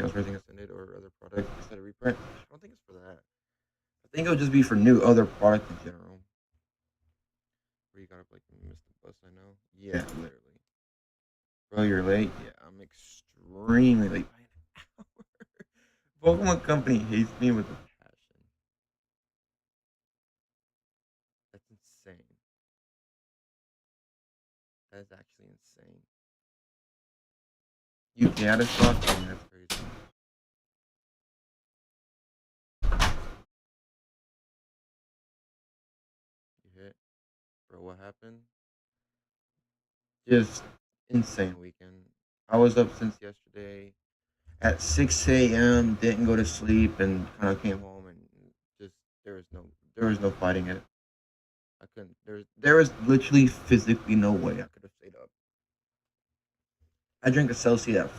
else for anything Ascended or other product instead of reprint. I don't think it's for that. I think it would just be for new other product in general. Where you gotta like miss the bus. I know. Yeah, literally. Bro, you're late. Yeah, I'm extremely late by an hour. Pokemon Company hates me with a passion. That's insane. That is actually insane. UK out of stock? I mean, that's crazy. You hit. Bro, what happened? Just insane weekend. I was up since yesterday at 6 a.m. Didn't go to sleep and kind of came home and just there was no fighting it. I couldn't. There was literally physically no way I could have stayed up. I drank a Celsius like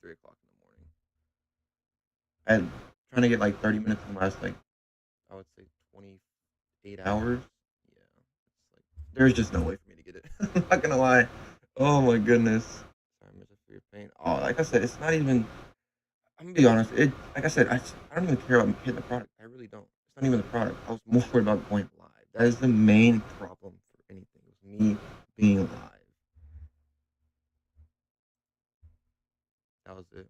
3 o'clock in the morning. I'm trying to get like 30 minutes in the last like I would say 28 hours. Yeah, it's like there's just no way for me to get it. I'm not gonna lie. Oh my goodness. Sorry, Mr. For your pain. Oh, like I said, it's not even. I'm gonna be honest. It like I said, I don't even care about hitting the product. I really don't. It's not even the product. I was more worried about going live. That is the main problem for anything. It was me being live. That was it.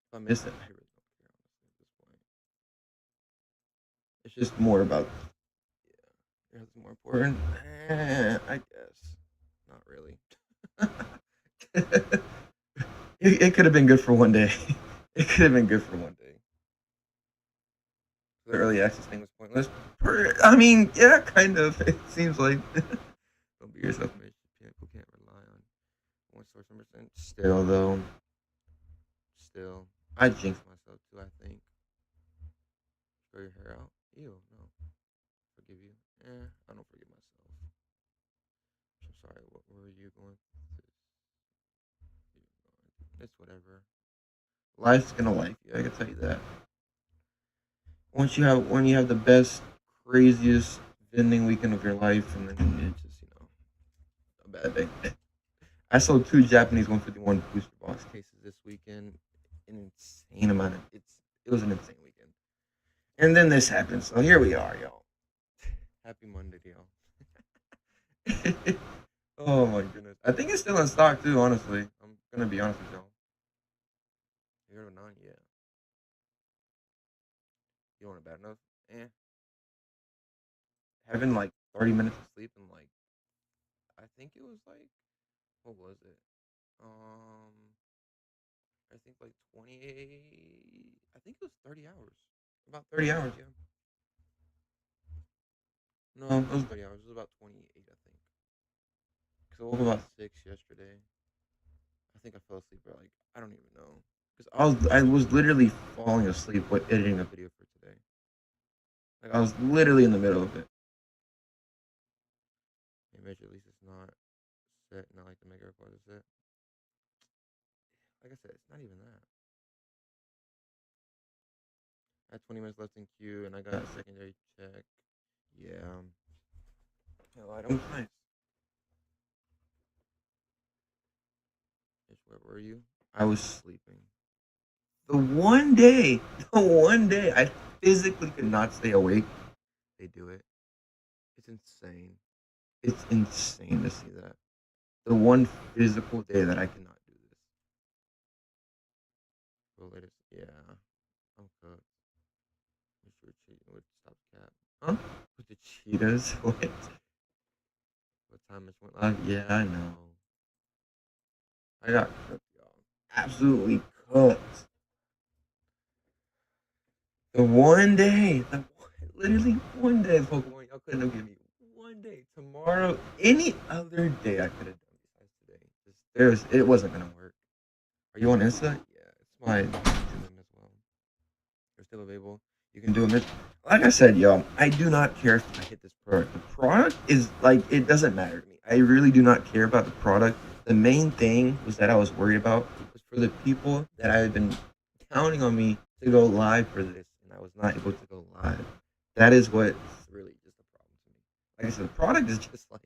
If I miss it, I really don't care honestly at this point. It's just more about yeah. It's more important. I guess not really. It could have been good for one day. It could have been good for one day. The early access thing was pointless. I mean, yeah, kind of. It seems like don't be yourself, man. People can't rely on one source number. Still, though, still, I jinxed myself too. I think. Grow your hair out. Ew, no. Forgive you. I don't forgive myself. I'm sorry. What were you going? It's whatever. Life's gonna life you. I can tell you that. When you have the best, craziest vending weekend of your life, and then it's just a bad day. I sold two Japanese 151 booster box cases this weekend. An insane amount of it was an insane weekend. And then this happened. So here we are, y'all. Happy Monday, y'all. Oh my goodness. I think it's still in stock too, honestly. I'm gonna be honest with y'all. 0 to 9, yeah. You want it bad enough? Having like 30 minutes of sleep and like I think it was like what was it? Um I think like 28 I think it was 30 hours. About 30 hours, yeah. No, it was 30 hours. It was about 28, I think. Because I woke up about 6 yesterday. I think I fell asleep at like, I don't even know. Because I was literally falling asleep while editing a video for today. Like, I was literally in the middle of it. Image, at least it's not set, not like the mega report is it. Like I said, it's not even that. I had 20 minutes left in queue and I got a secondary check. Yeah. No, I don't. Nice. Where were you? I was sleeping. The one day I physically could not stay awake, they do it. It's insane. It's insane to see that. The one physical day that I cannot do this. Well, it is, yeah. I'm cooked. Mr. Cheating with stop cap. Huh? With the cheetahs? What time is went live? Yeah, I know. I got cooked, y'all. Absolutely cooked. Literally one day, Pokemon, y'all couldn't have given me one day. Tomorrow, any other day I could have done besides today. It wasn't gonna work. Are you on Insta? Yeah, it's my username as well. They're still available. You can do them. Like I said, y'all, I do not care if I hit this product. The product is like it doesn't matter to me. I really do not care about the product. The main thing was that I was worried about was for the people that I had been counting on me to go live for this, and I was not able to go live. That is what's really just a problem to me. Like I said, the product is just like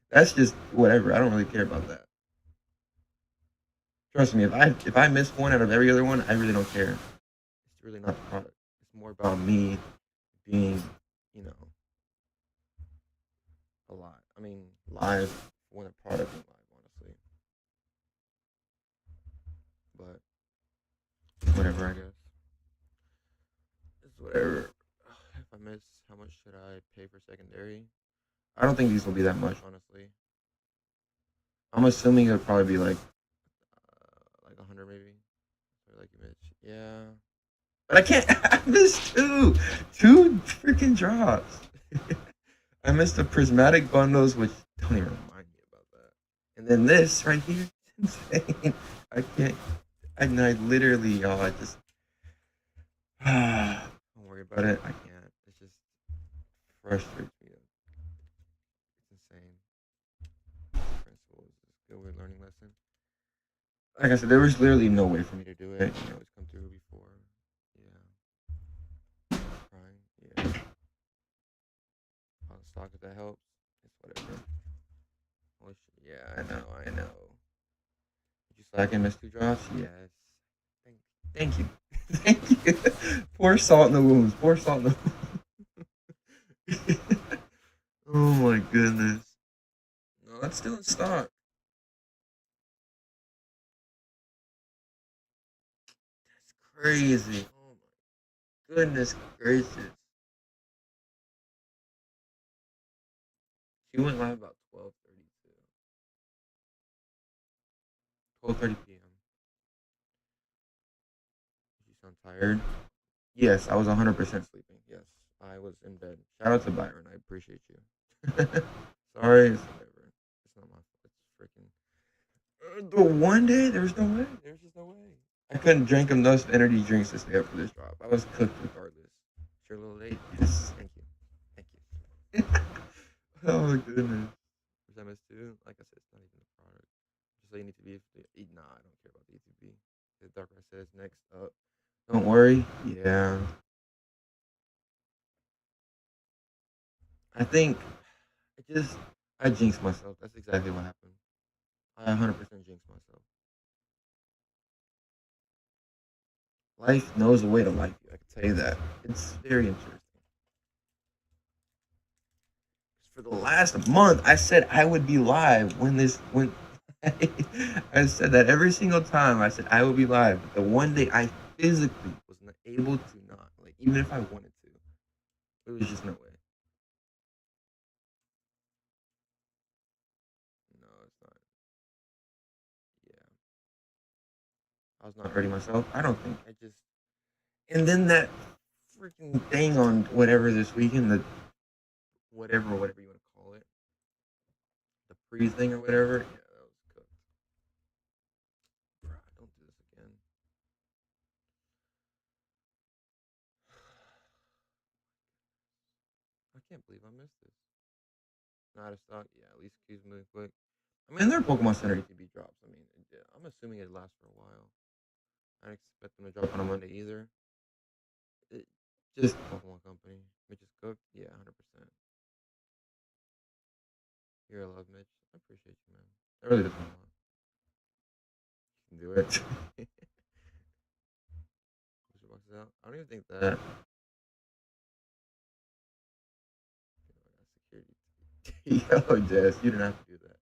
that's just whatever. I don't really care about that. Trust me, if I miss one out of every other one, I really don't care. It's really not the product. It's more about me being, you know, alive. I mean, live when a product is live, honestly. But whatever, I guess. It's whatever. If I miss, how much should I pay for secondary? I don't think these will be that much, honestly. I'm assuming it'll probably be like 100 maybe. Or like you missed. Yeah. But I can't. I missed two freaking drops. I missed the prismatic bundles, which don't even remind me about that. And then this right here, is insane. I can't. I literally, y'all. I just don't worry about it. I can't. It just frustrates me. It's insane. Principle is a good weird learning lesson. Like I said, there was literally no way for me to do it. You know, it's come through before. Yeah. Crying. Yeah. On stock if that helps. It's whatever. Holy shit. Yeah, I know. Did you slack and miss two drops? Yes. Thank you. Thank you. Pour salt in the wounds. Pour salt in the wounds. Oh my goodness. No, that's still in stock. That's crazy. Oh my goodness gracious. She went live about 12:30 p.m. You sound tired? Yes, I was 100% sleeping. Yes, I was in bed. Shout out to Byron. I appreciate you. Sorry, it's whatever. It's not my fault. It's freaking. The one day, there's no way. There's just no way. I couldn't drink enough energy drinks to stay up for this drop. I was cooked regardless. You're a little late. Yes, thank you. Thank you. Oh my goodness. Was I missed too? Like I said, it's not even a product. Just so you need to be. Nah, I don't care about the ETB. The Dark Knight says next up. Don't worry. Yeah. I think I jinxed myself. That's exactly what happened. I 100% jinxed myself. Life knows a way to like you. I can tell you that. It's very interesting. For the last month, I said I would be live when I said that every single time. I said I would be live. But the one day I physically was not able to not, like, even if I wanted to, it was just no way. No, it's not. Yeah, I was not hurting myself. I don't think. I just and then that freaking thing on whatever this weekend, the whatever you want to call it, the pre thing or whatever. Yeah, that was cooked. Bruh, don't do this again. I can't believe I missed this. Not out of stock. Yeah, at least Q's moving quick. I mean, their Pokemon Center ETB drops. I mean, yeah, I'm assuming it lasts for a while. I don't expect them to drop on a Monday either. It, just Pokemon Company. Mitch is cooked. Yeah, 100%. You're a love, Mitch. I appreciate you, man. I really just want you can do it. Push your boxes out. I don't even think that. Security. Yo, Jess, you didn't have to do that.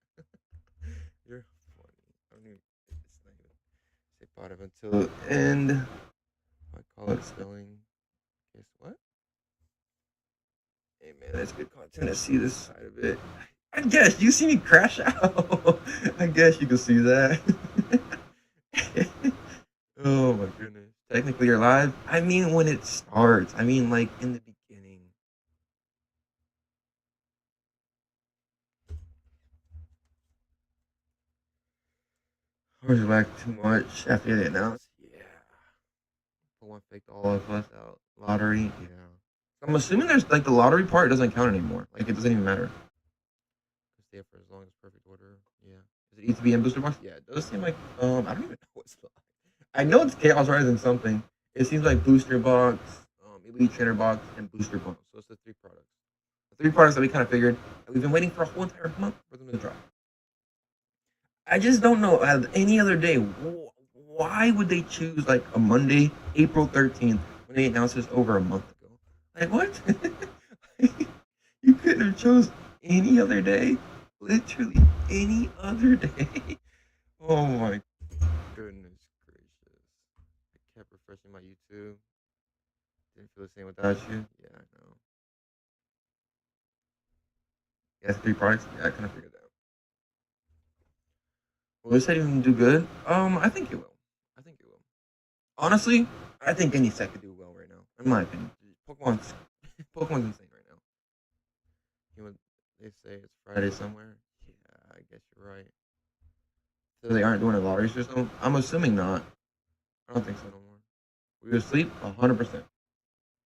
You're funny. I don't even. It's not even say part of until end. I call it spelling. Guess what? Hey man, that's good content to see this side of it. I guess you see me crash out. I guess you can see that. Oh my goodness. Technically you're live. I mean when it starts. I mean like in the beginning. I was back too much after they announced. Yeah. For one faked all of us out. Lottery. Yeah. I'm assuming there's like the lottery part doesn't count anymore. Like it doesn't even matter. Stay up for as long as perfect order. Yeah. Is it ETB and booster box? Yeah, it does seem like I don't even know what's live. I know it's Chaos Rising something. It seems like booster box, elite trainer box, and booster bundle. So it's the three products. The three products that we kind of figured. We've been waiting for a whole entire month for them to drop. I just don't know any other day why would they choose like a Monday, April 13th, when they announced this over a month ago? Like what? You couldn't have chose any other day. Literally any other day. Oh my goodness gracious. I kept refreshing my YouTube. Didn't feel the same without you. Yeah, I know. Yeah, 3 products. Yeah, I kind of figured that out. Will this set even do good? I think it will. I think it will. Honestly, I think any set could do well right now. In my opinion, Pokemon's Pokemon's insane right now. You know, they say it's Friday somewhere. Yeah, I guess you're right. So they aren't doing a lottery system. I'm assuming not. I don't think so no more. Were you asleep? 100%.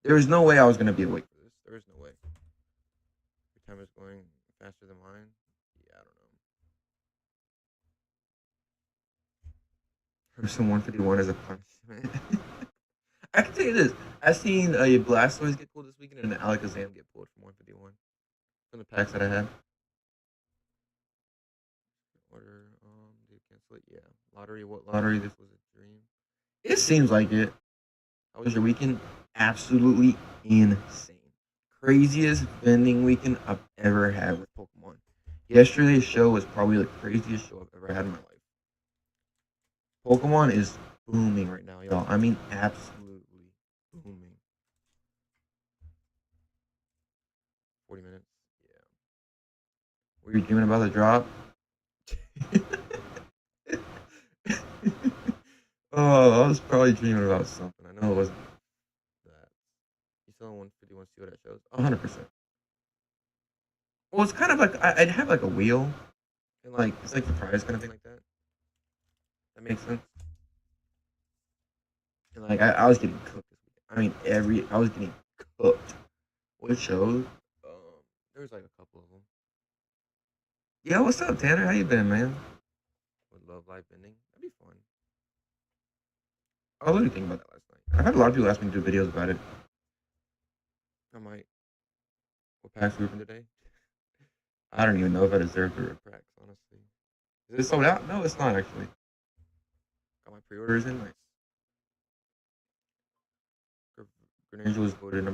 There was no way I was gonna be awake for this. There is no way. Your time is going faster than mine. Yeah, I don't know. Person 151 is a punishment. I can tell you this. I've seen a Blastoise get pulled this weekend and an Alakazam get pulled from 151 from the packs that I had. Order, did you cancel it? Yeah. Lottery, what lottery? This was a dream. It seems like it. How was your weekend? Absolutely insane. Craziest vending weekend I've ever had with Pokemon. Yesterday's show was probably the craziest show I've ever had in my life. Pokemon is booming right now, y'all. I mean, absolutely booming. 40 minutes. Yeah. Were you dreaming about the drop? Oh, I was probably dreaming about something. I know it wasn't that. You still on 151 see what that shows? 100%. Well, it's kind of like I'd have like a wheel, and like it's like the prize kind of thing like that. That makes sense. And like I was getting cooked this weekend. I mean, I was getting cooked. What shows? There was like a couple of them. Yeah, what's up, Tanner? How you been, man? Would love live bending. That'd be fun. I was really thinking about that last night. I've had a lot of people ask me to do videos about it. I might. What packs we opened today? I don't even know if I deserve the packs, honestly. Is it sold out? No, it's not actually. Got my pre-orders in. Nice. Greninja was voted #1 a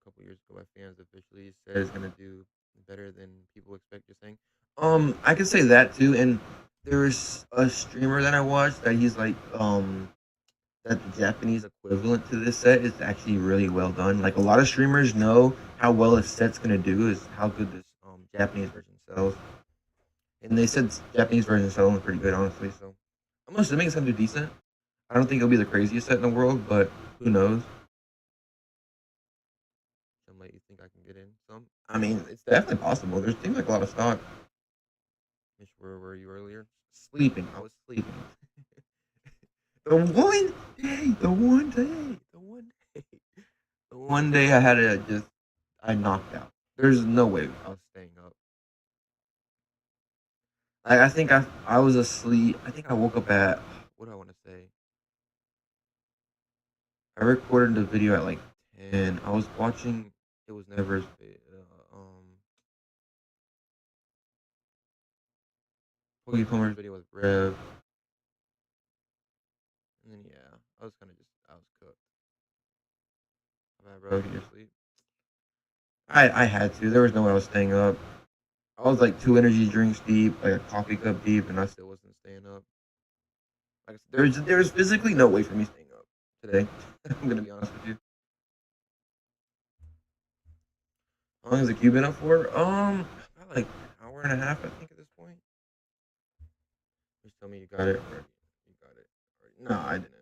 couple years ago by fans. Officially said it's gonna do better than people expect. You're saying? I can say that too. And there's a streamer that I watched that he's like, that the Japanese equivalent to this set is actually really well done. Like a lot of streamers know how well a set's gonna do is how good this Japanese version sells. And they said Japanese version selling pretty good, honestly. So I'm assuming it's gonna do decent. I don't think it'll be the craziest set in the world, but who knows? Some might you think I can get in some. I mean, it's definitely possible. There seems like a lot of stock. Mish, where were you earlier? Sleeping. I was sleeping. The one day, the one day, the one day, the one day I had to I knocked out. There's no way I was staying up. I think I was asleep. I think I woke up at, what do I want to say? I recorded the video at like 10. I was watching. It was never Pokeplumber's video with Rev, and then yeah, I was cooked. How bad, bro? Did you sleep? I had to. There was no way I was staying up. I was like 2 energy drinks deep, like a coffee cup deep, and I still wasn't staying up. Like there's physically no way for me staying up today. I'm gonna be honest with you. How long has the queue been up for? About like an hour and a half, I think, at this point. Just tell me you got it already. You got it already. No, I didn't.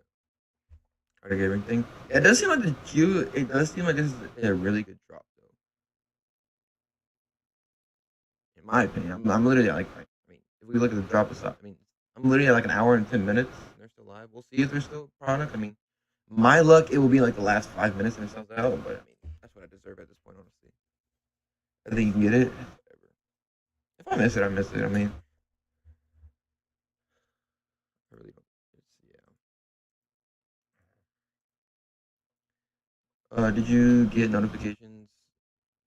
Already get everything. Yeah, it does seem like the queue. It does seem like this is a really good drop, though. In my opinion, I'm literally like, I mean, if we look at the drop aside, I mean, I'm literally at like an hour and 10 minutes. And they're still live. We'll see if there's still product. I mean, my luck, it will be like the last 5 minutes and it sells out. But I mean, that's what I deserve at this point, honestly. I think you can get it. If I miss it, I miss it. I mean, I really don't. It's, yeah. Did you get notifications?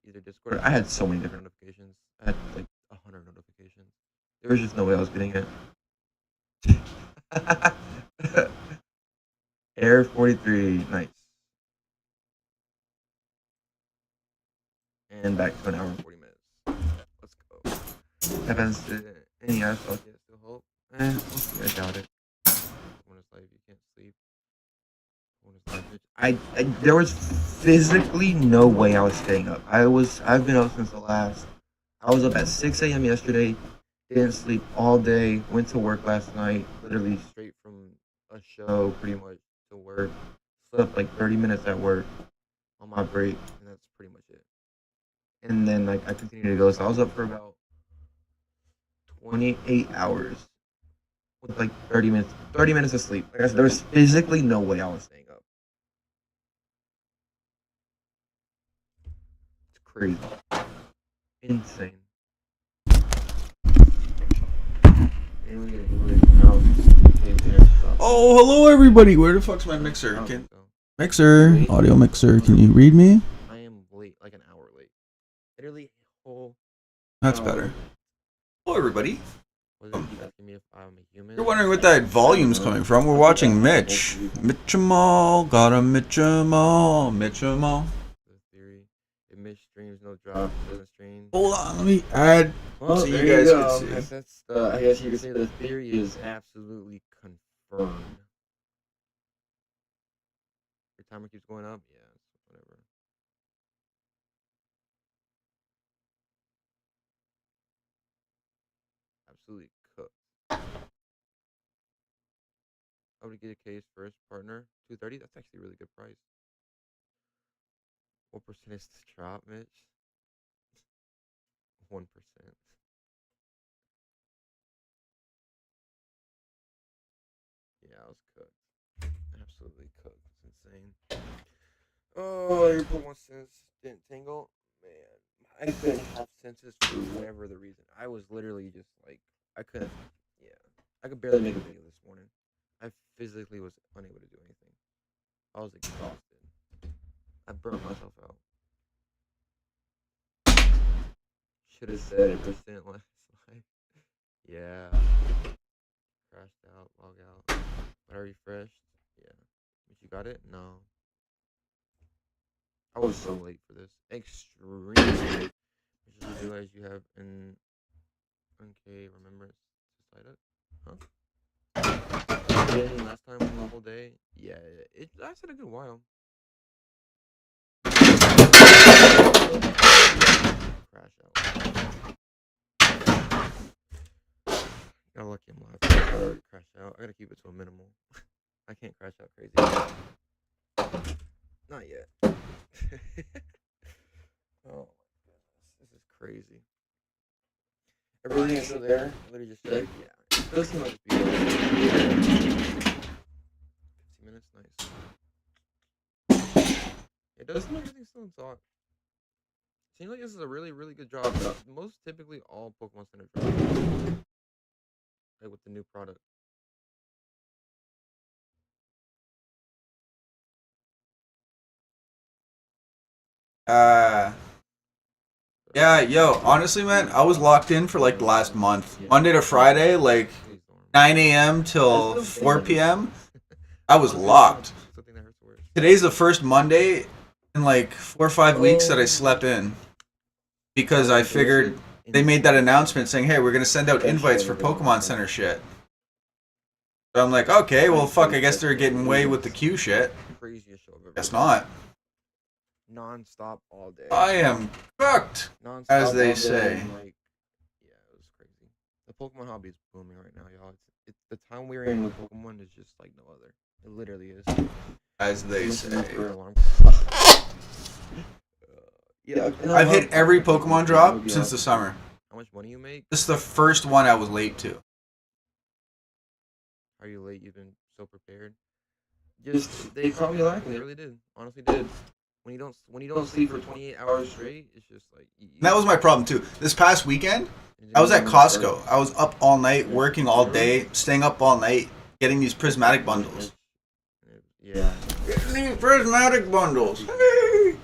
Either Discord. I had so many different notifications. I had like 100 notifications. There was just no way I was getting it. 1:43 nights. And back to an hour and 40 minutes. Let's go. Evans, any asphalt yet? Still hope? We'll see. I doubt it. When it's like you can't sleep. When it's like, there was physically no way I was staying up. I've been up since I was up at 6 a.m. yesterday. Didn't sleep all day. Went to work last night. Literally straight from a show, pretty much, to work. Slept like 30 minutes at work on my break, and that's pretty much it. And then like I continued to go, so I was up for about 28 hours with like 30 minutes of sleep. Like I said, there was physically no way I was staying up. It's crazy, insane. Oh, hello everybody. Where the fuck's my mixer? Mixer, audio mixer. Can you read me? I am late, like an hour late. Literally whole. That's better. Hello everybody. Was it asking me if I'm a human? You're wondering what that volume's coming from. We're watching Mitch. Mitchamal. Got a Mitchamal. Mitchamal. The theory. If Mitch streams no drop, doesn't stream. Hold on, let me add. Well, so you guys go. can see. That's I guess you could say the theory is absolutely confirmed. Your timer keeps going up? Yeah, it's whatever. Absolutely cooked. I would get a case first, partner. 230? That's actually a really good price. What percent is this drop, Mitch? 1%. Yeah, I was cooked. Absolutely cooked. It's insane. Oh, your Pokemon sense didn't tingle? Man, I couldn't have senses for whatever the reason. I was literally just like, I couldn't, yeah. I could barely make a video this morning. I physically was unable to do anything. I was exhausted. I burnt myself out. Should have said it percent last night. Yeah. Crashed out, log out. But I refreshed. Yeah. But you got it? No. I was so late for this. Extremely late. I just realized you have an okay remembrance to cite it. Huh? Last time the whole day? Yeah, it lasted a good while. Crash out. Got lucky I'm live. Crash out. I gotta keep it to a minimal. I can't crash out crazy. Not yet. Oh my goodness. This is crazy. Everything is still there? Literally just said, yeah. It does seem like it's beautiful. 50 minutes, nice. It does seem like everything's still in stock. Seems like this is a really, really good job. Most typically all Pokemon Center drops. Like with the new product. Yeah, yo, honestly, man, I was locked in for like the last month. Monday to Friday, like 9 a.m. till 4 p.m. I was locked. Today's the first Monday in like 4 or 5 weeks that I slept in. Because I figured they made that announcement saying, hey, we're going to send out invites for Pokemon Center shit. So I'm like, okay, well, fuck, I guess they're getting away with the Q shit. Guess not. Non-stop all day. I am cooked, as they say. Like, yeah, it was crazy. The Pokemon hobby is booming right now, y'all. It's the time we're in with Pokemon is just like no other. It literally is. As they say. Yeah, I've hit every Pokemon drop since the summer. How much money you make? This is the first one I was late to. Are you late? You've been so prepared. Just they caught me lacking. They really did. Honestly, did. When you don't sleep for 28 hours straight, it's just like. That was my problem too. This past weekend, I was at Costco. I was up all night, working all day, staying up all night, getting these prismatic bundles. Yeah. Getting these prismatic bundles. I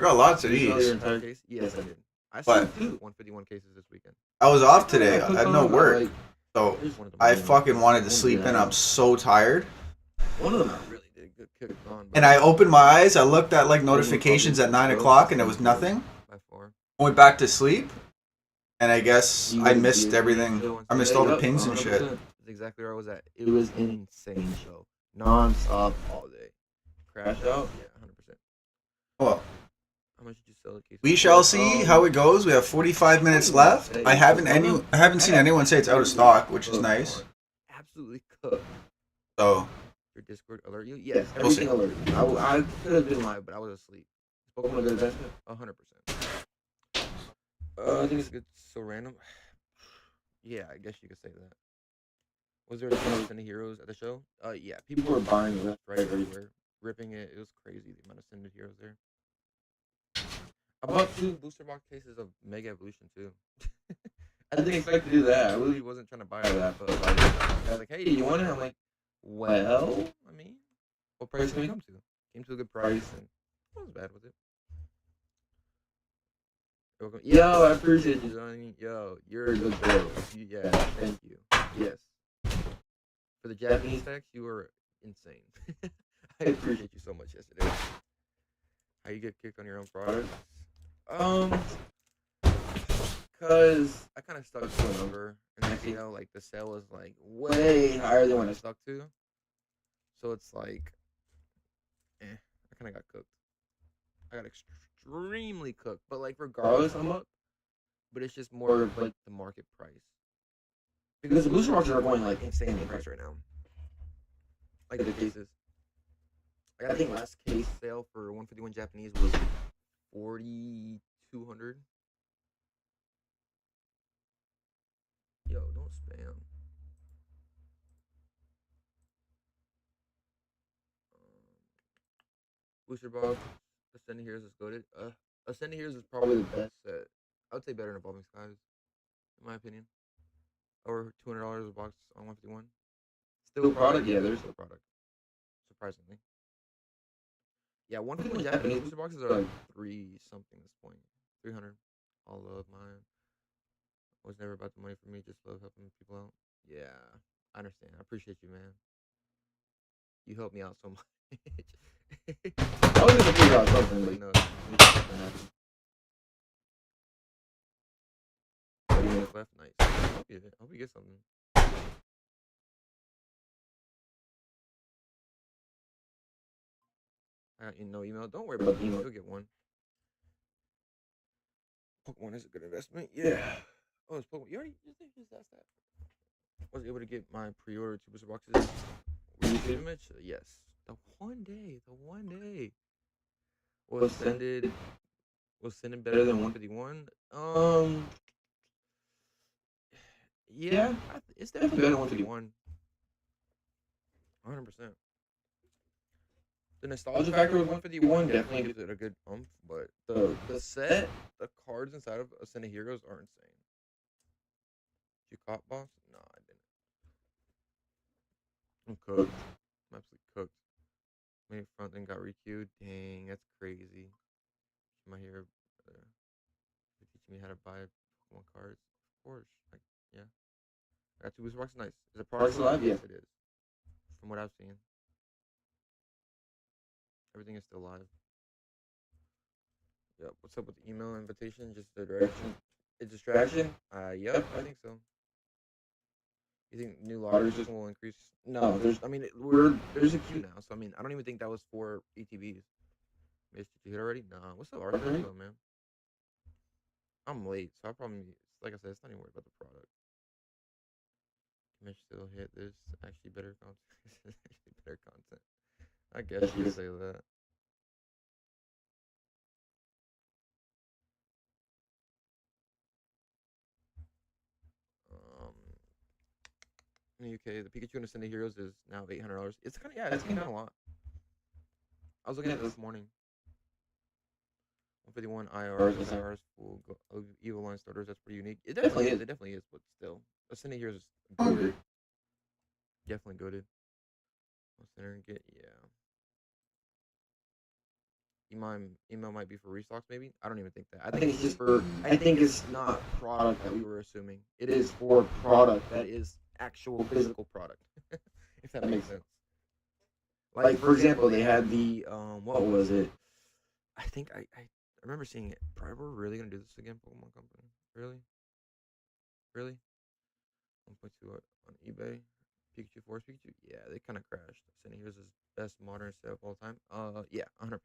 got lots of these. Yes, I did. I sold 151 cases this weekend. I was off today. I had no work. So I fucking wanted to sleep in. I'm so tired. One of them I really did good kicked on. And I opened my eyes. I looked at like notifications at 9 o'clock, and it was nothing. By far. Went back to sleep, and I guess I missed everything. I missed all the pings and shit. That's exactly where I was at. It was an insane show, non-stop all day. Crash out, yeah, 100%. Well, how much did you sell the case? We shall see how it goes. We have 45 minutes left. I haven't seen anyone say it's out of stock, which is nice. Absolutely cooked. So your Discord alert you? Yes, we'll see. alerted. I could have been live, but I was asleep. Pokemon a good investment? 100%. I think it's good. So random. Yeah, I guess you could say that. Was there a ton of heroes at the show? Yeah, people were buying left, right, everywhere, ripping it. It was crazy the amount of Sended heroes there. I bought 2 booster box cases of Mega Evolution too. I didn't expect to do that. I really wasn't trying to buy that, but like, I was like, "Hey, you want it?" I'm like, "Well, I mean, what price can we come to?" Came to a good price, and I wasn't bad with it. Yo, I appreciate you, Johnny. Yo, you're a good girl. Yeah, thank you. Yes. For the Japanese tax, you were insane. I appreciate you so much yesterday. How you get kicked on your own products? Cause I kind of stuck to a number, and next, like the sale was like way higher than what I stuck to. So it's like, I kind of got cooked. I got extremely cooked, but like regardless, I'm up. But it's just more of like the market price, because the booster boxes are going like insanely price right now. Like the cases. Like I think last case sale for 151 Japanese was 4,200. Yo, don't spam. Booster box. Ascending Heroes is goated. Ascending Heroes is probably the best set. I would say better than Evolving Skies, in my opinion. Over $200 a box on 151. Still product? Yeah, there's still product. Surprisingly. Yeah, 151 Japanese booster boxes are like 3 something at this point. 300. All love mine. Was never about the money for me, just love helping people out. Yeah, I understand. I appreciate you, man. You helped me out so much. I was gonna figure out something, but no. 30 minutes left. Nice. I hope you get something. I got no email. Don't worry about the email. You'll get one. Pokemon is a good investment. Yeah. Oh, it's Pokemon. You already just asked that. Was able to get my pre-order 2 booster boxes. Were you receiving Mitch? Yes. The one day was sended better than 151. Yeah, it's definitely better than 151. 100%. The nostalgia factor with 151 definitely gives it a good oomph, but the set, the cards inside of Ascended Heroes are insane. Did you caught boss? No, I didn't. I'm cooked. I'm absolutely cooked. Main front then got requeued. Dang, that's crazy. My hero teaching me how to buy Pokemon cards. Of course. Like, yeah. I got 2 booster boxes. Nice. Is it product live? Yes, it is. From what I've seen. Everything is still live. Yep. What's up with the email invitation? Just the direction. A distraction? Yep. I think so. You think new lottery system will increase? No. There's a queue now. So I mean, I don't even think that was for ETBs. Did you hit already? Nah. What's up, Arthur? Hello, man. I'm late, so I probably, like I said, it's not even worried about the product. Can still hit this? Actually, better content. Better content. I guess you could say that. In the UK, the Pikachu and Ascended Heroes is now $800. It's kind of it's came down a lot. I was looking at it this morning. 151 IRs, SIRs, full Evil Line starters. That's pretty unique. It definitely is. It definitely is, but still, Ascended Heroes is good. Definitely goated. Center and get Email might be for restocks, maybe. I don't even think that. I think it's just for. I think it's not product that we were assuming. It is for product that is actual physical product. If that makes sense. Like for example, they had the what was it? I think I remember seeing it. Bro, we're really gonna do this again, Pokemon Company? Really? Really? 1.2 on eBay. Pikachu Force Pikachu? Yeah, they kind of crashed. Sending here's his best modern set of all time. Yeah, 100%.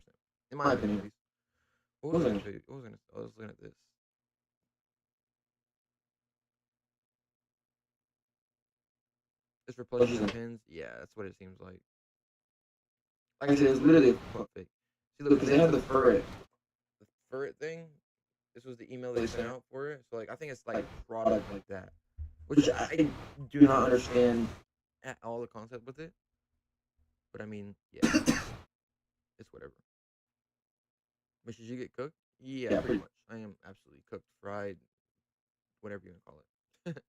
In my opinion, at least. What was I gonna show you? What was I gonna? I was looking at this. It's for plushies and pins. Yeah, that's what it seems like. Like I said, it's literally a pump fake. See, look, because they have the ferret thing. This was the email they sent out for it. So like, I think it's like product like that, which I do not understand at all the concept with it. But I mean, yeah, it's whatever. But should you get cooked? Yeah, pretty much. I am absolutely cooked, fried, whatever you want to call it.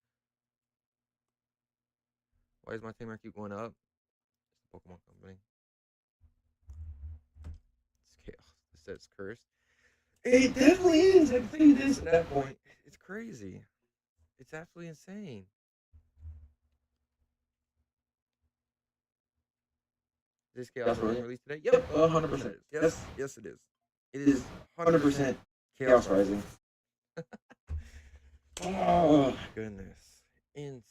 Why does my timer keep going up? It's the Pokemon Company. It's chaos. It says cursed. It definitely is. I can tell you this at that point. It's crazy. It's absolutely insane. Is this chaos rising released today? Yep, 100%. Yes, yes, it is. It is 100% chaos rising. Oh goodness, insane.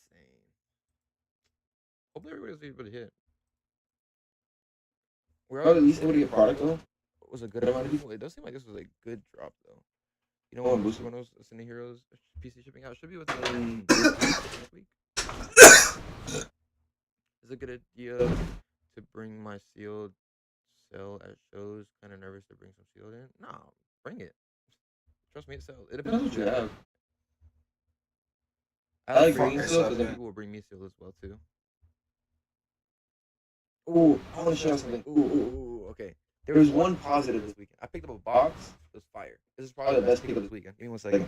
Hopefully everybody's able to hit. We're at least able to get product though. Was a good amount of people. It does seem like this was a good drop though. You know when Booster Bonos Ascending Heroes PC shipping out should be within this week. Is it a good idea to bring my sealed sell at shows? Kind of nervous to bring some sealed in. No, bring it. Trust me, it sells. It depends what you have. I like bringing sealed because then people will bring me sealed as well too. Ooh, I want to show you something. Ooh, okay. There was one positive this weekend. I picked up a box. It was fire. This is probably the best pickup this weekend. Give me 1 second.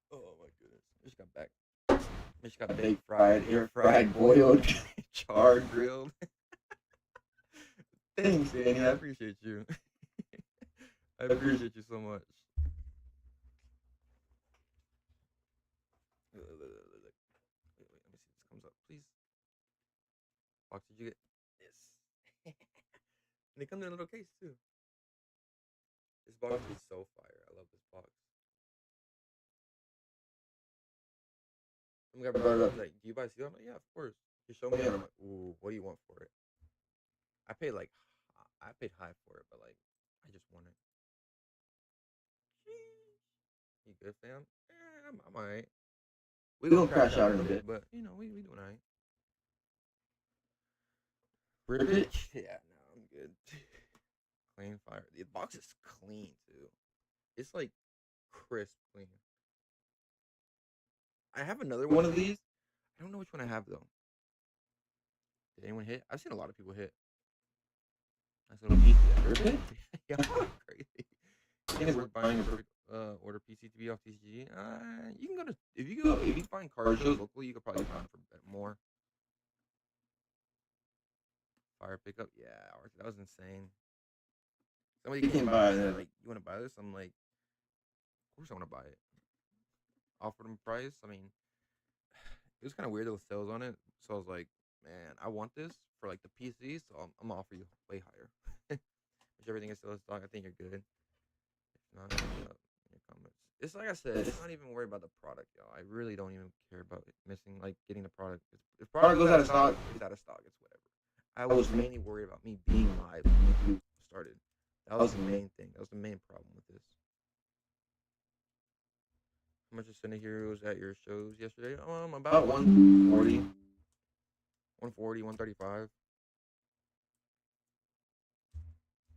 Oh my goodness. I just got back. I just got baked, fried, air fried, boiled, charred, grilled. Thanks, Danny. I appreciate you. I appreciate you so much. Wait, let me see if this comes up, please. Box, did you get this? And they come in a little case too. This box is so fire. I love this box. I'm gonna brought it up. Like, do you buy steel? I'm like, yeah, of course. You show me, and I'm like, ooh, what do you want for it? I paid like, I paid high for it, but like, I just want it. You good, fam? I'm alright. We gonna crash out in a bit, but you know, we doing alright. Rip it? Yeah, no, I'm good. Clean fire. The box is clean too. It's like crisp clean. I have another one of these. I don't know which one I have though. Did anyone hit? I've seen a lot of people hit. Nice little piece. Rip it? Yeah, crazy. You think it's worth buying a perfect order PC to be off TCG? You can go to if you find card shows locally, you could probably find it for a bit more. Fire pickup, yeah, that was insane. Somebody came by and they're like, "You want to buy this?" I'm like, "Of course I want to buy it." Offered them price. I mean, it was kind of weird there was sales on it, so I was like, "Man, I want this for like the PC, so I'm gonna offer you way higher." If everything is still in stock, I think you're good. If not, in your comments. It's like I said, it's not even worried about the product, y'all. I really don't even care about it missing, like getting the product. If product goes out of stock, it's out of stock. It's whatever. I was mainly worried about me being live when YouTube started. That was the main thing. That was the main problem with this. How much is Cindy Heroes at your shows yesterday? About 140. 140, 135.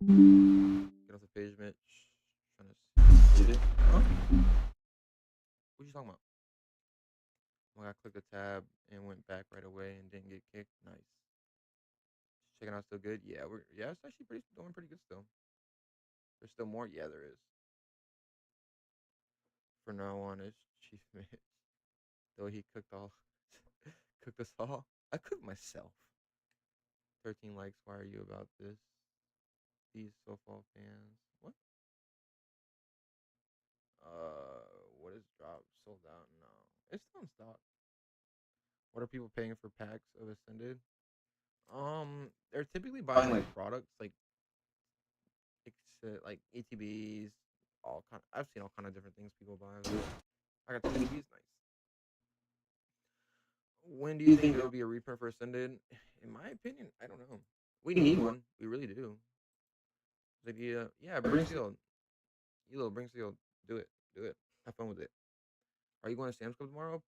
Get off the page, Mitch. Trying to see it. Huh? What you talking about? Well, I clicked the tab and went back right away and didn't get kicked. Nice. Checking out still good. Yeah, it's actually doing pretty good still. There's still more. Yeah, there is. For now on, it's Chief Mitch. Though he cooked all, cooked us all. I cooked myself. 13 likes. Why are you about this? These SoFall fans. What? It's still in stock. What are people paying for packs of Ascended? They're typically buying like products like ATBs, all kind. I've seen all kind of different things people buy. I got the ATBs, nice. When do you think there will be a reprint for Ascended? In my opinion, I don't know. We need one. We really do. Like, yeah, bring Steel. Elo, bring Steel. Do it. Do it. Have fun with it. Are you going to Sam's Club tomorrow?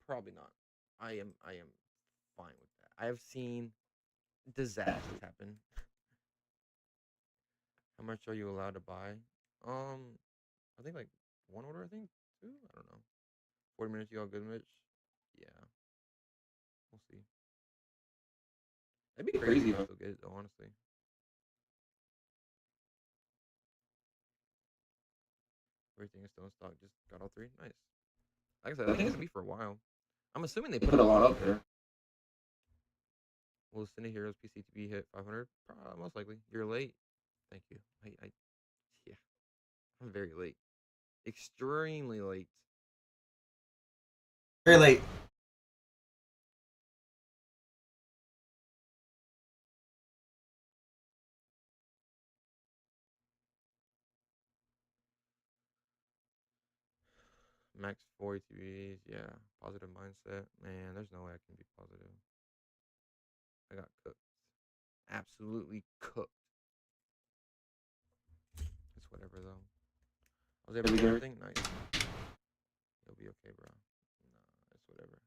Probably not. I am fine with that. I have seen disasters happen. How much are you allowed to buy? I think like one order. I think two. I don't know. 40 minutes. You all good, Mitch? Yeah, we'll see. That'd be crazy if I still get it, though. Honestly, everything is still in stock. Just got all three. Nice. Like I said, I think it's gonna be for a while. I'm assuming they put a lot up there. Will Cindy Heroes PCTB hit 500? Most likely. You're late. Thank you. Yeah, I'm very late. Extremely late. Very late. Max 4 ATVs. Yeah. Positive mindset. Man, there's no way I can be positive. I got cooked. Absolutely cooked. It's whatever, though. I was able to get everything? Nice. You'll be okay, bro. Nah, it's whatever.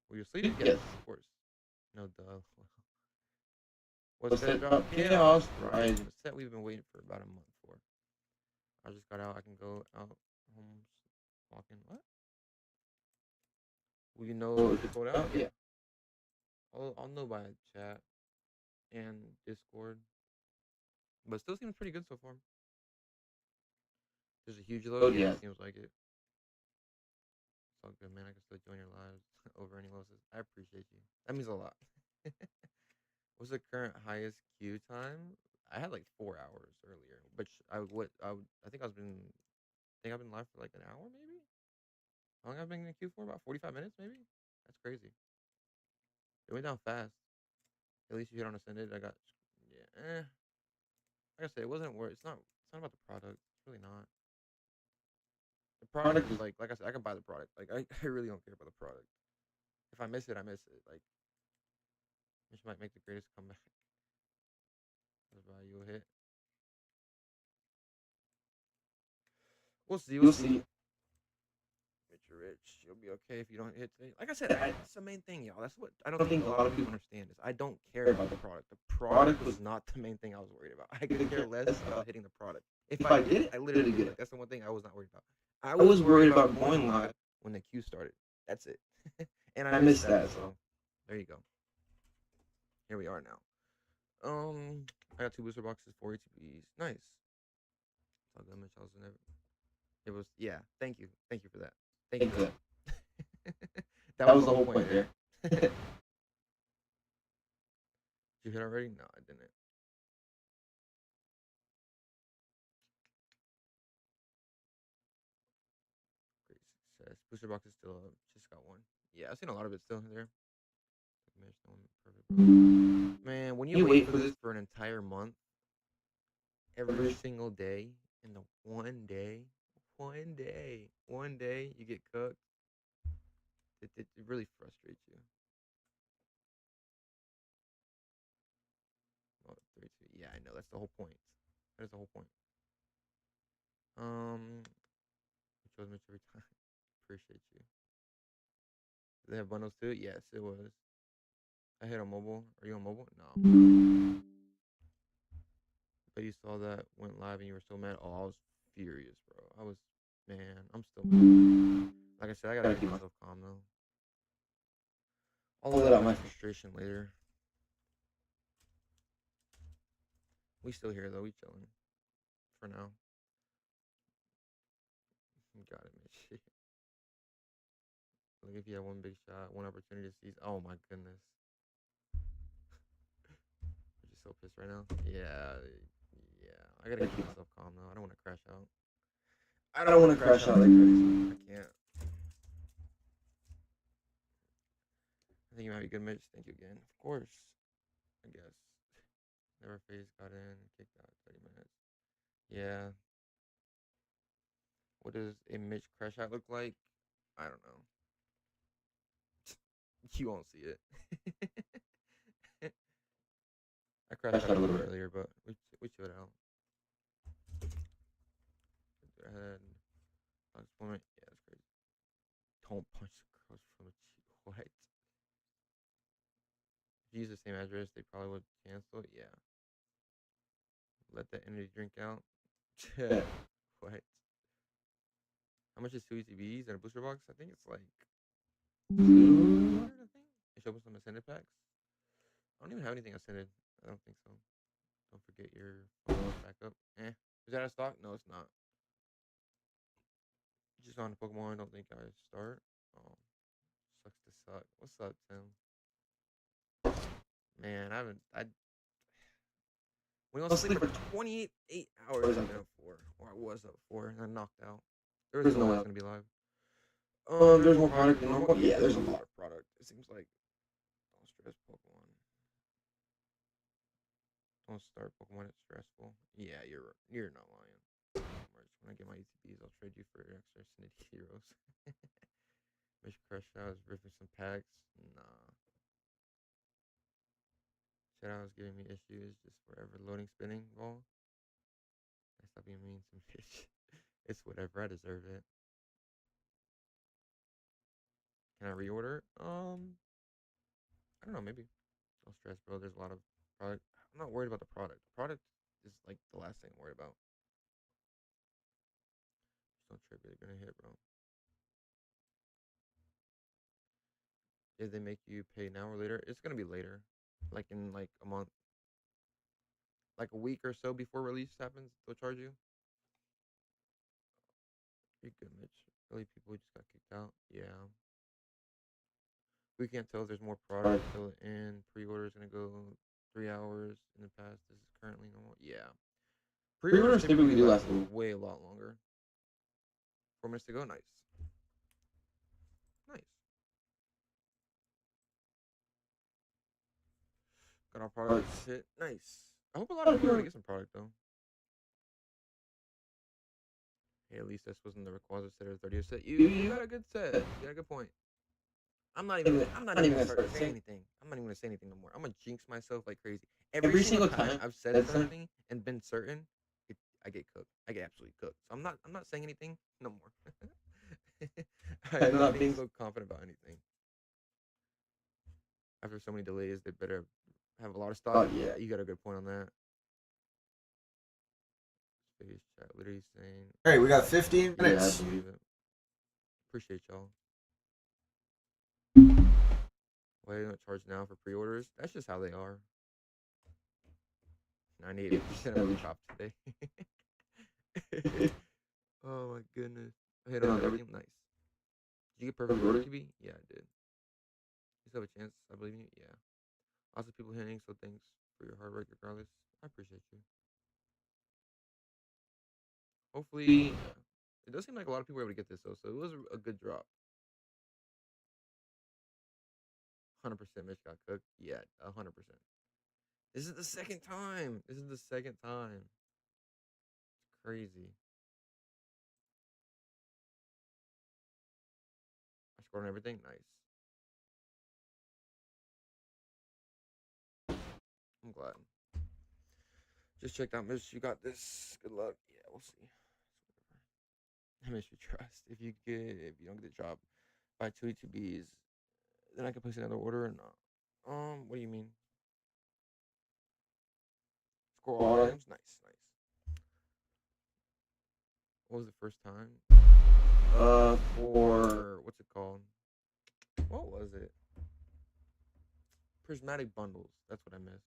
Will you sleep? Yes, of course. No duh. What's that drop? Chaos Rising. The set we've been waiting for about a month for. I just got out. I can go out home walking. What? Will you know if it's sold out? Yeah. I'll know by chat and Discord. But it still seems pretty good so far. There's a huge load? Yeah, it seems like it. It's all good, man. I can still join your lives over any losses. I appreciate you. That means a lot. What's the current highest queue time? I had like 4 hours earlier, which I think I've been live for like an hour maybe. How long have I been in the queue for? About 45 minutes maybe. That's crazy. It went down fast. At least you hit on Ascended. I got yeah. Like I said, it wasn't worth. It's not about the product. It's really not. The product is like I said, I can buy the product. Like I really don't care about the product. If I miss it, I miss it. Like this might make the greatest comeback. That's why you'll hit. We'll see. We'll see. You're rich. You'll be okay if you don't hit today. Like I said, that's the main thing, y'all. That's what I don't think a lot of people understand is I don't care about the product. The product was not the main thing I was worried about. I could care less about hitting the product. If I did it, I literally get it. That's the one thing I was not worried about. I was worried about going live when the queue started. That's it. And I missed that. So there you go. Here we are now. I got 2 booster boxes, 4 ATBs. Nice. It's all good, Mitch. It was yeah. Thank you for that. Thank you for that. That was the whole point there. Did you hit already? No, I didn't. Great success. Booster box is still up. Just got one. Yeah, I've seen a lot of it still there. Man, when you wait for this for an entire month, every single day, and the one day you get cooked, it really frustrates you. Oh, 3-2. Yeah, I know. That's the whole point. That is the whole point. Which was Mitch every time. Appreciate you. Did they have bundles too? Yes, it was. I hit on mobile. Are you on mobile? No. But you saw that went live and you were so mad. Oh, I was furious, bro. Man, I'm still mad. Like I said, I gotta keep myself calm though. I'll let out my frustration later. We still here though. We chilling for now. Got it, Mitch. Like if you had one big shot, one opportunity to seize. Oh my goodness. I'm just so pissed right now. Yeah. I gotta keep myself calm though. I don't want to crash out. I don't want to crash out like crazy. I can't. I think you might be good, Mitch. Thank you again. Of course. I guess. Never face got in, kicked out 30 minutes. Yeah. What does a Mitch crash out look like? I don't know. You won't see it. I crashed out a little earlier, but we chilled out. Go ahead. Unemployment. Yeah, that's crazy. Don't punch the girls from a what? If you use the same address, they probably would cancel it. Yeah. Let that energy drink out. What? How much is two ETBs and a booster box? I think it's like 200, I think. They show up some ascended packs. I don't even have anything ascended. I don't think so. Don't forget your backup. Is that a stock? No, it's not. Just on the Pokemon. I don't think I start. Oh, sucks to suck. What's up, Tim? Man, I haven't. We don't sleep for 28 hours. I've been up for, or I was up for, and I knocked out. There was no way I was gonna be live. There's more product than normal. Yeah, there's a lot of product. It seems like don't stress Pokemon. Don't start Pokemon. It's stressful. Yeah, you're not lying. When I get my ETBs, I'll trade you for extra Snitty Heroes. Mission Crush out is ripping some packs. Nah. Shadow is giving me issues. Just wherever loading spinning ball. I stop being mean to bitch. It's whatever. I deserve it. Can I reorder? I don't know. Maybe. Don't stress, bro. There's a lot of product. I'm not worried about the product. The product is like the last thing I'm worried about. Just don't trip. You're gonna hit, bro. If they make you pay now or later, it's gonna be later. Like in like a month, like a week or so before release happens, they'll charge you. You're good, Mitch. Really, people just got kicked out. Yeah. We can't tell if there's more product till the end. Pre-order is gonna go 3 hours in the past. This is currently normal. Yeah. Pre-orders typically do last way a lot longer. 4 minutes to go. Nice. Nice. Got our products hit. Nice. I hope a lot of people are gonna get some product though. Hey, at least this wasn't the Rayquaza set or the 30th set. You got a good set. You got a good point. I'm not even gonna start saying anything. I'm not even gonna say anything no more. I'm gonna jinx myself like crazy. Every single time I've said something and been certain, I get cooked. I get absolutely cooked. So I'm not saying anything no more. I'm not being so confident about anything. After so many delays, they better have a lot of stock. Yeah, you got a good point on that. Space chat literally saying. All right, we got 15 minutes. Yeah, I believe it. Appreciate y'all. Why don't charge now for pre-orders? That's just how they are. 98% of the drop today. Oh my goodness. I hit on everything. Nice. Did you get perfect order, TB? Yeah, I did. You still have a chance. I believe in you. Yeah. Lots of people hitting, so thanks for your hard work regardless. I appreciate you. Hopefully, it does seem like a lot of people were able to get this though, so it was a good drop. 100% Mitch got cooked. Yeah, 100%. This is the second time. This is the second time. It's crazy. I scored on everything. Nice. I'm glad. Just checked out, Mitch. You got this. Good luck. Yeah, we'll see. I miss your trust. If you don't get the job by 2 ETBs, then I can place another order or not. What do you mean? Score all items? Nice, nice. What was the first time? For what's it called? What was it? Prismatic bundles. That's what I missed.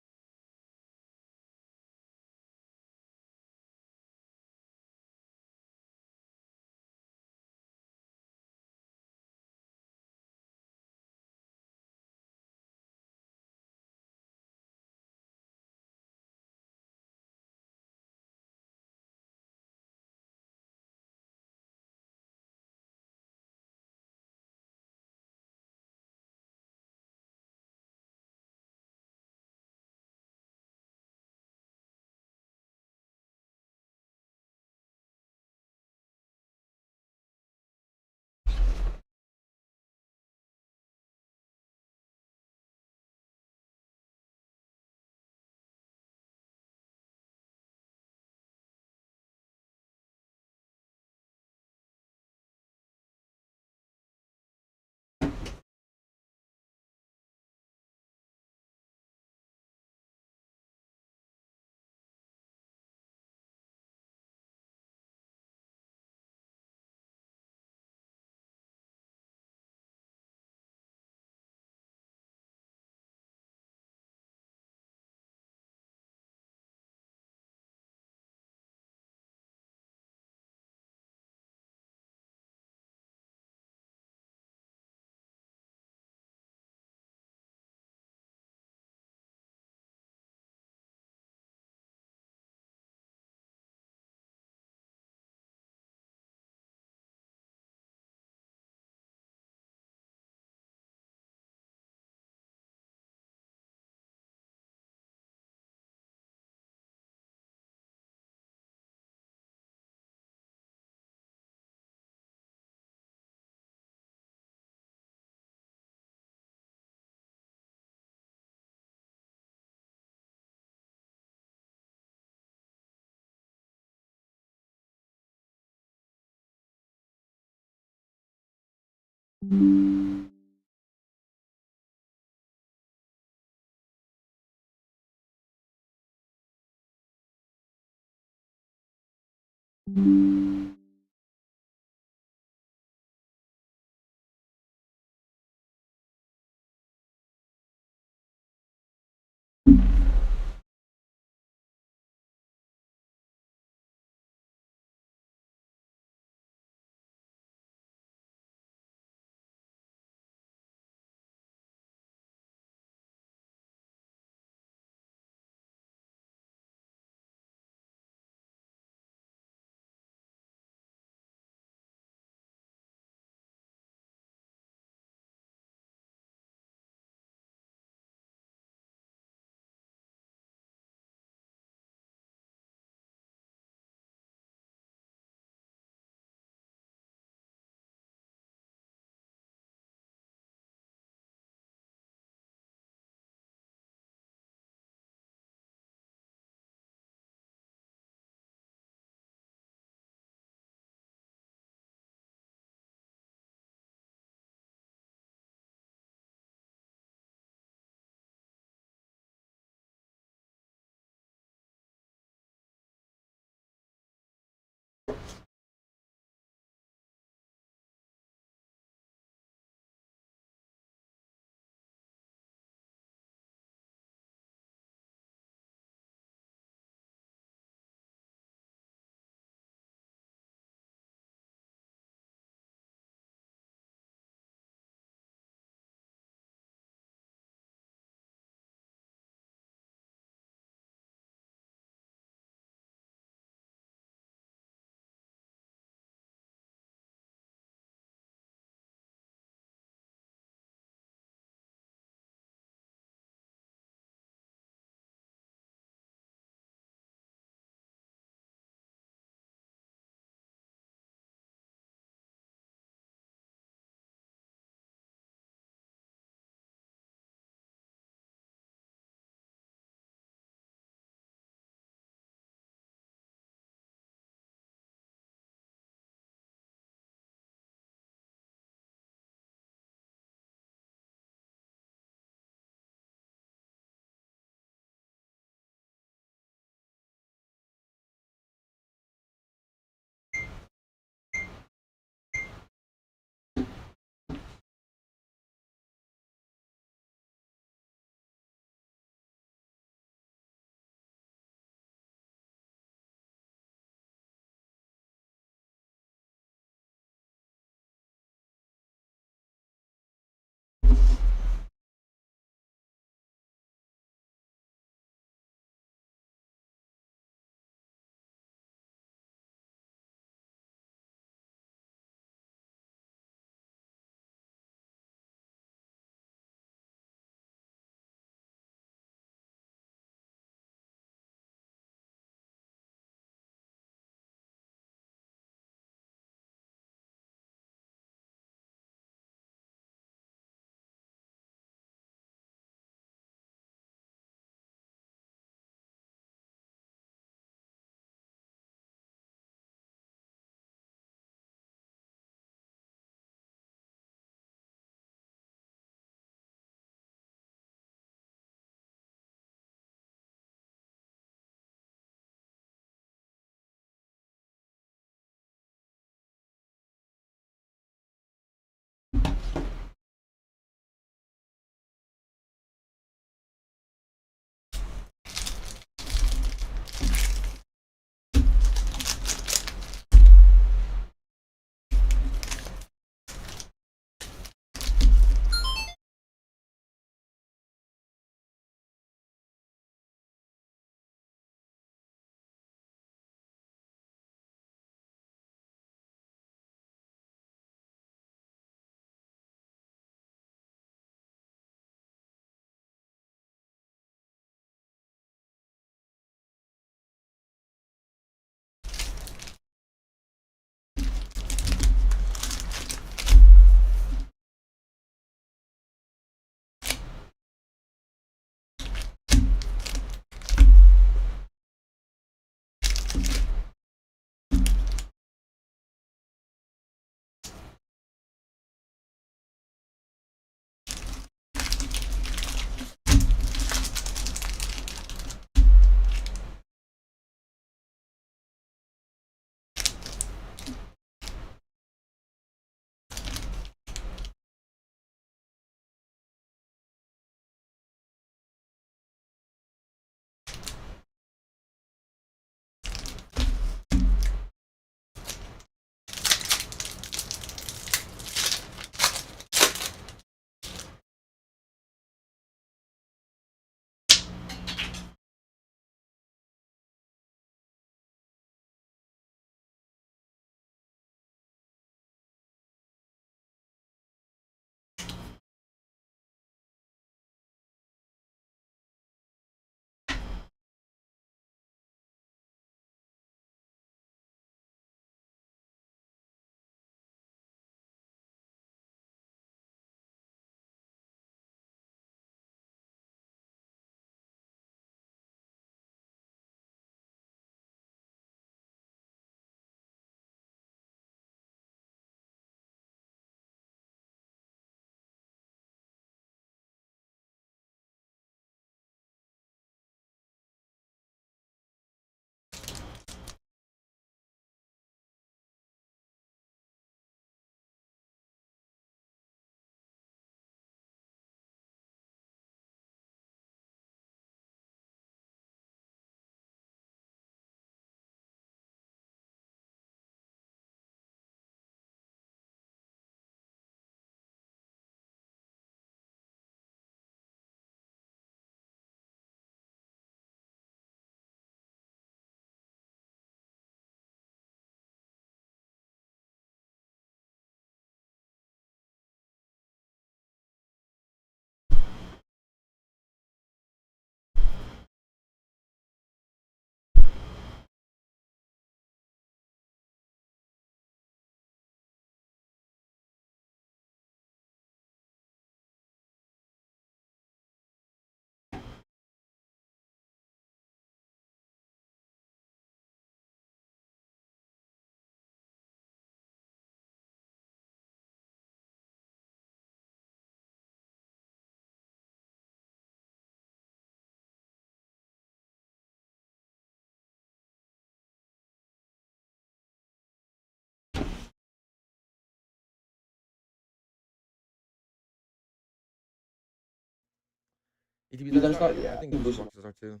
ETBs are start? Yeah, I think booster boxes are too.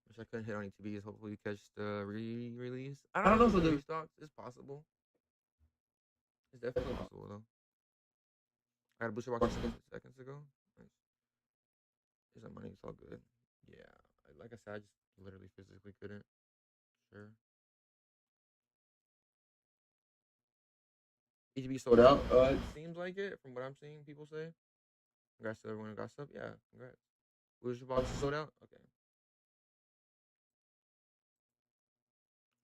Wish I couldn't hit on ETBs. Hopefully, catch the re-release. I don't know if they'll do restocks. It's possible. It's definitely possible though. I got a booster box seconds ago. Nice. Here's that money. It's all good. Yeah, like I said, I just literally physically couldn't. Sure. ETB sold out. It seems like it from what I'm seeing. People say. Congrats to everyone who got stuff. Yeah, congrats. Booster box is sold out. Okay.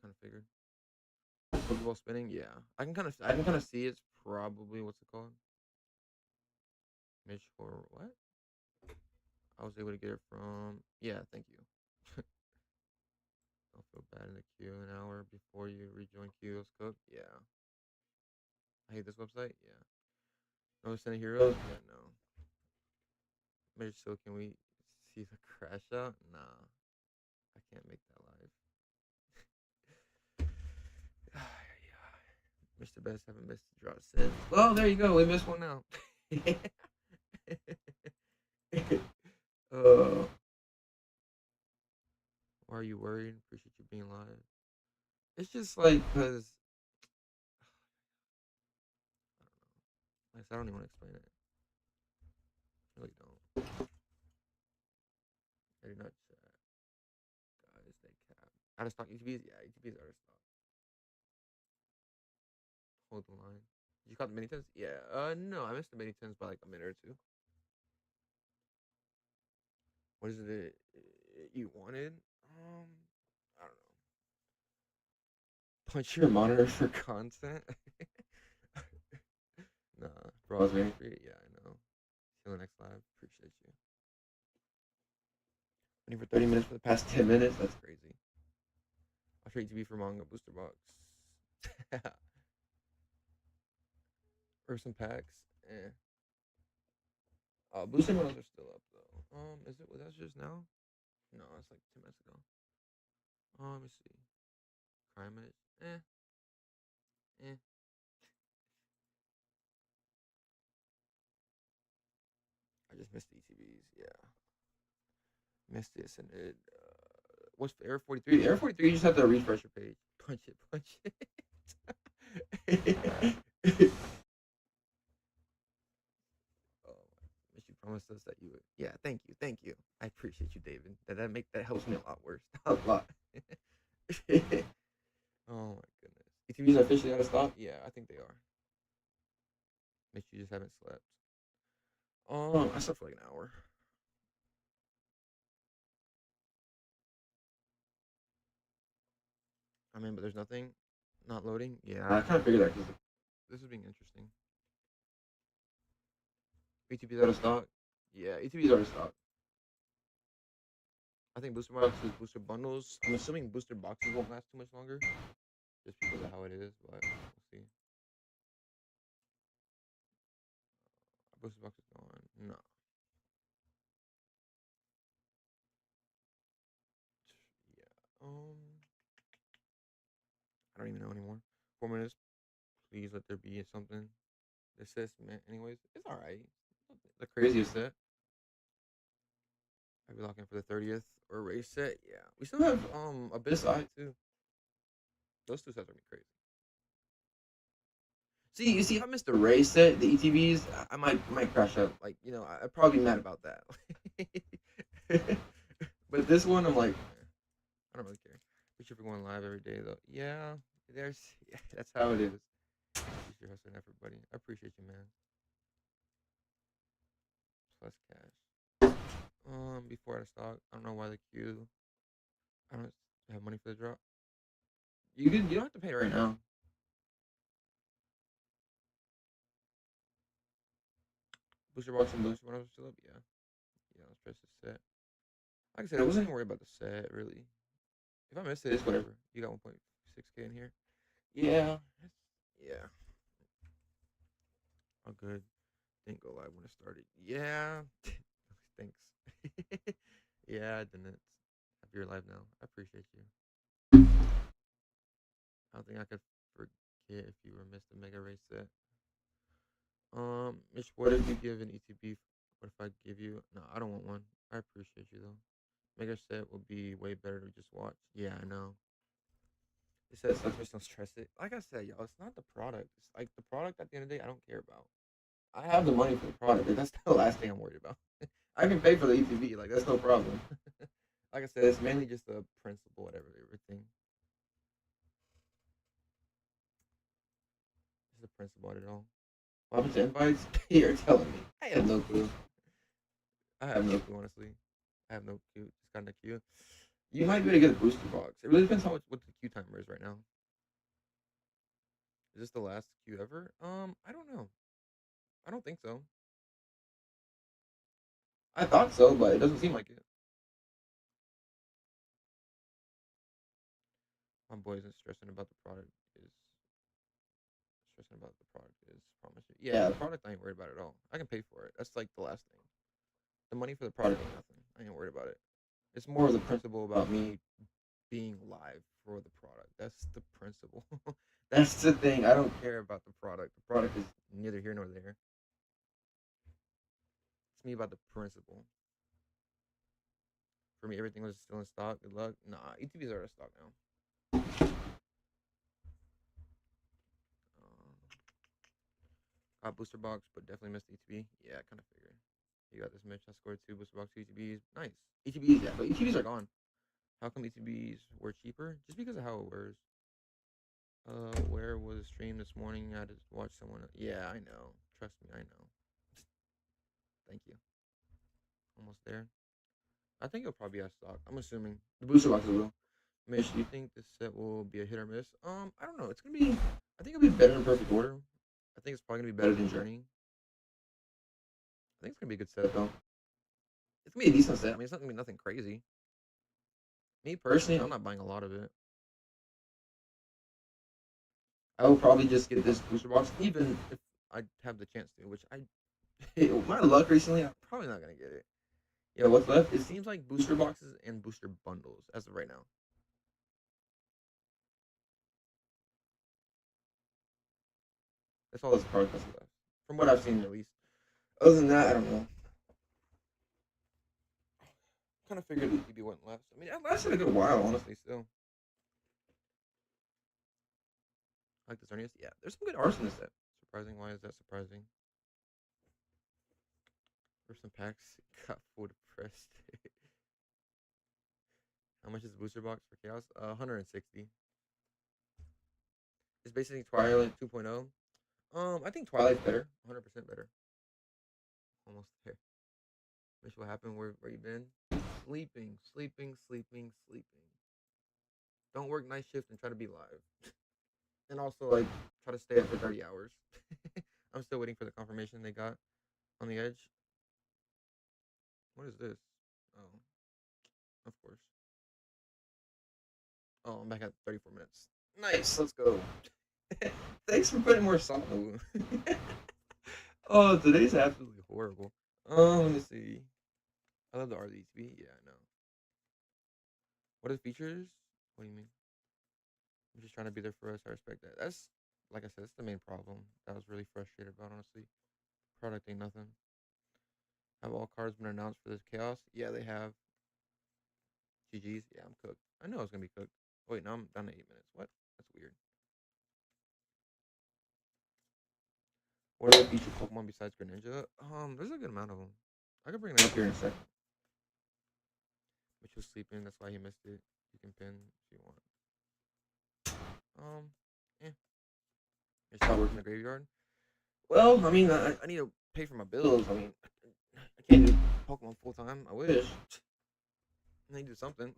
Kind of figured. Pokeball spinning. Yeah, I can kind of see it's probably what's it called? Mitch or what? I was able to get it from. Yeah, thank you. Don't feel bad in the queue an hour before you rejoin queues cook. Yeah. I hate this website. Yeah. No Center Heroes? Yeah, no. Maybe so can we see the crash out? Nah. I can't make that live. Yeah. Mr. Best haven't missed the drop since. Well, there you go. We missed one now. Why are you worried? Appreciate you being live. It's just like because I don't even want to explain it. I really don't. I do not chat. Guys, they cap. Out of stock ETBs? Yeah, ETBs out of stock. Hold the line. Did you call the mini tens? Yeah. No, I missed the mini tens by like a minute or two. What is it you wanted? I don't know. Punch your monitor for content. Nah, bro, I was waiting for you. Yeah, I know. See you on the next live. Appreciate you. Waiting for 30 minutes for the past 10 minutes. That's crazy. I'll trade TV for manga booster box. Or some packs. Eh. Booster models are still up though. Was that just now? No, it's like 2 minutes ago. Let me see. Crime Edge. Eh. I just missed the ETBs. Yeah. Missed this and it. What's the Air 43? The Air 43, you just have to refresh your page. Punch it. Oh, you promised us that you would. Yeah, thank you. I appreciate you, David. That helps me a lot worse. A lot. Oh my goodness. ETVs are officially out of stock? Yeah, I think they are. Make sure you just haven't slept. I slept for like an hour. I mean, but there's nothing. Not loading? Yeah, I kind of figured that because this is being interesting. ETBs out of stock? Yeah, ETBs out of stock. I think booster boxes, booster bundles. I'm assuming booster boxes won't last too much longer, just because of how it is. But we'll see. Booster box is gone. No. Yeah. I don't even know anymore. 4 minutes. Please let there be something. This says, man. Anyways, it's all right. The craziest set. Are we locking for the 30th or race set? Yeah. We still have Abyss Eye too. Those two sets are gonna be crazy. See, you see, if I missed the race set, the ETBs, I might crash out. Like, I'd probably be mad about that. But this one, I'm like, I don't really care. We should be going live every day though. Yeah, that's how it is. Appreciate your hustle and effort, buddy. I appreciate you, man. Plus cash. Before out of stock. I don't know why the queue. I don't have money for the drop. You don't have to pay right now. Booster box and booster when I was still up, yeah. Yeah, let's press the set. Like I said, I wasn't even worried about the set really. If I missed it, it's whatever. You got 1.6K in here. Yeah. Yeah. All good. Didn't go live when it started. Yeah. Thanks. Yeah, I didn't. Happy you're live now. I appreciate you. I don't think I could forget if you were missed a mega race set. Mitch, what did you give an ETB What if I give you? No, I don't want one. I appreciate you though. Mega set will be way better to just watch. Yeah, I know. It says such don't stress it. Like I said, y'all, it's not the product. It's like the product at the end of the day, I don't care about. I have the money for the product. That's the last thing I'm worried about. I can pay for the ETV, like that's no problem. Like I said, it's mainly just the principle, whatever, everything. It's the principle of it all. What happens to invites? You're telling me. I have no clue. I have no clue, honestly. I have no clue. Just got in the queue. You might be able to get a booster box. It really depends on what the queue timer is right now. Is this the last queue ever? I don't know. I don't think so. I thought so, but it doesn't seem like it. My boy isn't stressing about the product. Is stressing about the product is promise you. Yeah, the product I ain't worried about at all. I can pay for it. That's like the last thing. The money for the product ain't nothing. I ain't worried about it. It's more of the principle about me being live for the product. That's the principle. That's the thing. I don't care about the product. The product is neither here nor there. It's me about the principle. For me, everything was still in stock. Good luck. Nah, ETBs are out of stock now. Got booster box, but definitely missed ETB. Yeah, I kind of figured. You got this, Mitch. I scored 2 booster box ETBs. Nice. ETBs, yeah, but ETBs are gone. How come ETBs were cheaper? Just because of how it wears. Where was the stream this morning? I just watched someone. Yeah, I know. Trust me, I know. Thank you. Almost there. I think it'll probably be out of stock. I'm assuming the booster boxes will. Mitch, do you think this set will be a hit or miss? I don't know. It's gonna be. I think it'll be better in Perfect Order. I think it's probably gonna be better than Journey. I think it's gonna be a good set though. It's gonna be a decent set. I mean, it's not gonna be nothing crazy. Me personally, I'm not buying a lot of it. I will probably just get this booster box, even if I have the chance to. Which I, my luck recently, I'm probably not gonna get it. Yeah, what's left? It seems like booster boxes and booster bundles as of right now. That's all this card that's left, from what I've seen at least. Other than that, I don't know. Kind of figured the EB wouldn't last. I mean, it lasted a good while, honestly. Still, like this Arceus. Yeah, there's some good arts in this set. Surprising. Why is that surprising? For some packs, got full depressed. How much is the booster box for Chaos? 160. It's basically Twilight 2.0. I think Twilight's better. 100% better. Almost there. Wish what happened? Where you been? Sleeping, sleeping, sleeping, sleeping. Don't work night shift and try to be live. And also like try to stay up for 30 hours. I'm still waiting for the confirmation they got on the edge. What is this? Oh, of course. Oh, I'm back at 34 minutes. Nice, let's go. Thanks for putting more salt in the wound. Oh, today's absolutely horrible. Let me see. I love the RZTV. Yeah, I know. What are the features? What do you mean? I'm just trying to be there for us. I respect that. That's like I said, that's the main problem. That I was really frustrated about, honestly. Product ain't nothing. Have all cards been announced for this chaos? Yeah, they have. GG's. Yeah, I'm cooked. I know I was gonna be cooked. Wait, no, I'm down to 8 minutes. What? That's weird. What are the featured Pokemon besides Greninja? There's a good amount of them. I could bring it up here in a second. Mitch was sleeping, that's why he missed it. You can pin if you want. Yeah. You start working the graveyard. Well, I mean, I need to pay for my bills. I mean, I can't do Pokemon full time. I wish. I need to do something.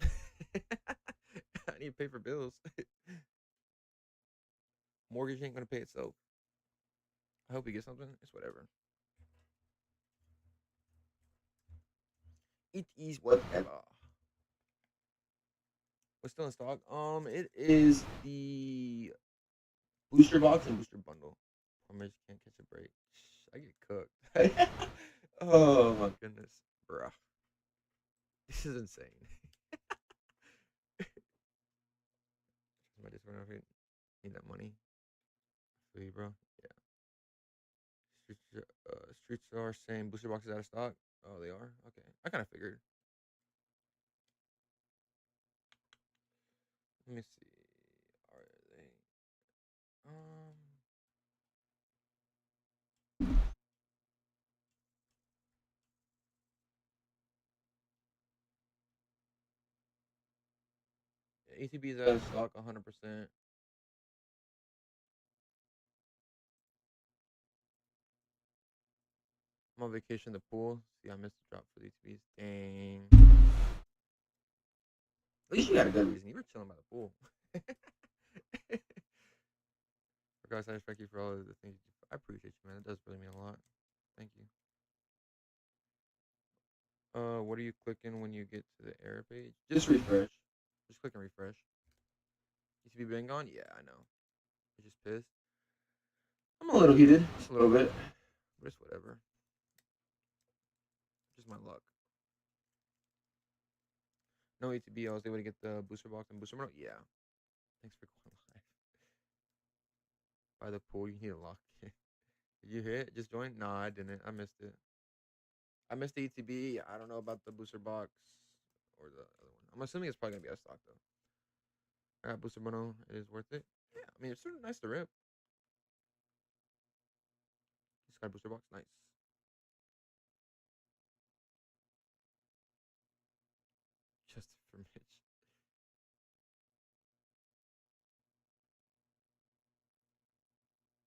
I need to pay for bills. Mortgage ain't gonna pay itself. I hope you get something. It's whatever. It is whatever. What's still in stock? It is the booster box and booster bundle. I just can't catch a break. I get cooked. Oh my goodness, bruh. This is insane. My Discord outfit. Need that money. Feel you, bro. Yeah. Streets are saying booster boxes out of stock. Oh, they are. Okay, I kind of figured. Let me see. Are they? Um. ATB is out of stock 100%. I'm on vacation in the pool. See, I missed the drop for the ATBs. Dang. At least you got a good reason. You were chilling by the pool. Guys, I respect you for all of the things. I appreciate you, man. It does really mean a lot. Thank you. What are you clicking when you get to the error page? Just refresh. Just click and refresh. ETB been gone? Yeah, I know. I'm just pissed. I'm a little heated, just a little bit, but it's whatever. Just my luck. No ATB. I was able to get the booster box and booster model. Yeah. Thanks for going live. By the pool, you need a lock. Did you hit? Just join? Nah, I didn't. I missed it. I missed the ETB. I don't know about the booster box or the other one. I'm assuming it's probably gonna be out of stock though. I got booster mono. It is worth it. Yeah, I mean it's sort of nice to rip. Just got a booster box. Nice. Just for Mitch.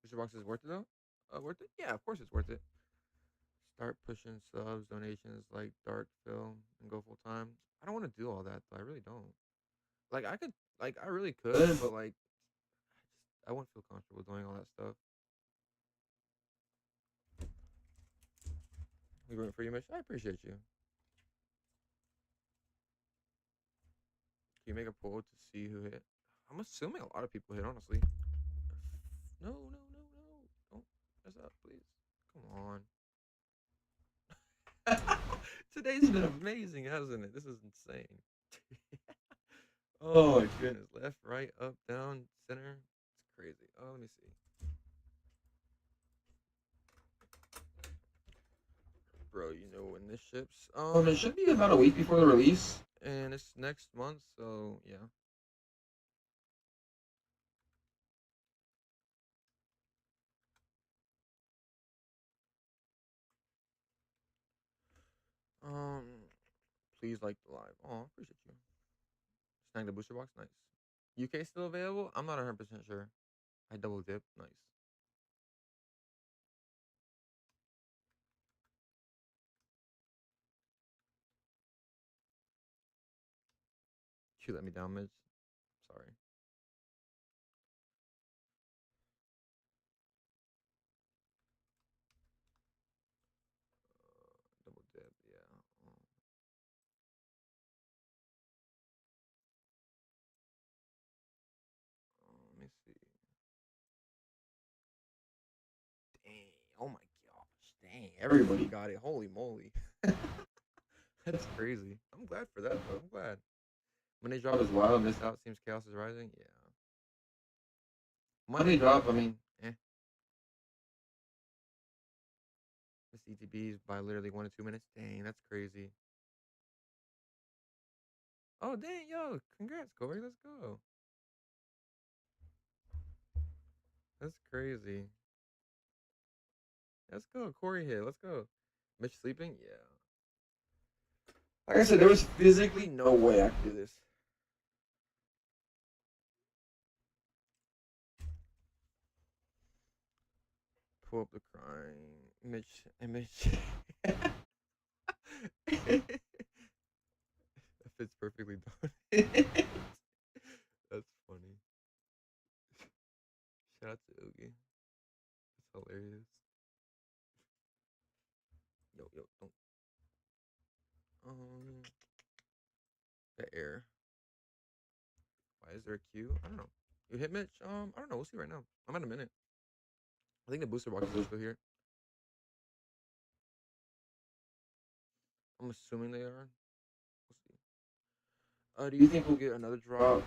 Booster box is worth it though. Worth it? Yeah, of course it's worth it. Start pushing subs, donations like Dark Phil, and go full time. I don't want to do all that though. I really don't. Like I could, like I really could, but like I wouldn't feel comfortable doing all that stuff. We rooting for you, Mitch. I appreciate you. Can you make a poll to see who hit? I'm assuming a lot of people hit, honestly. No, no, no, no. Don't mess up, please. Come on. Today's been amazing, hasn't it? This is insane. Oh my goodness. Left, right, up, down, center. It's crazy. Oh, let me see. Bro, you know when this ships? It should be about a week before the release. And it's next month, so yeah. Um, please like the live. Oh, appreciate you. Snag the booster box, nice. UK still available? I'm not 100% sure. I double dip, nice. You let me down, Mitch. Sorry. Double dip, yeah. Let me see. Dang. Oh my gosh. Dang. Everybody got it. Holy moly. That's crazy. I'm glad for that, though. I'm glad. Monday drop is wild. Missed out. Seems chaos is rising. Yeah. Monday drop, I mean, Miss ETBs by literally 1 to 2 minutes. Dang, that's crazy. Oh, dang, yo. Congrats, Corey. Let's go. That's crazy. Let's go. Corey hit. Let's go. Mitch sleeping? Yeah. Like I said, there was physically no way I could do this. Pull up the crying. Mitch. That fits perfectly done. That's funny. Shout out to Oogie. That's hilarious. Yo, don't. The air. Why is there a queue? I don't know. You hit Mitch? I don't know. We'll see right now. I'm at a minute. I think the booster boxes are still here. I'm assuming they are. We'll see. Do you think we'll get another drop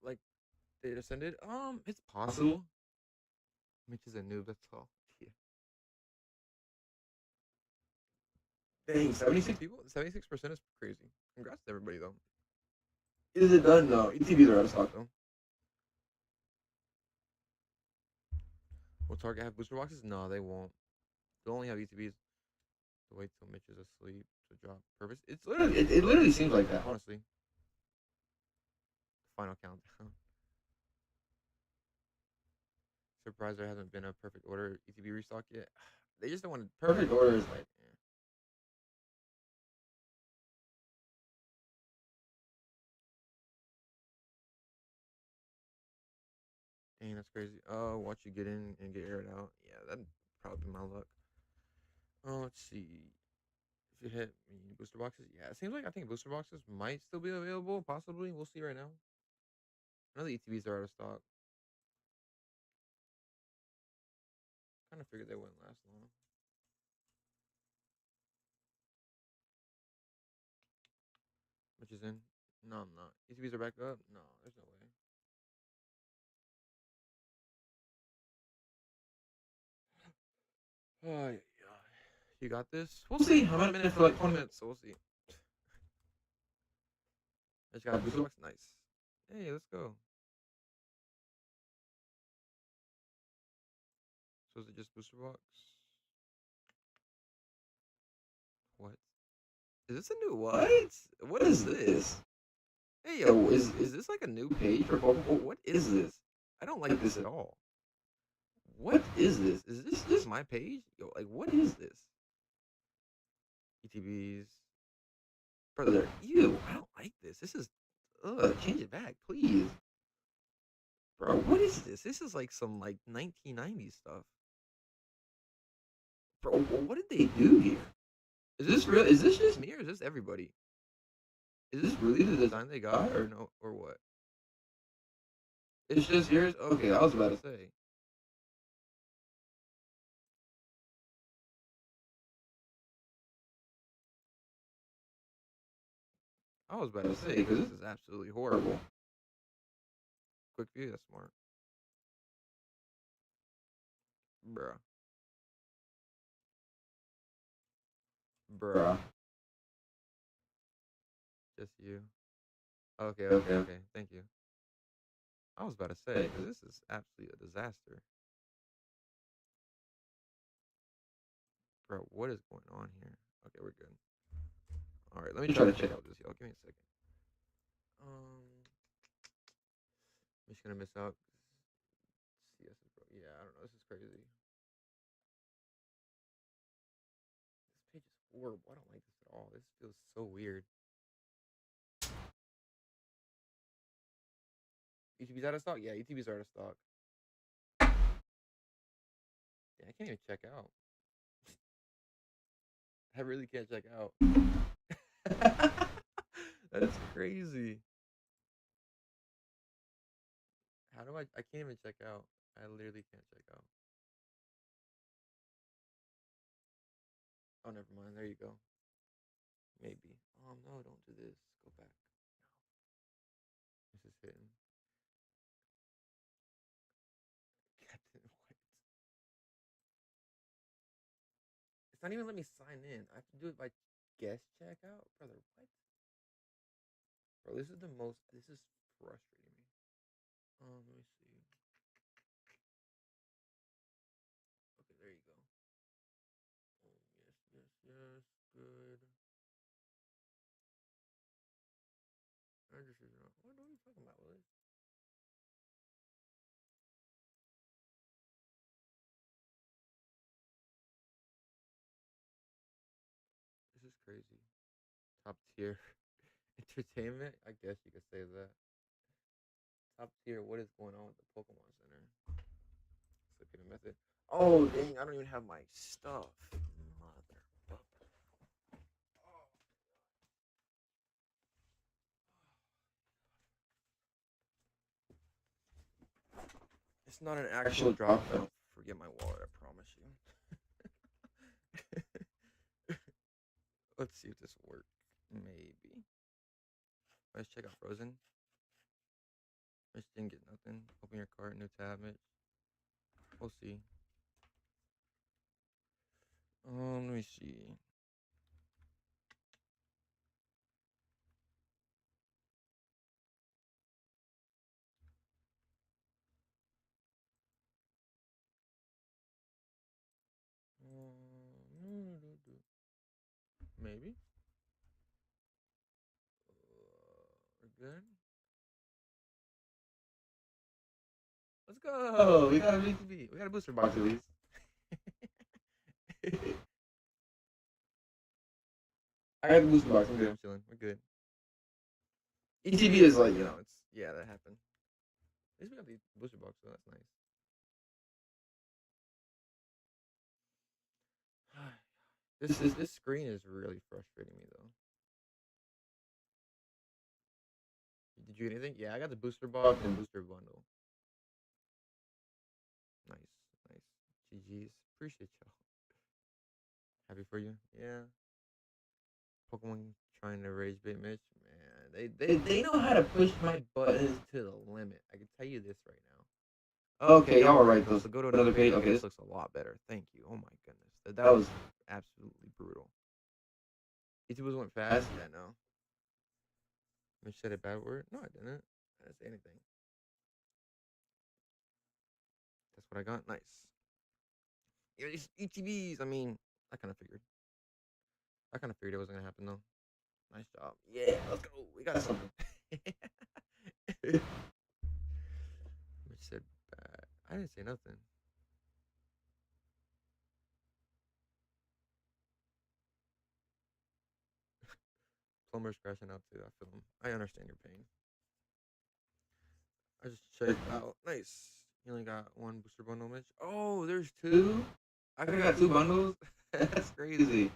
like they descended? It's possible. Mitch is a noob. That's all. Yeah. Dang, 76 people. 76% is crazy. Congrats to everybody though. Is it done? No, ETBs are out of stock though. Will Target have booster boxes? No, they won't. They'll only have ETBs. To wait till Mitch is asleep to drop purpose. It's literally It literally seems like that. honestly. Final countdown. Surprised there hasn't been a perfect order ETB restock yet. They just don't want Perfect order is like. Dang, that's crazy. Oh, watch you get in and get aired out. Yeah, that'd probably be my luck. Oh, let's see. If you hit booster boxes, yeah, it seems like I think booster boxes might still be available. Possibly, we'll see right now. I know the ETBs are out of stock. Kind of figured they wouldn't last long. Which is in? No, I'm not. ETBs are back up. No, there's no way. Oh, yeah. You got this? We'll see. I'm at a minute for like 20 minutes, so we'll see. I just got a booster box. Nice. Hey, let's go. So is it just booster box? What? Is this a new what? What is this? Hey, yo, is this like a new page for Pokemon? What is this? I don't like this at all. What is this? Is this just my page? Yo, like, what is this? ETBs. Brother, ew, I don't like this. This is, change it back, please. Bro, what is this? This is like some, like, 1990s stuff. Bro, what did they do here? Is this real? Is this just me or is this everybody? Is this really the design they got or no? Or what? It's just yours? Okay, I was about to say. I was about to say, because this is absolutely horrible. Quick view, that's smart. Bruh. Bruh. Just you. Okay. Thank you. I was about to say, because this is absolutely a disaster. Bro, what is going on here? Okay, we're good. Alright, let me try to check out this, y'all. Give me a second. I'm just gonna miss out. CS is bro. Yeah, I don't know. This is crazy. This page is horrible. I don't like this at all. This feels so weird. ETB's out of stock? Yeah, ETB's are out of stock. Yeah, I can't even check out. I really can't check out. That's crazy. How do I can't even check out. I literally can't check out. Oh, never mind. There you go. Maybe. Oh, no, don't do this. Go back. This is hitting. Captain White. It's not even let me sign in. I have to do it by guest checkout? Brother, what? Bro, this is the most. This is frustrating me. Let me see. Okay, there you go. Yes. Good. Registration. What are you talking about, Willie? This is crazy. Top tier entertainment. I guess you could say that. Top tier. What is going on with the Pokemon Center? Slipping a method. Oh dang! I don't even have my stuff. Mother. It's not an actual drop. Don't forget my wallet. I promise you. Let's see if this works. Maybe. Let's check out Frozen. Mitch didn't get nothing. Open your cart, new tab, Mitch. We'll see. Let me see. Maybe. We're good. Let's go. We got a BTB. We got a booster box at least. I got the booster box. I'm good. I'm chilling. We're good. ETB is like, it's yeah, that happened. At least we got the booster box, so that's nice. This screen is really frustrating me though. Did you get anything? Yeah, I got the booster box and booster bundle. Nice, nice. GG's. Appreciate y'all. Happy for you. Yeah. Pokemon trying to rage bait Mitch. Man, they know how to push my buttons to the limit. I can tell you this right now. Okay, y'all are right though. So go to another page. Okay, this looks a lot better. Thank you. Oh my goodness. That was absolutely brutal. YouTubers went fast? Yeah, no. Mitch said a bad word? No, I didn't. I didn't say anything. That's what I got. Nice. Yeah, these ETBs, I mean, I kind of figured. It wasn't going to happen, though. Nice job. Yeah, let's go. We got something. Mitch said bad. I didn't say nothing. Plumber's crashing out, too. I feel him. I understand your pain. I just checked out. Nice. You only got one booster bundle, Mitch. Oh, there's two? I got two bundles? That's crazy.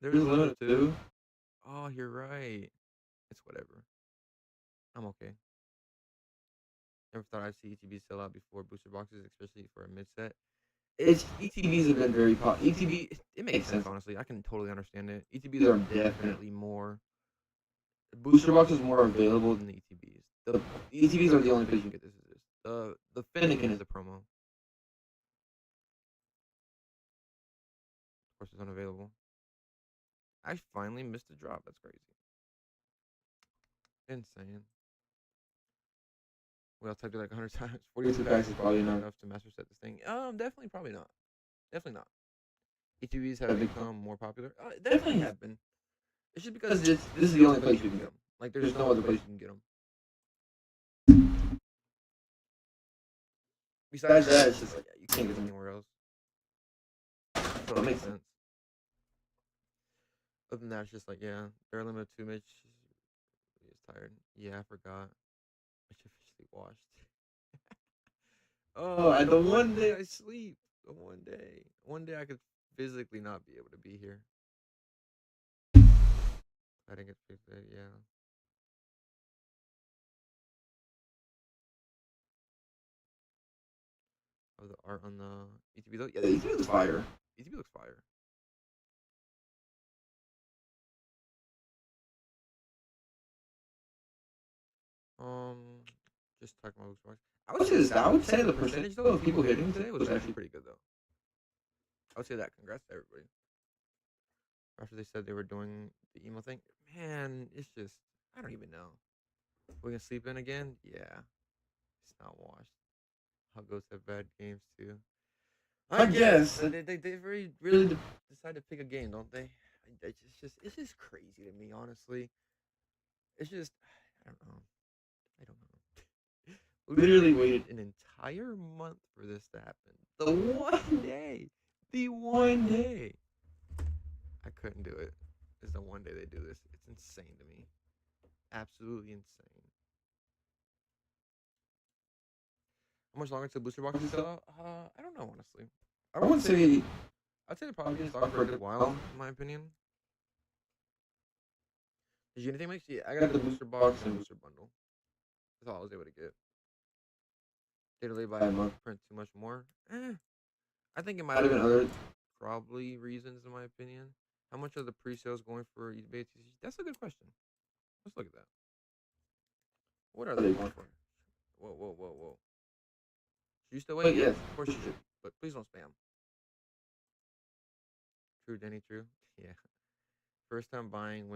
There's a limit of two? Oh, you're right. It's whatever. I'm okay. Never thought I'd see ETBs sell out before booster boxes, especially for a mid set. ETBs have been very popular. It makes sense, honestly. I can totally understand it. ETBs are definitely more. Booster boxes more available than the ETBs. The ETBs are the only place you can get this. The Fennekin is a promo. Of course, it's unavailable. I finally missed a drop. That's crazy. Insane. We all typed it like 100 times. 42 packs is probably not enough to master set this thing. Definitely, probably not. Definitely not. ETBs have become more popular. Definitely have been. It's just because this is the only place you can get them. Like, there's no other place you can get them. Besides that, it's just like, yeah, you can't get them anywhere else. So it makes sense. Other than that, it's just like, yeah, they're limited to Mitch. He's tired. Yeah, I forgot. Mitch officially washed. Oh, the one day I sleep. The one day. One day I could physically not be able to be here. I didn't get to pick that, yeah. Oh, the art on the ETB though? Yeah, the ETB looks fire. ETB looks fire. Just talking about books. I would say this. I would say the percentage though of people hitting today was actually pretty good though. I would say that. Congrats to everybody. After they said they were doing the emo thing, man, it's just I don't even know. We can sleep in again? Yeah, it's not washed. How ghosts have bad games too. I guess they really decide to pick a game, don't they? It's just crazy to me, honestly. It's just I don't know. I don't know. Literally waited an entire month for this to happen. The one day. The one day. I couldn't do it. It's the one day they do this. It's insane to me. Absolutely insane. How much longer until booster boxes sell out? I don't know, honestly. I wouldn't say. I'd say they're probably going to stock for a good while, in my opinion. Did you get anything, Mike? Yeah, I got the booster box and booster bundle. That's all I was able to get. Did delay by a month, print too much more? I think it might have been other probably reasons, in my opinion. How much are the pre-sales going for eBay TCG? That's a good question. Let's look at that. What are they going for? Whoa. Should you still wait? Yes, of course you should. But please don't spam. True, Denny, true. Yeah. First time buying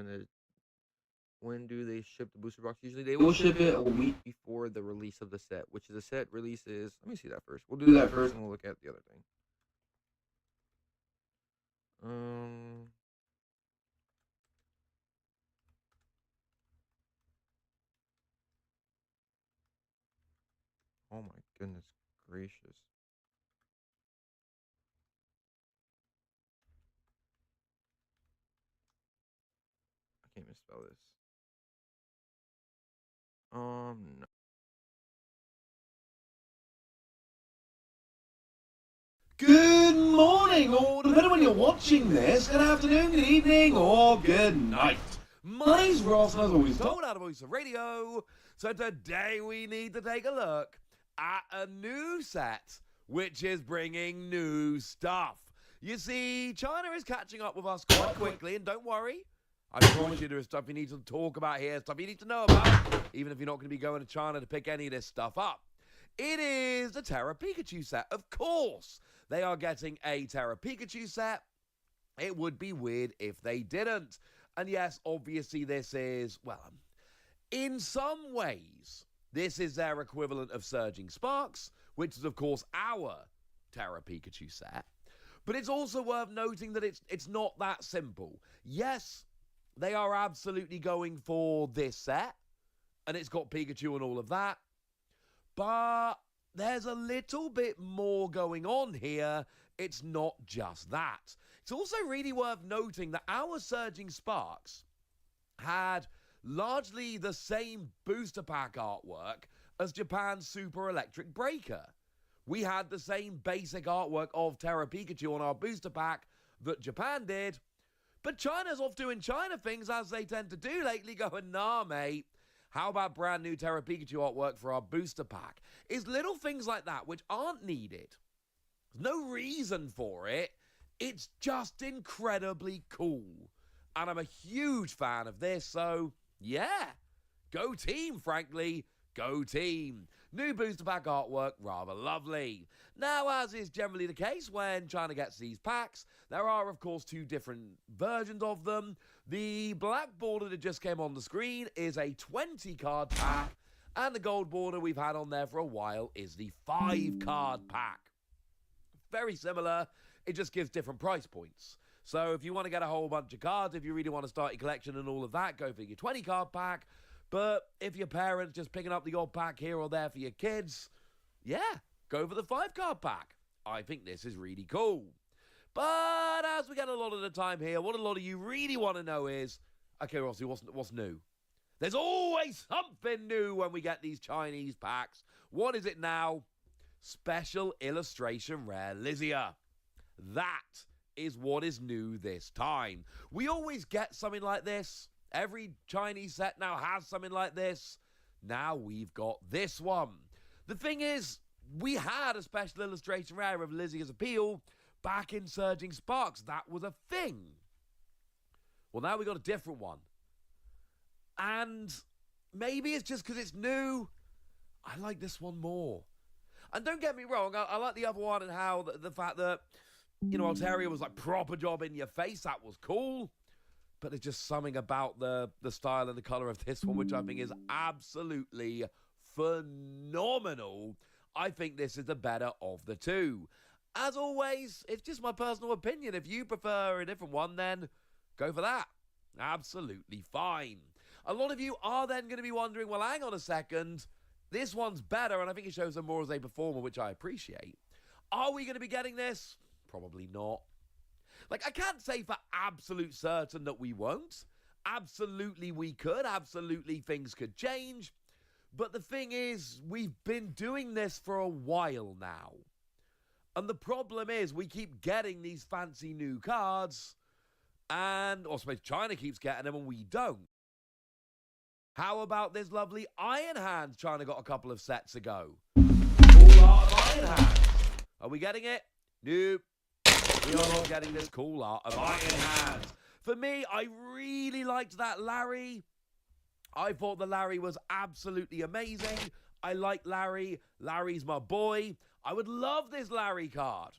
when do they ship the booster box? Usually they will ship it a week before the release of the set, which the set releases. Let me see that first. We'll do that first and we'll look at the other thing. Um. Oh my goodness gracious. I can't misspell this. No. Good morning, or depending when you're watching this, good afternoon, good evening, or good night. My name's Ross, and as always told out of Voice of Radio, so today we need to take a look at a new set, which is bringing new stuff. You see, China is catching up with us quite quickly, and don't worry, I promise you there is stuff you need to talk about here, stuff you need to know about, even if you're not going to be going to China to pick any of this stuff up. It is the Terra Pikachu set, of course. They are getting a Terra Pikachu set. It would be weird if they didn't. And yes, obviously this is, well, in some ways, this is their equivalent of Surging Sparks, which is, of course, our Terra Pikachu set. But it's also worth noting that it's not that simple. Yes, they are absolutely going for this set, and it's got Pikachu and all of that. But there's a little bit more going on here. It's not just that. It's also really worth noting that our Surging Sparks had largely the same booster pack artwork as Japan's Super Electric Breaker. We had the same basic artwork of Terra Pikachu on our booster pack that Japan did, but China's off doing China things as they tend to do lately, going, nah, mate. How about brand new Terra Pikachu artwork for our booster pack? It's little things like that which aren't needed. There's no reason for it. It's just incredibly cool. And I'm a huge fan of this, so yeah. Go team, frankly. Go team. New booster pack artwork, rather lovely. Now, as is generally the case when China gets these packs, there are, of course, two different versions of them. The black border that just came on the screen is a 20-card pack, and the gold border we've had on there for a while is the 5-card pack. Very similar, it just gives different price points. So if you want to get a whole bunch of cards, if you really want to start your collection and all of that, go for your 20-card pack. But if your parents just picking up the odd pack here or there for your kids, yeah, go for the 5-card pack. I think this is really cool. But as we get a lot of the time here, what a lot of you really want to know is, okay, Rossi, what's new? There's always something new when we get these Chinese packs. What is it now? Special Illustration Rare Lizia. That is what is new this time. We always get something like this. Every Chinese set now has something like this. Now we've got this one. The thing is, we had a Special Illustration Rare of Lizia's Appeal back in Surging Sparks. That was a thing. Well, now we got a different one. And maybe it's just because it's new. I like this one more. And don't get me wrong, I like the other one and how the fact that, you know, Altaria was like proper job in your face. That was cool. But there's just something about the style and the color of this one, which I think is absolutely phenomenal. I think this is the better of the two. As always, it's just my personal opinion. If you prefer a different one, then go for that. Absolutely fine. A lot of you are then going to be wondering, well, hang on a second. This one's better, and I think it shows them more as a performer, which I appreciate. Are we going to be getting this? Probably not. Like, I can't say for absolute certain that we won't. Absolutely we could. Absolutely things could change. But the thing is, we've been doing this for a while now. And the problem is, we keep getting these fancy new cards, and, or suppose China keeps getting them and we don't. How about this lovely Iron Hands China got a couple of sets ago? Cool art of Iron Hands. Are we getting it? Nope. We are not getting this cool art of Iron Hands. For me, I really liked that Larry. I thought the Larry was absolutely amazing. I like Larry. Larry's my boy. I would love this Larry card.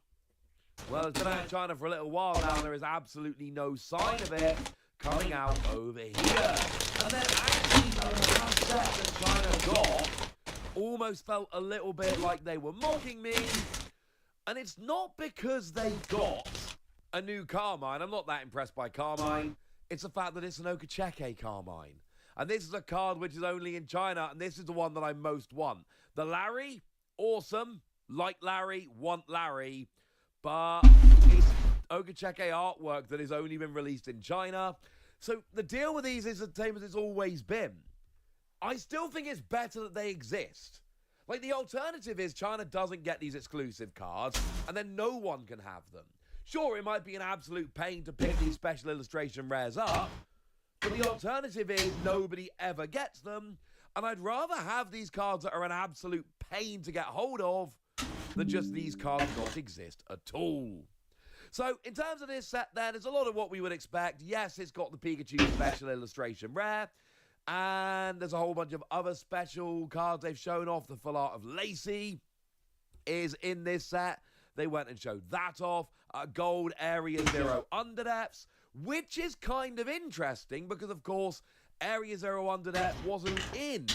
Well, it's been out in China for a little while now. There is absolutely no sign of it coming out over here. And then actually, the last set that China got almost felt a little bit like they were mocking me. And it's not because they got a new Carmine. I'm not that impressed by Carmine. It's the fact that it's an Okacheke Carmine. And this is a card which is only in China, and this is the one that I most want. The Larry, awesome. Like Larry, want Larry. But it's Okacheke artwork that has only been released in China. So the deal with these is the same as it's always been. I still think it's better that they exist. Like, the alternative is China doesn't get these exclusive cards, and then no one can have them. Sure, it might be an absolute pain to pick these special illustration rares up, but the alternative is nobody ever gets them, and I'd rather have these cards that are an absolute pain to get hold of than just these cards not exist at all. So, in terms of this set then, it's a lot of what we would expect. Yes, it's got the Pikachu special illustration rare, and there's a whole bunch of other special cards they've shown off. The full art of Lacey is in this set. They went and showed that off. Gold Area Zero Underdepths, which is kind of interesting because, of course, Area Zero Underdepth wasn't in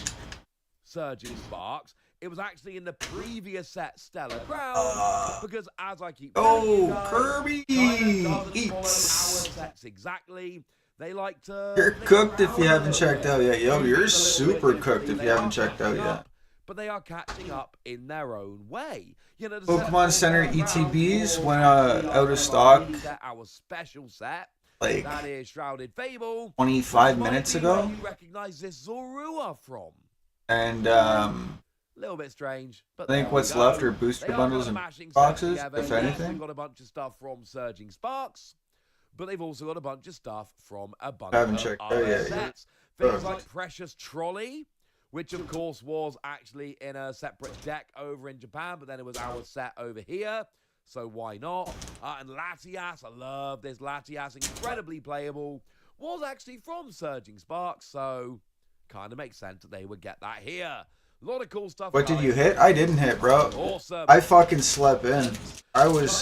Surging Sparks. It was actually in the previous set, Stellar Ground, because as I keep telling you guys, Kirby China doesn't eats. follow our sets exactly. They like to... You're mix cooked if around you a haven't little checked bit. out yet. Yo, Use you're it a little super bit cooked if differently. you They haven't are checked out catching yet. up, but they are catching up in their own way. You know, the Pokemon set Center Stellar Ground ETBs was went actually out of stock our special set. like That is Shrouded Fable. 25 Which might minutes be ago. where you recognize this Zorua from. And A little bit strange, but I think there what's we go. left are booster They are bundles kind of and mashing sets boxes, together. if Yes, anything. We've got a bunch of stuff from Surging Sparks, but they've also got a bunch of stuff from a bunch I haven't of checked other out yet. sets. Things Ugh. like Precious Trolley, which of course was actually in a separate deck over in Japan, but then it was our set over here. So why not? And Latias, I love this Latias, incredibly playable, was actually from Surging Sparks, so kind of makes sense that they would get that here. A lot of cool stuff. What did you coming. hit? I didn't hit, bro. Awesome. I fucking slept in. I was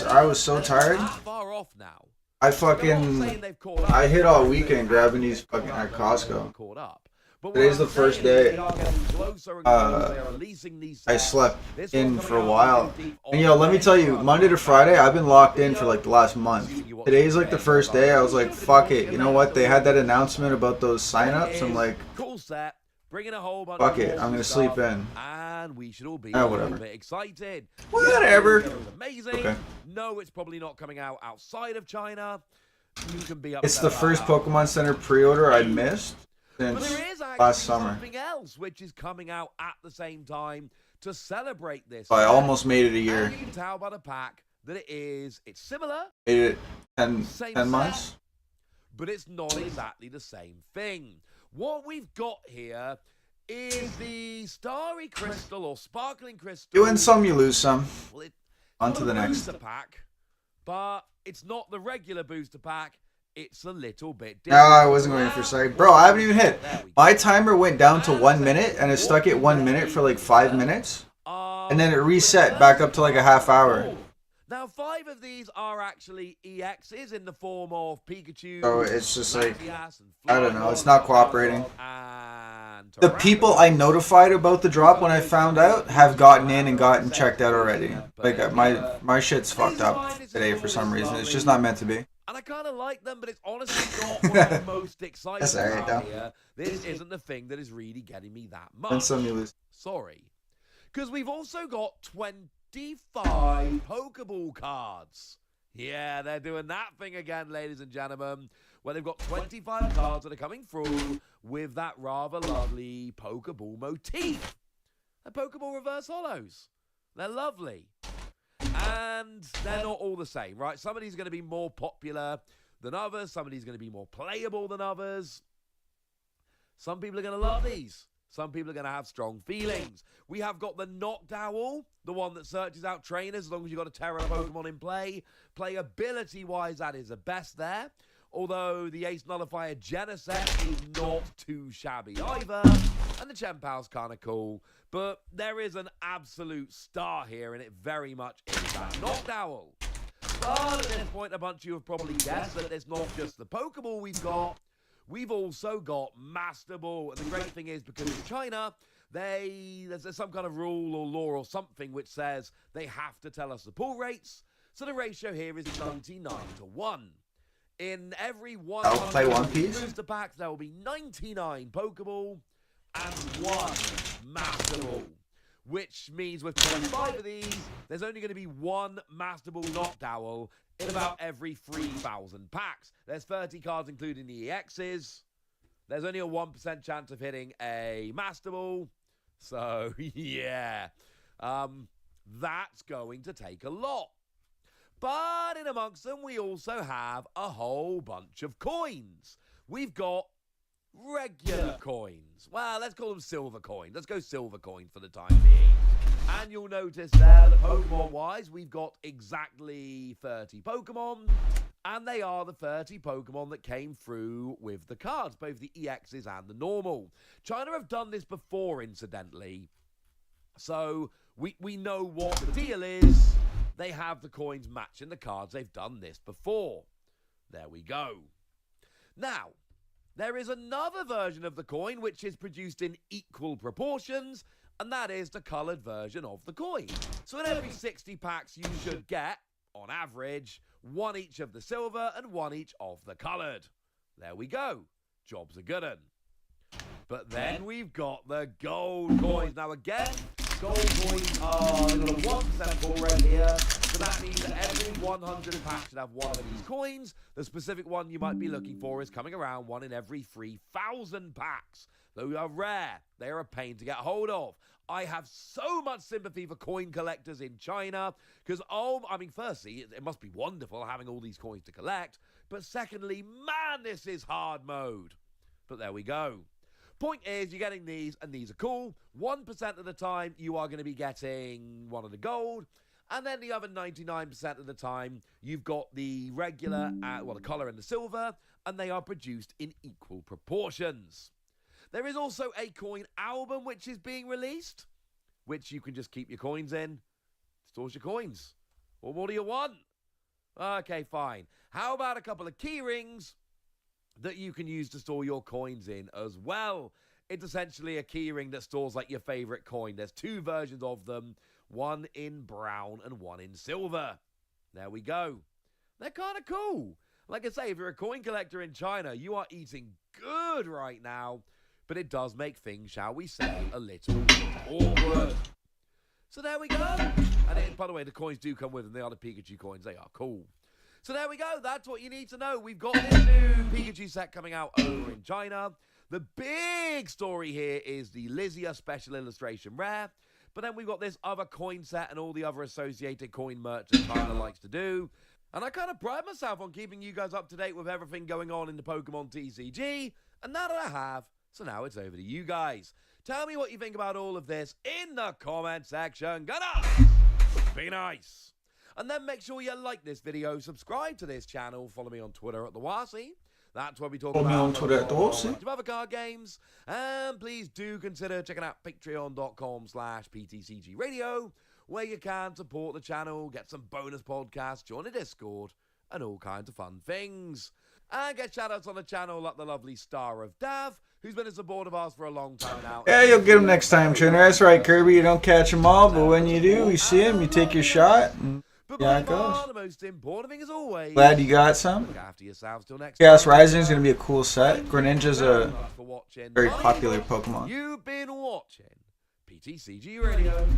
so tired. Not far off now. I I'm not fucking saying they've caught up. I hit all weekend grabbing these fucking at Costco. Caught up. But what Today's I'm the first saying is day. they are getting closer and closer. They are releasing these I sets. slept This in one's for a coming out while. on the 15th And yo, let me tell you, Monday to Friday, I've been locked in for like the last month. Today's like the first day. I was like, fuck it. You know what? They had that announcement about those signups. I'm like, cool set. Bringing a whole bunch fuck of it. I'm gonna awesome sleep stuff, in. and we should all be Ah, a whatever. little bit excited. Whatever. Yes, it was amazing. Okay. No, it's probably not coming out outside of China. You can be It's upset the about first that. Pokemon Center pre-order I missed But since there is actually last summer. something else which is coming out at the same time to celebrate this. I set. almost made it a And year. you can tell by the pack that it's similar, Made it 10 Same months. set. but it's not exactly the same thing. What we've got here is the Starry Crystal or Sparkling Crystal. You win some, you lose some. Well, it's On not to a the next. booster pack, but it's not the regular booster pack. It's a little bit No, different. I wasn't going for sight. Bro, I haven't even hit. There we go. My timer went down to 1 minute and it stuck at 1 minute for like 5 minutes. And then it reset back up to like a half hour. Now, 5 of these are actually EXs in the form of Pikachu. So it's just like, Latias, and I don't know, it's not cooperating. And The people I notified about the drop when I found out have gotten in and gotten checked out already. Like my shit's fucked up today for some reason. It's just not meant to be. And I kind of like them, but it's honestly not what I'm most excited That's alright, about though. here. This isn't the thing that is really getting me that much. And some you lose. Sorry. Because we've also got 25 Pokeball cards. Yeah, they're doing that thing again, ladies and gentlemen, where they've got 25 cards that are coming through with that rather lovely Pokeball motif. They're Pokeball reverse hollows. They're lovely. And they're not all the same, right? Some of these are going to be more popular than others. Some of these are going to be more playable than others. Some people are going to love these. Some people are going to have strong feelings. We have got the Noctowl, the one that searches out trainers as long as you've got a Terra Pokemon in play. Playability-wise, that is the best there. Although the Ace Nullifier Genesect is not too shabby either. And the Chempal's kind of cool. But there is an absolute star here, and it very much is that Noctowl. But at this point, a bunch of you have probably guessed that it's not just the Pokeball we've got. We've also got Master Ball. And the great thing is, because in China, there's some kind of rule or law or something which says they have to tell us the pull rates. So the ratio here is 99-1. In every I'll play One 100 Piece. booster packs, there will be 99 Pokeball and 1 Master Ball. Which means with 25 of these, there's only going to be 1 Master Ball Noctowl in about every 3,000 packs. There's 30 cards including the EXs. There's only a 1% chance of hitting a Master Ball. So, yeah. That's going to take a lot. But in amongst them, we also have a whole bunch of coins. We've got regular coins. Well, let's call them silver coins. Let's go silver coins for the time being. And you'll notice there that Pokemon-wise, we've got exactly 30 Pokemon. And they are the 30 Pokemon that came through with the cards, both the EXs and the normal. China have done this before, incidentally. So we know what the deal is. They have the coins matching the cards. They've done this before. There we go. Now, there is another version of the coin which is produced in equal proportions, and that is the coloured version of the coin. So in every 60 packs, you should get, on average, 1 each of the silver and 1 each of the coloured. There we go. Job's a good un. But then we've got the gold coins. Now again, gold coins are a 1% ball rate here. So that means that every 100 packs should have 1 of these coins. The specific one you might be looking for is coming around 1 in every 3,000 packs. Those are rare. They are a pain to get hold of. I have so much sympathy for coin collectors in China because, firstly, it must be wonderful having all these coins to collect. But secondly, man, this is hard mode. But there we go. Point is, you're getting these, and these are cool. 1% of the time, you are going to be getting 1 of the gold. And then the other 99% of the time, you've got the regular, the colour and the silver, and they are produced in equal proportions. There is also a coin album which is being released, which you can just keep your coins in. Stores your coins. Well, what do you want? Okay, fine. How about a couple of key rings that you can use to store your coins in as well? It's essentially a key ring that stores like your favorite coin. There's 2 versions of them, 1 in brown and 1 in silver. There we go. They're kind of cool. Like I say, if you're a coin collector in China, you are eating good right now, but it does make things, shall we say, a little awkward. So there we go. And by the way, the coins do come with them. They are the Pikachu coins. They are cool. So there we go. That's what you need to know. We've got this new Pikachu set coming out over in China. The big story here is the Lizia Special Illustration Rare. But then we've got this other coin set and all the other associated coin merch that China likes to do. And I kind of pride myself on keeping you guys up to date with everything going on in the Pokemon TCG. And now that I have, so now it's over to you guys. Tell me what you think about all of this in the comment section. Gonna be nice. And then make sure you like this video, subscribe to this channel, follow me on Twitter at the Wasi. That's where we talk Follow me about on Twitter at the Wasi. other card games. And please do consider checking out patreon.com/PTCG Radio, where you can support the channel, get some bonus podcasts, join a Discord, and all kinds of fun things. And get shoutouts on the channel like the lovely Star of Dav, who's been a support of ours for a long time now. Yeah, you'll get them next time, Trainer. That's right, Kirby. You don't catch them all, but when you do, you see them, you take your shot. And But yeah, by it goes. far, the most important thing as always, Glad you got some. look after yourselves till next Chaos time. Rising is going to be a cool set. Greninja's Thank you very a much for watching. very My popular name is- Pokemon. You've been watching PTCG Radio.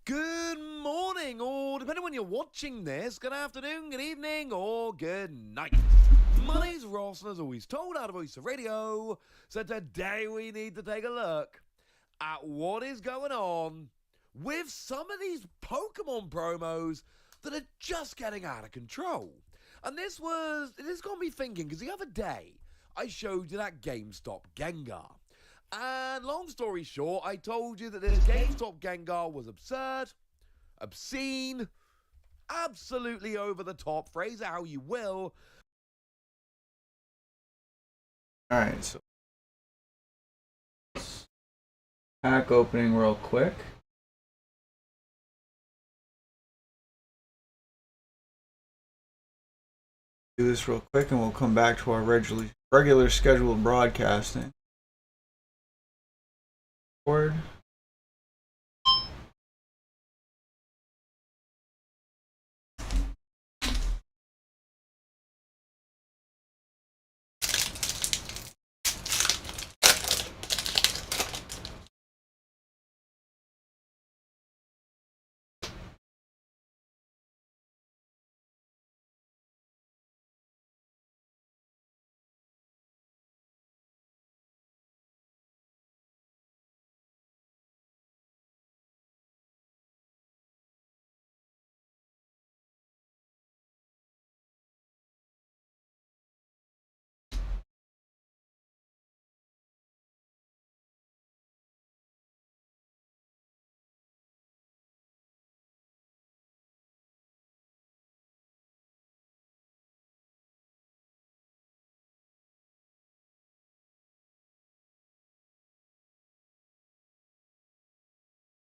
Good morning, or depending when you're watching this, good afternoon, good evening, or good night. My name's Ross, and as always, told out of Voice of Radio. So today we need to take a look at what is going on with some of these Pokemon promos that are just getting out of control. And this got me thinking, because the other day I showed you that GameStop Gengar. And long story short, I told you that this GameStop Gengar was absurd, obscene, absolutely over the top, phrase it how you will. Alright, so pack opening real quick. Do this real quick and we'll come back to our regularly scheduled broadcasting. Board.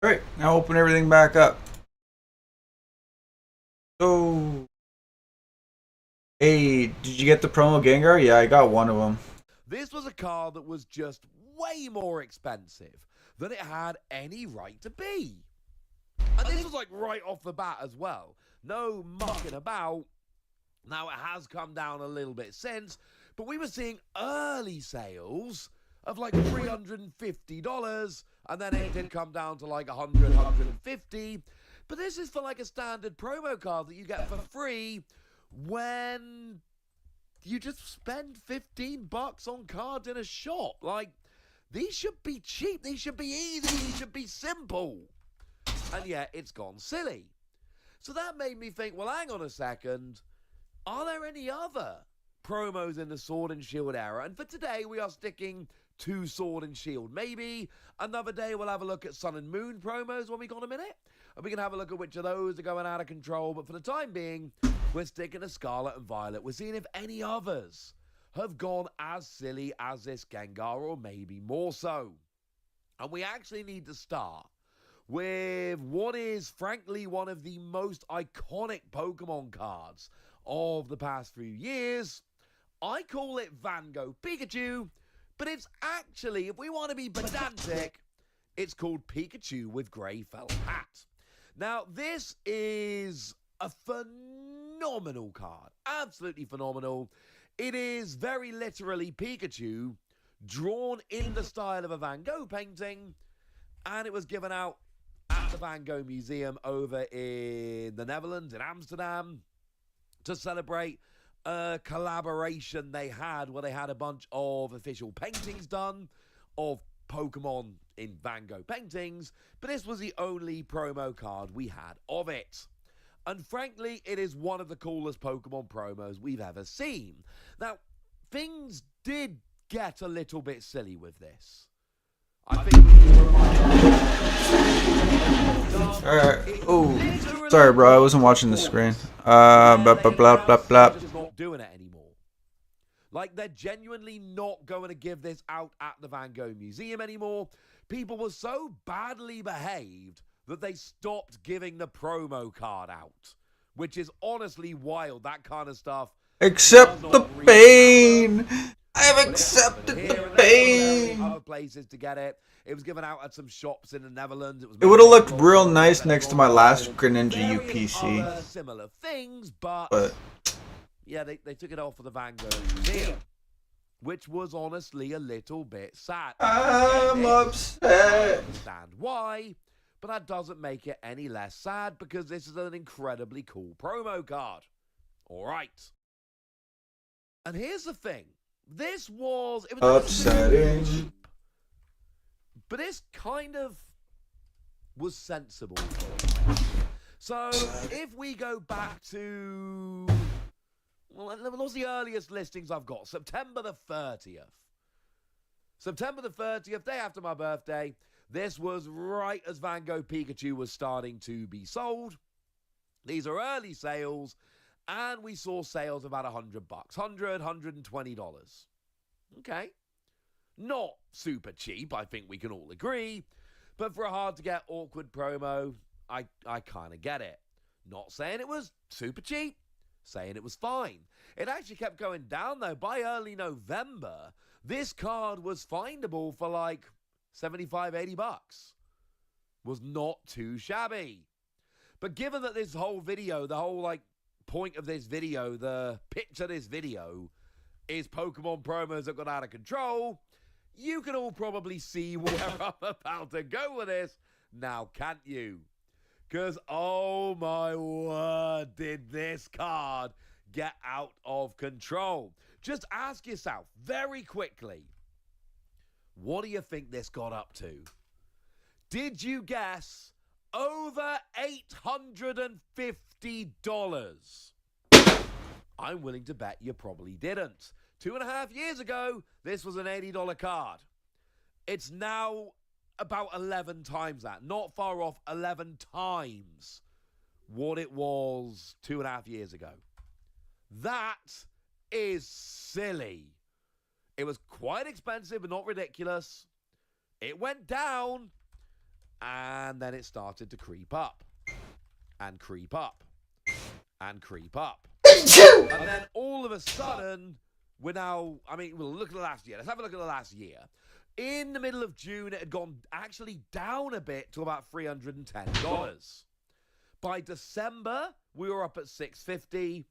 Alright, now open everything back up. So, hey, did you get the promo Gengar? Yeah, I got one of them. This was a card that was just way more expensive than it had any right to be. And this was like right off the bat as well. No mucking about. Now it has come down a little bit since, but we were seeing early sales of like $350, and then it did come down to like 100, 150. But this is for like a standard promo card that you get for free when you just spend $15 on cards in a shop. Like, these should be cheap, these should be easy, these should be simple. And yet it's gone silly. So that made me think, well, hang on a second. Are there any other promos in the Sword and Shield era? And for today, we are sticking to Sword and Shield. Maybe another day we'll have a look at Sun and Moon promos when we got a minute. And we can have a look at which of those are going out of control. But for the time being, we're sticking to Scarlet and Violet. We're seeing if any others have gone as silly as this Gengar, or maybe more so. And we actually need to start with what is, frankly, one of the most iconic Pokemon cards of the past few years. I call it Van Gogh Pikachu, but it's actually, if we want to be pedantic, it's called Pikachu with grey felt hat. Now, this is a phenomenal card. Absolutely phenomenal. It is very literally Pikachu drawn in the style of a Van Gogh painting, and it was given out at the Van Gogh Museum over in the Netherlands, in Amsterdam, to celebrate a collaboration they had where they had a bunch of official paintings done of Pokemon in Van Gogh paintings, but this was the only promo card we had of it. And frankly, it is one of the coolest Pokemon promos we've ever seen. Now, things did get a little bit silly with this. I think we need to remind Oh, sorry, bro. I wasn't watching the screen. Blah, blah, blah, blah, blah. Just not doing it anymore. Like, they're genuinely not going to give this out at the Van Gogh Museum anymore. People were so badly behaved that they stopped giving the promo card out, which is honestly wild. That kind of stuff. Accept the pain. I have accepted the pain. Other places to get it. It was given out at some shops in the Netherlands. It would have looked real nice next to my last Greninja UPC. Similar things, but yeah, they took it off for the Van Gogh Museum, which was honestly a little bit sad. I'm upset. I understand why, but that doesn't make it any less sad because this is an incredibly cool promo card. All right. And here's the thing. It was Upsetting. but this kind of was sensible. So if we go back to, well, what's the earliest listings I've got? September the 30th. September the 30th, day after my birthday. This was right as Van Gogh Pikachu was starting to be sold. These are early sales. And we saw sales of about $100, $120. Okay. Not super cheap, I think we can all agree. But for a hard-to-get, awkward promo, I kind of get it. Not saying it was super cheap, saying it was fine. It actually kept going down, though. By early November, this card was findable for like $75, $80. Was not too shabby. But given that this whole video, the whole point of this video, the pitch of this video is Pokemon promos that got out of control, you can all probably see where I'm about to go with this now, can't you? Because, oh my word, did this card get out of control. Just ask yourself very quickly, what do you think this got up to? Did you guess over $850? I'm willing to bet you probably didn't. 2.5 years ago, this was an $80 card. It's now about 11 times that. Not far off 11 times what it was 2.5 years ago. That is silly. It was quite expensive, but not ridiculous. It went down, and then it started to creep up, and creep up, and creep up. And then all of a sudden, we're now, we'll look at the last year. Let's have a look at the last year. In the middle of June, it had gone actually down a bit to about $310. By December, we were up at $650.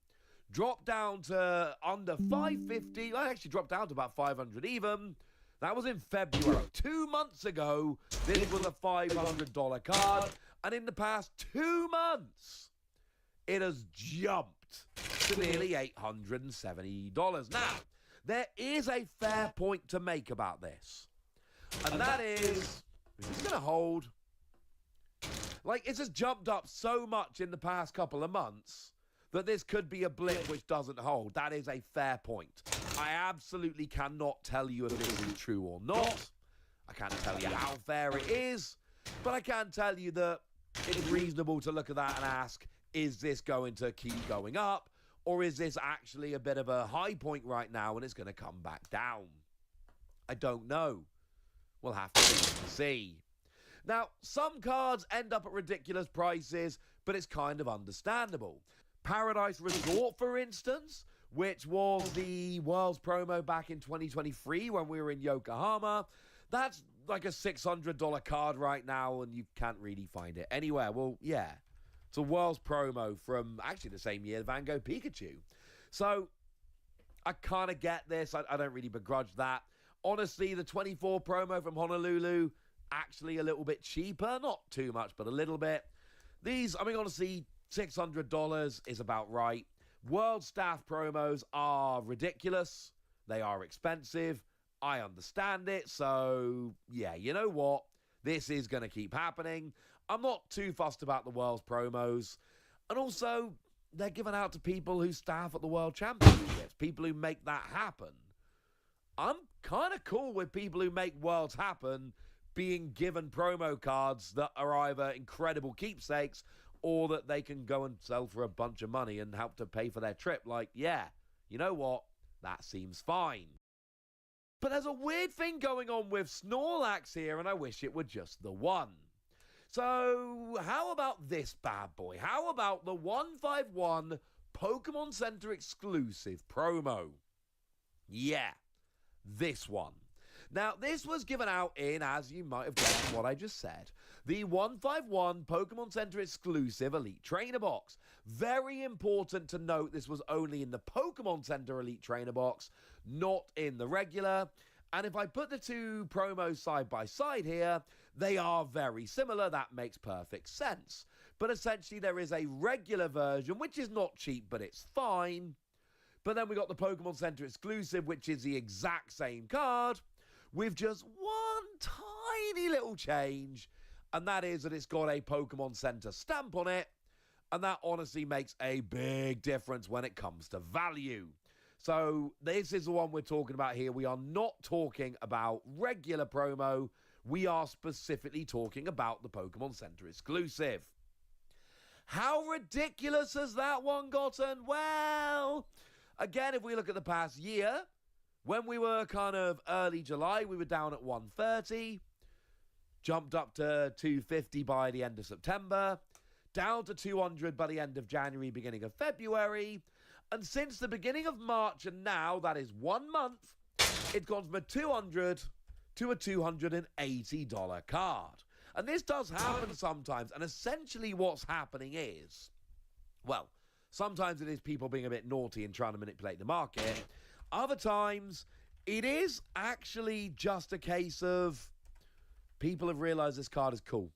Dropped down to under $550. I actually dropped down to about $500 even. That was in February. 2 months ago, this was a $500 card. And in the past 2 months, it has jumped to nearly $870. Now, there is a fair point to make about this. And that is it's going to hold. It's just jumped up so much in the past couple of months that this could be a blip which doesn't hold. That is a fair point. I absolutely cannot tell you if this is true or not. I can't tell you how fair it is, but I can tell you that it's reasonable to look at that and ask, is this going to keep going up, or is this actually a bit of a high point right now and it's going to come back down? I don't know. We'll have to see. Now, some cards end up at ridiculous prices, but it's kind of understandable. Paradise Resort, for instance, which was the World's promo back in 2023 when we were in Yokohama, that's like a $600 card right now, and you can't really find it anywhere. Well, yeah, it's a World's promo from actually the same year, Van Gogh Pikachu. So I kind of get this. I don't really begrudge that. Honestly, the 24 promo from Honolulu, actually a little bit cheaper. Not too much, but a little bit. These, honestly, $600 is about right. World staff promos are ridiculous. They are expensive. I understand it. So, yeah, you know what? This is going to keep happening. I'm not too fussed about the World's promos. And also, they're given out to people who staff at the World Championships, people who make that happen. I'm kind of cool with people who make Worlds happen being given promo cards that are either incredible keepsakes or that they can go and sell for a bunch of money and help to pay for their trip. Yeah, you know what? That seems fine. But there's a weird thing going on with Snorlax here, and I wish it were just the one. So, how about this bad boy? How about the 151 Pokemon Center exclusive promo? Yeah, this one. Now, this was given out in, as you might have guessed from what I just said, the 151 Pokemon Center exclusive Elite Trainer Box. Very important to note this was only in the Pokemon Center Elite Trainer Box, not in the regular. And if I put the two promos side by side here, they are very similar. That makes perfect sense. But essentially there is a regular version, which is not cheap, but it's fine. But then we got the Pokemon Center exclusive, which is the exact same card, with just one tiny little change, and that is that it's got a Pokemon Center stamp on it, and that honestly makes a big difference when it comes to value. So this is the one we're talking about here. We are not talking about regular promo. We are specifically talking about the Pokemon Center exclusive. How ridiculous has that one gotten? Well, again, if we look at the past year, when we were kind of early July, we were down at 130, jumped up to 250 by the end of September, down to 200 by the end of January, beginning of February, and since the beginning of March and now, that is 1 month, it's gone from a 200 to a $280 card. And this does happen sometimes, and essentially what's happening is, well, sometimes it is people being a bit naughty and trying to manipulate the market. Other times, it is actually just a case of people have realized this card is cool.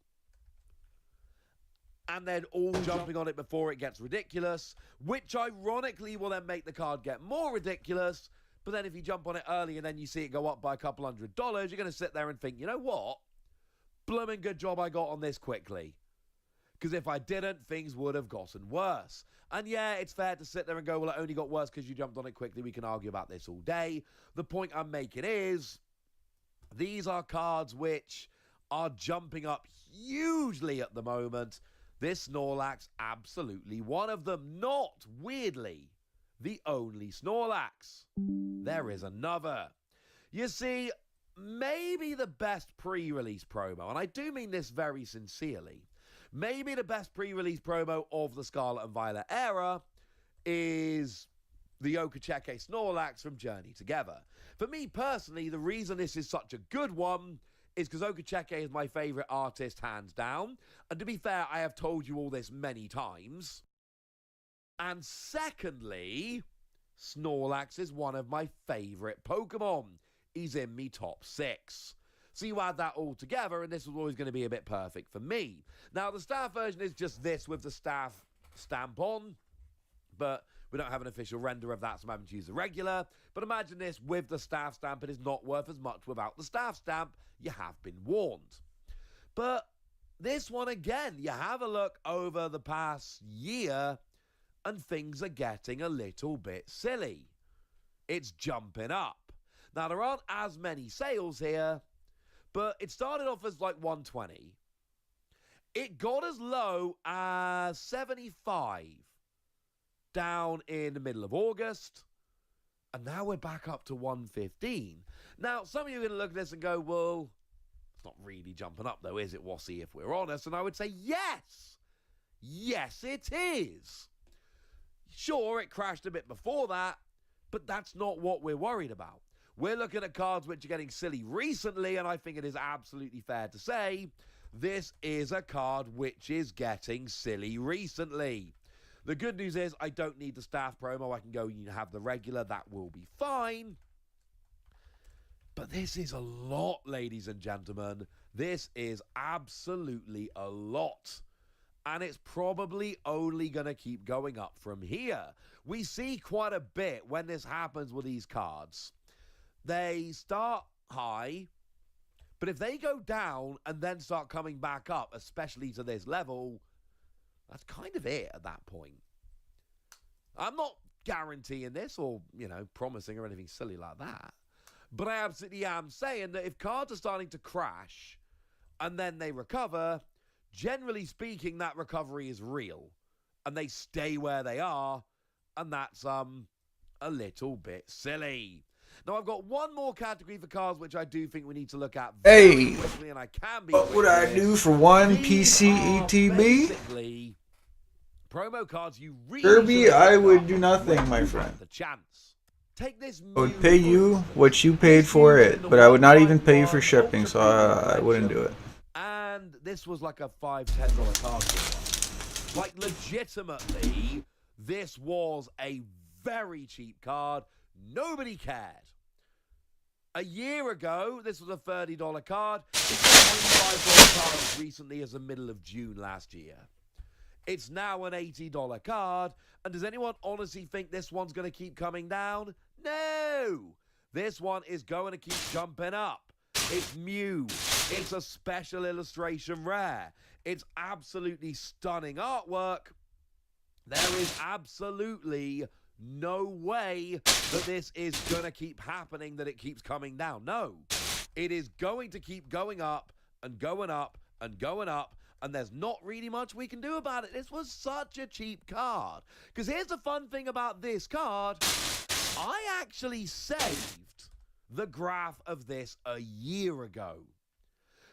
And then all jumping on it before it gets ridiculous, which ironically will then make the card get more ridiculous. But then if you jump on it early and then you see it go up by a couple $100, you're going to sit there and think, you know what? Blooming good job I got on this quickly. Because if I didn't, things would have gotten worse. And yeah, it's fair to sit there and go, well, it only got worse because you jumped on it quickly. We can argue about this all day. The point I'm making is, these are cards which are jumping up hugely at the moment. This Snorlax, absolutely one of them. Not, weirdly, the only Snorlax. There is another. You see, maybe the best pre-release promo, and I do mean this very sincerely, maybe the best pre-release promo of the Scarlet and Violet era is the Okacheke Snorlax from Journey Together. For me personally, the reason this is such a good one is because Okacheke is my favourite artist, hands down. And to be fair, I have told you all this many times. And secondly, Snorlax is one of my favourite Pokemon. He's in me top 6. So you add that all together, and this was always going to be a bit perfect for me. Now, the staff version is just this with the staff stamp on, but we don't have an official render of that, so I'm having to use the regular. But imagine this with the staff stamp. It is not worth as much without the staff stamp. You have been warned. But this one, again, you have a look over the past year, and things are getting a little bit silly. It's jumping up. Now, there aren't as many sales here, but it started off as like 120. It got as low as 75 down in the middle of August, and now we're back up to 115. Now, some of you are going to look at this and go, well, it's not really jumping up though, is it, Wassy, if we're honest? And I would say, yes! Yes, it is! Sure, it crashed a bit before that, but that's not what we're worried about. We're looking at cards which are getting silly recently, and I think it is absolutely fair to say this is a card which is getting silly recently. The good news is I don't need the staff promo. I can go and have the regular. That will be fine. But this is a lot, ladies and gentlemen. This is absolutely a lot. And it's probably only going to keep going up from here. We see quite a bit when this happens with these cards. They start high, but if they go down and then start coming back up, especially to this level, that's kind of it at that point. I'm not guaranteeing this or, promising or anything silly like that. But I absolutely am saying that if cards are starting to crash and then they recover, generally speaking, that recovery is real. And they stay where they are, and that's a little bit silly. Now, I've got one more category for cards which I do think we need to look at very quickly, and I can be. What would I do for one PC ETB? Basically, promo cards you really Kirby, I would do nothing, my friend. The chance. Take this. I would pay you what you paid for it, but I would not even pay you for shipping, so I wouldn't do it. And this was like a $5-10 card. Like, legitimately, this was a very cheap card. Nobody cared. A year ago, this was a $30 card. It was a $25 card as recently as the middle of June last year. It's now an $80 card. And does anyone honestly think this one's going to keep coming down? No! This one is going to keep jumping up. It's Mew. It's a special illustration rare. It's absolutely stunning artwork. There is absolutely no way that this is going to keep happening, that it keeps coming down. No. It is going to keep going up and going up and going up, and there's not really much we can do about it. This was such a cheap card. Because here's the fun thing about this card. I actually saved the graph of this a year ago.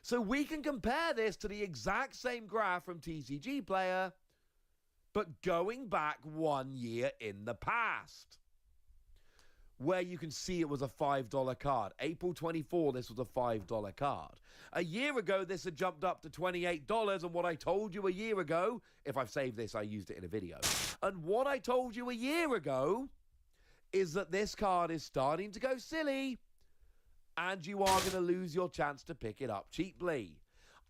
So we can compare this to the exact same graph from TCG Player, but going back 1 year in the past. where you can see it was a $5 card. April 24, this was a $5 card. A year ago, this had jumped up to $28, and what I told you a year ago, if I've saved this, I used it in a video. And what I told you a year ago is that this card is starting to go silly, and you are going to lose your chance to pick it up cheaply.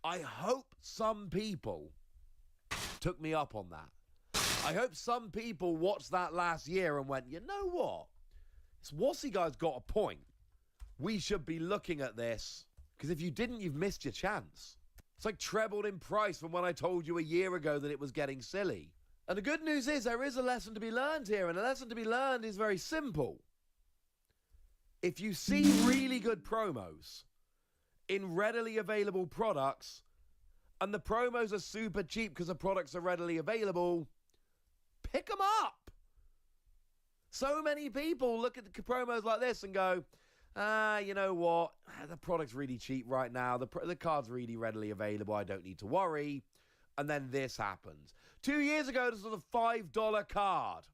I hope some people took me up on that. I hope some people watched that last year and went, you know what? This Wossy guy's got a point. We should be looking at this, because if you didn't, you've missed your chance. It's like trebled in price from when I told you a year ago that it was getting silly. And the good news is there is a lesson to be learned here, and the lesson to be learned is very simple. If you see really good promos in readily available products, and the promos are super cheap because the products are readily available, pick them up. So many people look at the promos like this and go, you know what? The product's really cheap right now. The card's really readily available. I don't need to worry. And then this happens. 2 years ago, this was a $5 card.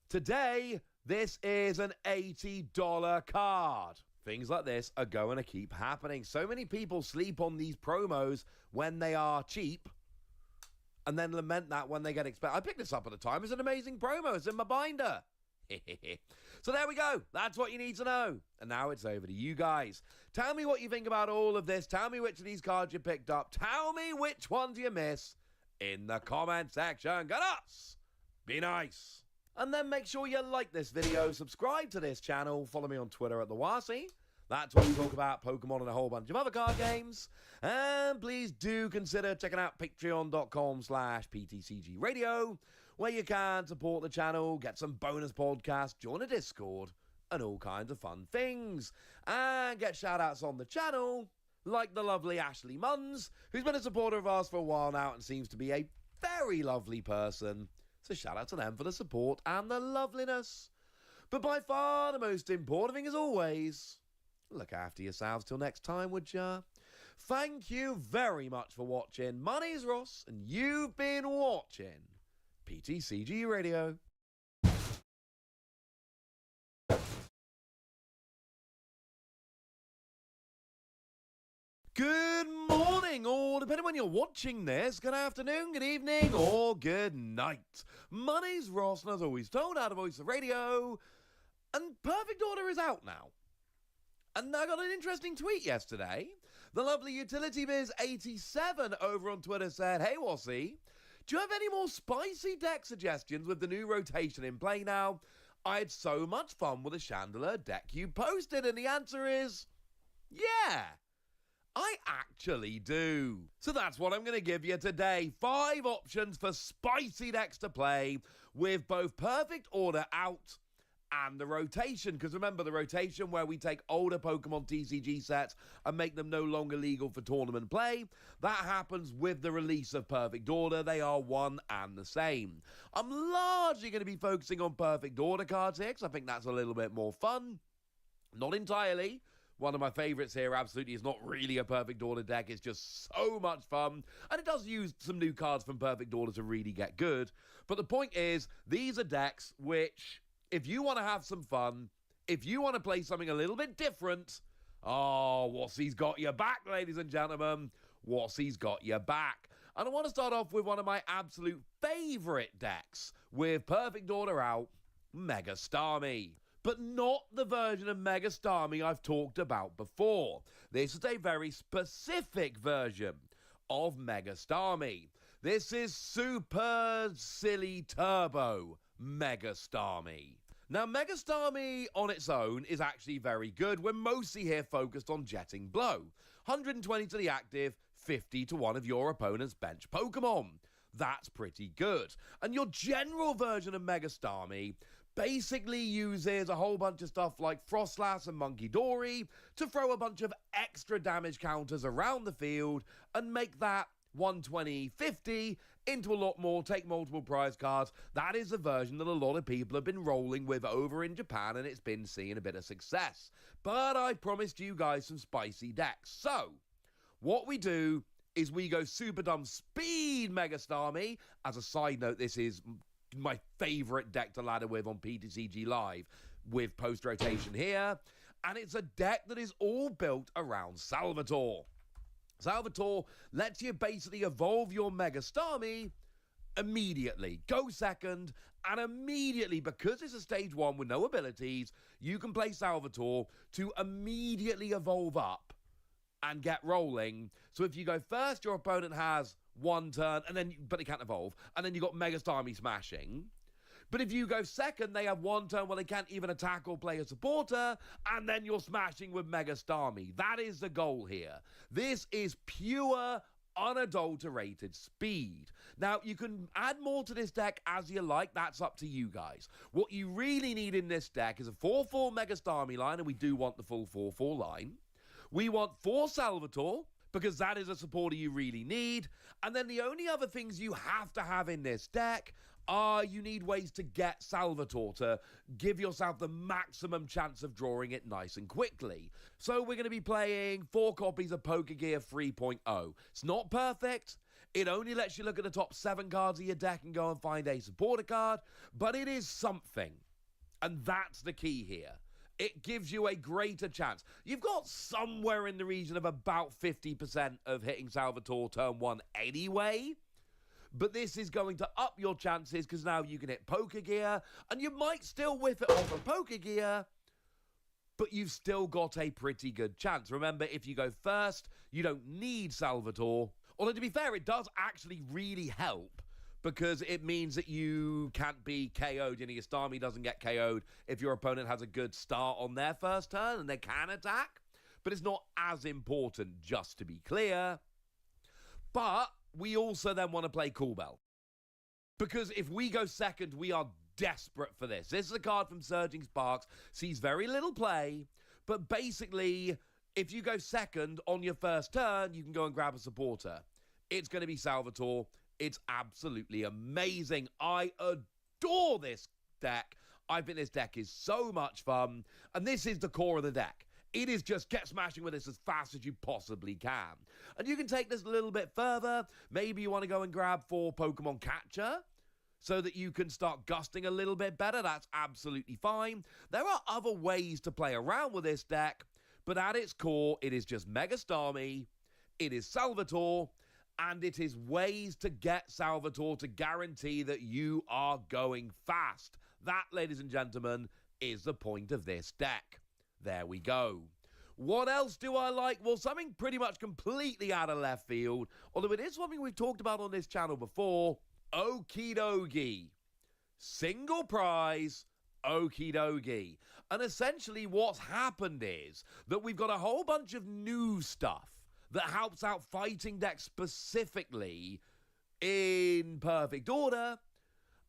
Today, this is an $80 card. Things like this are going to keep happening. So many people sleep on these promos when they are cheap and then lament that when they get expensive. I picked this up at the time. It's an amazing promo. It's in my binder. So there we go. That's what you need to know. And now it's over to you guys. Tell me what you think about all of this. Tell me which of these cards you picked up. Tell me which ones you miss in the comment section. Go nuts. Be nice. And then make sure you like this video, subscribe to this channel, follow me on Twitter at TheWossy. That's where we talk about Pokemon and a whole bunch of other card games. And please do consider checking out patreon.com/PTCGradio, where you can support the channel, get some bonus podcasts, join a Discord, and all kinds of fun things. And get shout-outs on the channel, like the lovely Ashley Munns, who's been a supporter of ours for a while now and seems to be a very lovely person. So shout out to them for the support and the loveliness. But by far the most important thing, as always, look after yourselves till next time, would ya? Thank you very much for watching. My name's Ross, and you've been watching PTCG Radio. Good morning, or depending when you're watching this, good afternoon, good evening, or good night. My name's Ross, and as always told, out of Voice of Radio, and Perfect Order is out now. And I got an interesting tweet yesterday. The lovely Utility Biz 87 over on Twitter said, hey Wossy, do you have any more spicy deck suggestions with the new rotation in play now? I had so much fun with the Chandelure deck you posted, and the answer is, yeah. I actually do. So that's what I'm going to give you today. 5 options for spicy decks to play with both Perfect Order out and the rotation. Because remember, the rotation where we take older Pokemon TCG sets and make them no longer legal for tournament play, that happens with the release of Perfect Order. They are one and the same. I'm largely going to be focusing on Perfect Order cards here because I think that's a little bit more fun. Not entirely. One of my favorites here absolutely is not really a Perfect Order deck. It's just so much fun. And it does use some new cards from Perfect Order to really get good. But the point is, these are decks which, if you want to have some fun, if you want to play something a little bit different, oh, Wossy's got your back, ladies and gentlemen. Wossy's got your back. And I want to start off with one of my absolute favorite decks with Perfect Order out, Mega Starmie. But not the version of Mega Starmie I've talked about before. This is a very specific version of Mega Starmie. This is Super Silly Turbo Mega Starmie. Now, Mega Starmie on its own is actually very good. We're mostly here focused on Jetting Blow. 120 to the active, 50 to one of your opponent's bench Pokemon. That's pretty good. And your general version of Mega Starmie basically uses a whole bunch of stuff like Frostlass and Monkey Dory to throw a bunch of extra damage counters around the field and make that 120-50 into a lot more, take multiple prize cards. That is the version that a lot of people have been rolling with over in Japan, and it's been seeing a bit of success. But I promised you guys some spicy decks. So, what we do is we go Super Dumb Speed Mega Starmie. As a side note, this is my favorite deck to ladder with on PTCG Live with post-rotation here. And it's a deck that is all built around Salvatore. Salvatore lets you basically evolve your Mega Starmie immediately. Go second, and immediately, because it's a stage 1 with no abilities, you can play Salvatore to immediately evolve up and get rolling. So if you go first, your opponent has 1 turn, but it can't evolve, and then you've got Mega Starmie smashing. But if you go second, they have 1 turn where they can't even attack or play a supporter, and then you're smashing with Mega Starmie. That is the goal here. This is pure, unadulterated speed. Now, you can add more to this deck as you like. That's up to you guys. What you really need in this deck is a 4-4 Mega Starmie line, and we do want the full 4-4 line. We want 4 Salvatore, because that is a supporter you really need. And then the only other things you have to have in this deck are you need ways to get Salvatore to give yourself the maximum chance of drawing it nice and quickly. So we're going to be playing 4 copies of Poker Gear 3.0. It's not perfect. It only lets you look at the top 7 cards of your deck and go and find a supporter card, but it is something. And that's the key here. It gives you a greater chance. You've got somewhere in the region of about 50% of hitting Salvatore turn 1 anyway. But this is going to up your chances because now you can hit Poker Gear, and you might still whiff it off of Poker Gear, but you've still got a pretty good chance. Remember, if you go first, you don't need Salvatore. Although, to be fair, it does actually really help because it means that you can't be KO'd. You know, your Starmie doesn't get KO'd if your opponent has a good start on their first turn and they can attack. But it's not as important, just to be clear. But we also then want to play Cool Bell. Because if we go second, we are desperate for this. This is a card from Surging Sparks. Sees very little play. But basically, if you go second on your first turn, you can go and grab a supporter. It's going to be Salvatore. It's absolutely amazing. I adore this deck. I think this deck is so much fun. And this is the core of the deck. It is just get smashing with this as fast as you possibly can. And you can take this a little bit further. Maybe you want to go and grab 4 Pokemon Catcher so that you can start gusting a little bit better. That's absolutely fine. There are other ways to play around with this deck, but at its core, it is just Mega Starmie, it is Salvatore, and it is ways to get Salvatore to guarantee that you are going fast. That, ladies and gentlemen, is the point of this deck. There we go. What else do I like? Well, something pretty much completely out of left field, although it is something we've talked about on this channel before. Okie dokie. Single prize, okie dokie. And essentially what's happened is that we've got a whole bunch of new stuff that helps out fighting decks specifically in perfect order.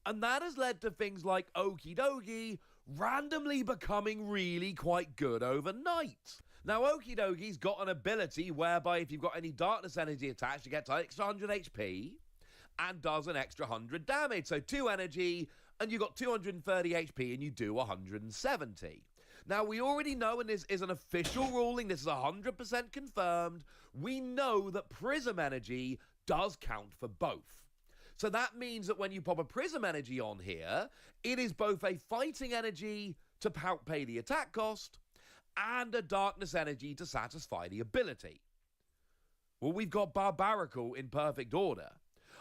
And that has led to things like Okie dokie randomly becoming really quite good overnight. Now, Okie dokie's got an ability whereby if you've got any darkness energy attached, you get an extra 100 HP and does an extra 100 damage. So 2 energy, and you've got 230 HP, and you do 170. Now, we already know, and this is an official ruling, this is 100% confirmed, we know that Prism Energy does count for both. So that means that when you pop a Prism Energy on here, it is both a fighting energy to help pay the attack cost and a darkness energy to satisfy the ability. Well, we've got Barbaracle in perfect order.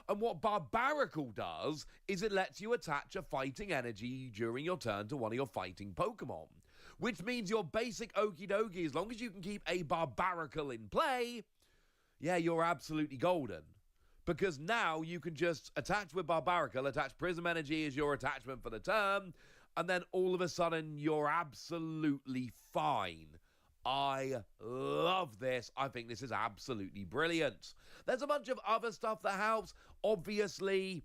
And what Barbaracle does is it lets you attach a fighting energy during your turn to one of your fighting Pokemon. Which means your basic Okie dokie, as long as you can keep a Barbaracle in play, yeah, you're absolutely golden. Because now you can just attach with Barbaracle, attach Prism Energy as your attachment for the turn, and then all of a sudden you're absolutely fine. I love this. I think this is absolutely brilliant. There's a bunch of other stuff that helps. Obviously,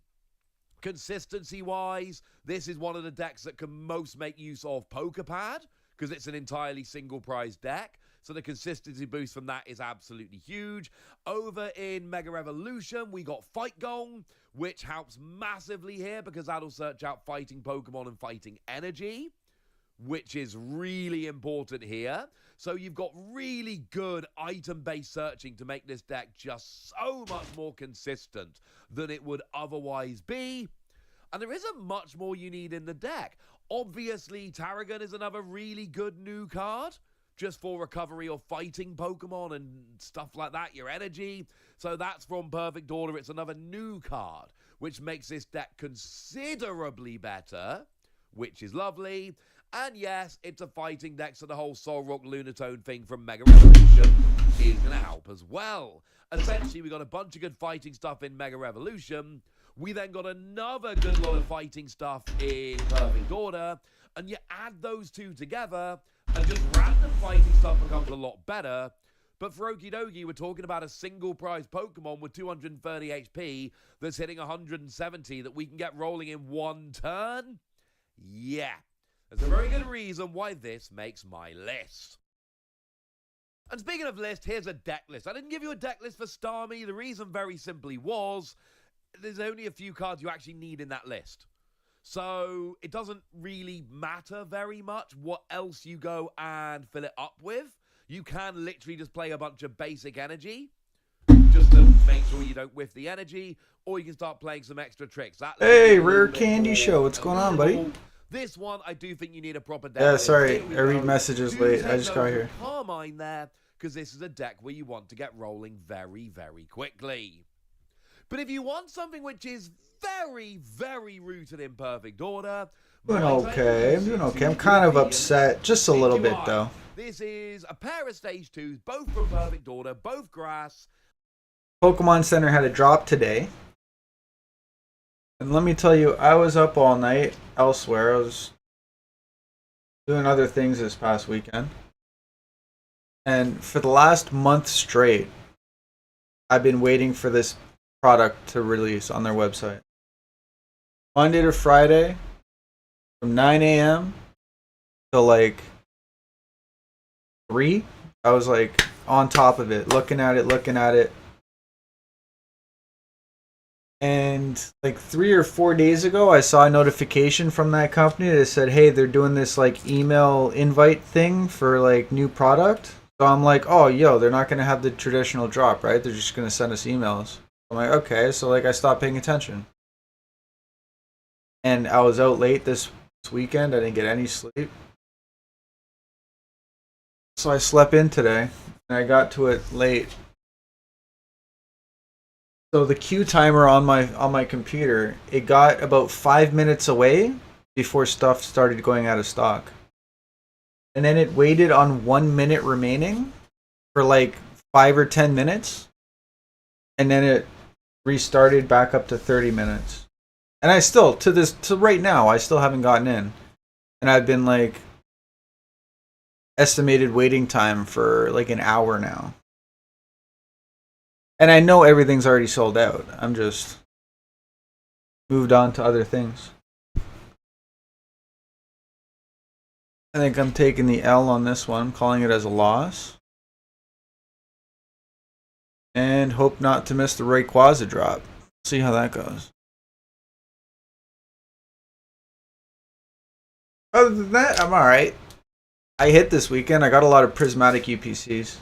consistency-wise, this is one of the decks that can most make use of PokerPad, because it's an entirely single prize deck. So the consistency boost from that is absolutely huge. Over in Mega Evolution, we got Fight Gong, which helps massively here because that'll search out fighting Pokemon and fighting energy, which is really important here. So you've got really good item-based searching to make this deck just so much more consistent than it would otherwise be. And there isn't much more you need in the deck. Obviously, Tarragon is another really good new card, just for recovery of fighting Pokemon and stuff like that, your energy. So that's from Perfect Order. It's another new card, which makes this deck considerably better, which is lovely. And yes, it's a fighting deck, so the whole Solrock Lunatone thing from Mega Revolution is going to help as well. Essentially, we got a bunch of good fighting stuff in Mega Revolution. We then got another good lot of fighting stuff in Perfect Order. And you add those two together, and just random fighting stuff becomes a lot better. But for Okie Dokie, we're talking about a single prize Pokemon with 230 HP that's hitting 170 that we can get rolling in one turn. Yeah. There's a very good reason why this makes my list. And speaking of list, here's a deck list. I didn't give you a deck list for Starmie. The reason very simply was there's only a few cards you actually need in that list. So it doesn't really matter very much what else you go and fill it up with. You can literally just play a bunch of basic energy just to make sure you don't whiff the energy, or you can start playing some extra tricks. Hey, Rare Candy Show, what's going on, buddy? This one, I do think you need a proper deck. Yeah, sorry, I read messages late. I just got here. Carmine there, because this is a deck where you want to get rolling very, very quickly. But if you want something which is very, very rooted in Perfect Order, I'm doing okay. I'm kind of upset, just a little bit though. This is a pair of Stage 2s, both from Perfect Order, both grass. Pokemon Center had a drop today. And let me tell you, I was up all night elsewhere. I was doing other things this past weekend. And for the last month straight, I've been waiting for this product to release on their website. Monday to Friday, from 9 a.m. to like 3, I was like on top of it, looking at it. And like 3 or 4 days ago, I saw a notification from that company that said, hey, they're doing this like email invite thing for like new product. So I'm like, oh, yo, they're not going to have the traditional drop, right? They're just going to send us emails. I'm like, okay. So like I stopped paying attention. And I was out late this weekend. I didn't get any sleep. So I slept in today and I got to it late. So the queue timer on my computer, it got about 5 minutes away before stuff started going out of stock. And then it waited on 1 minute remaining for like 5 or 10 minutes. And then it restarted back up to 30 minutes. And I still, to right now, I still haven't gotten in. And I've been like estimated waiting time for like an hour now. And I know everything's already sold out. I'm just moved on to other things. I think I'm taking the L on this one, calling it as a loss. And hope not to miss the Rayquaza drop. See how that goes. Other than that, I'm alright. I hit this weekend. I got a lot of prismatic UPCs.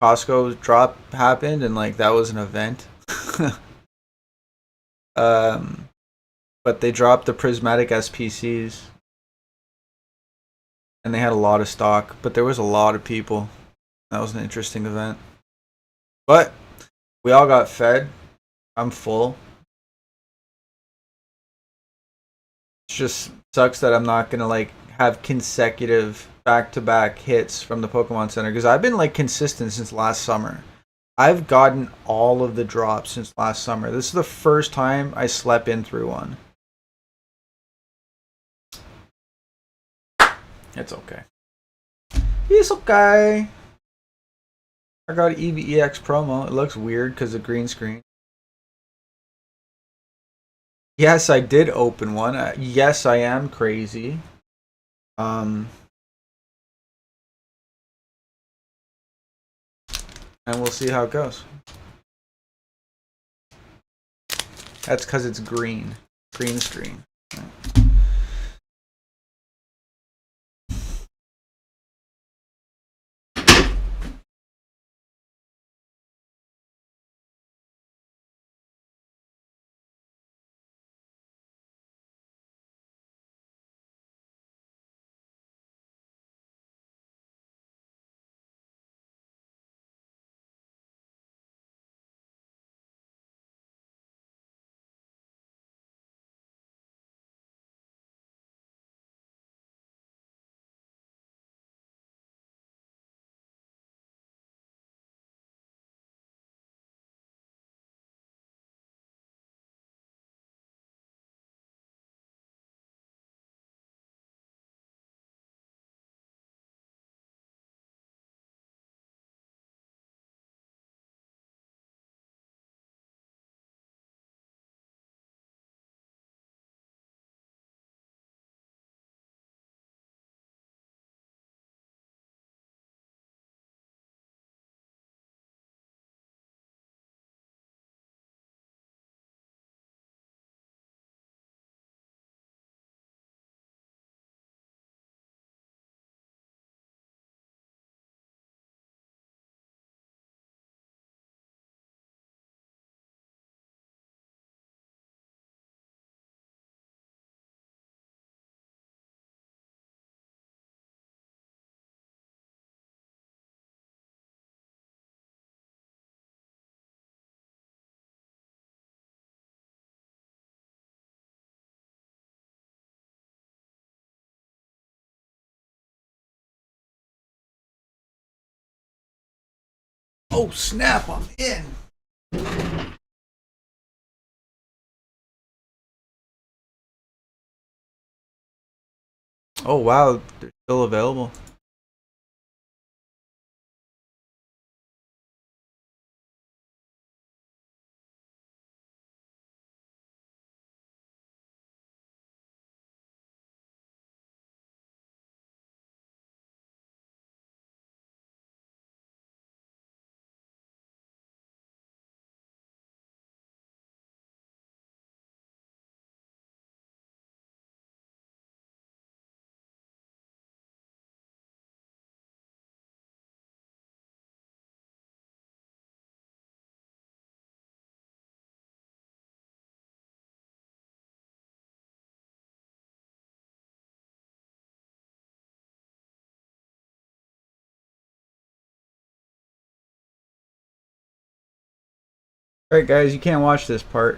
Costco drop happened and like that was an event. But they dropped the prismatic SPCs and they had a lot of stock, but there was a lot of people. That was an interesting event. But we all got fed. I'm full. It just sucks that I'm not gonna like have consecutive back-to-back hits from the Pokemon Center because I've been like consistent since last summer. I've gotten all of the drops since last summer. This is the first time I slept in through one. It's okay. It's okay. I got an EVEX promo. It looks weird because of green screen. Yes, I did open one. Yes, I am crazy. And we'll see how it goes. That's because it's green. Green screen. Oh snap! I'm in. Oh wow, they're still available. Alright guys, you can't watch this part.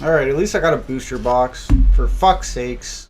Alright, at least I got a booster box. For fuck's sakes.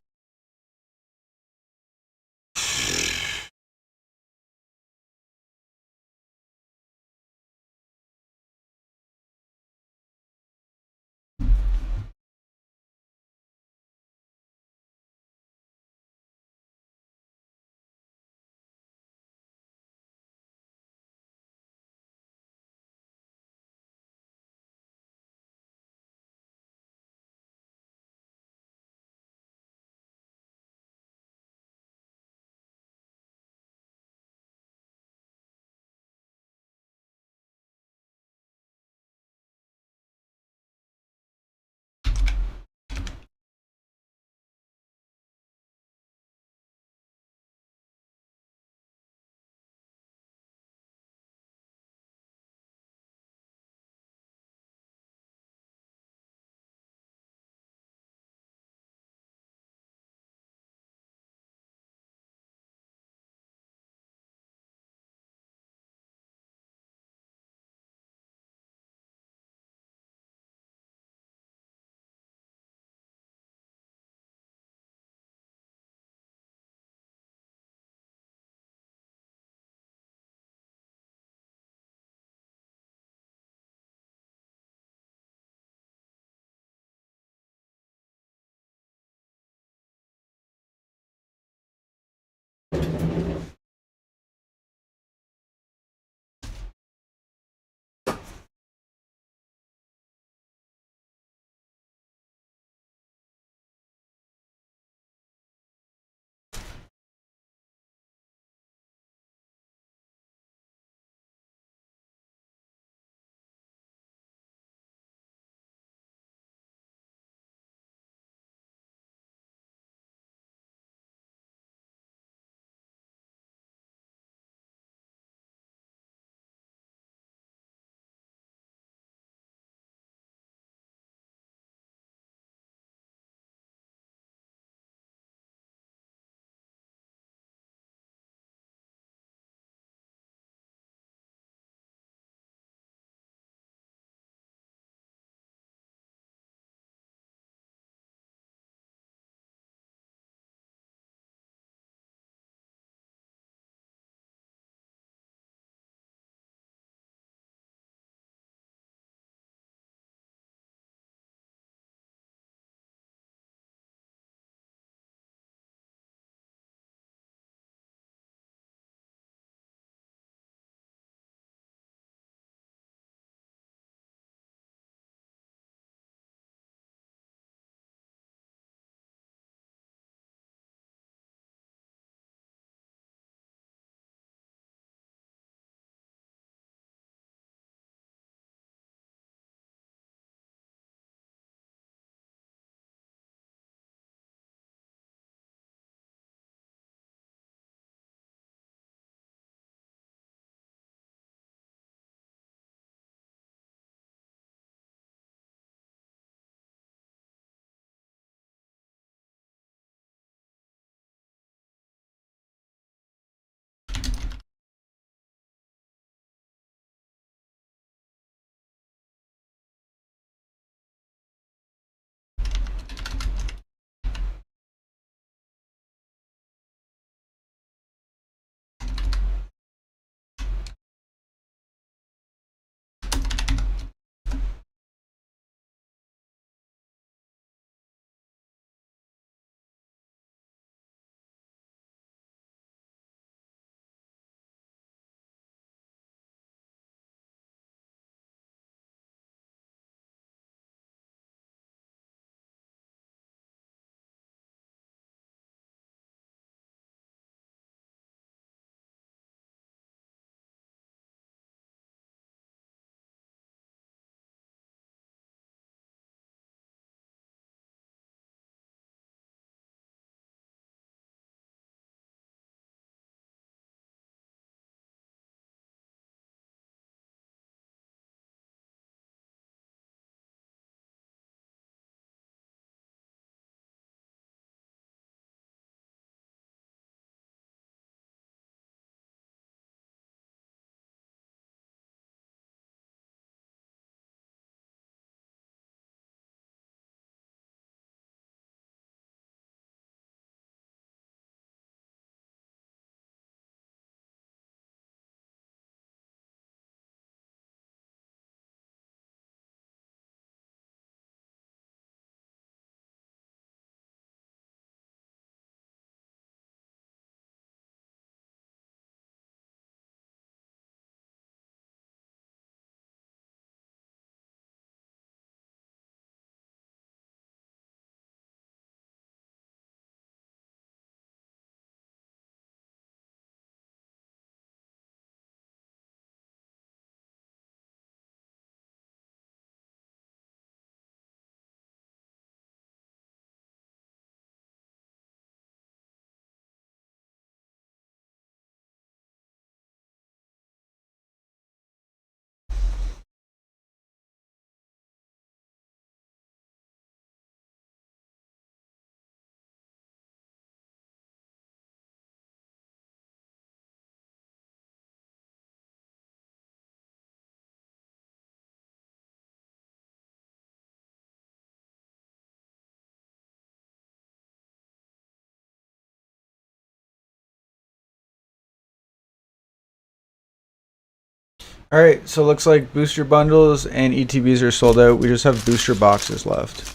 All right, so it looks like booster bundles and ETBs are sold out. We just have booster boxes left.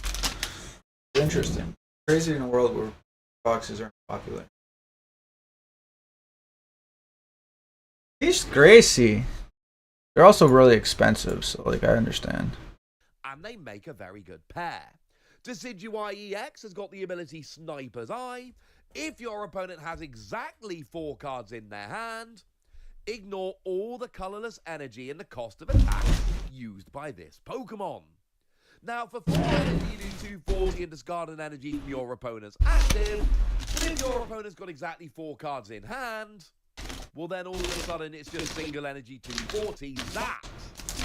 Interesting. Crazy in a world where boxes aren't popular. These Gracie. They're also really expensive, so like I understand. And they make a very good pair. Decidueye EX has got the ability Sniper's Eye. If your opponent has exactly 4 cards in their hand, ignore all the colorless energy and the cost of attack used by this Pokemon. Now, for 4 energy, you do 240 and discard an energy from your opponent's active. But if your opponent's got exactly 4 cards in hand, well, then all of a sudden it's just single energy 240. That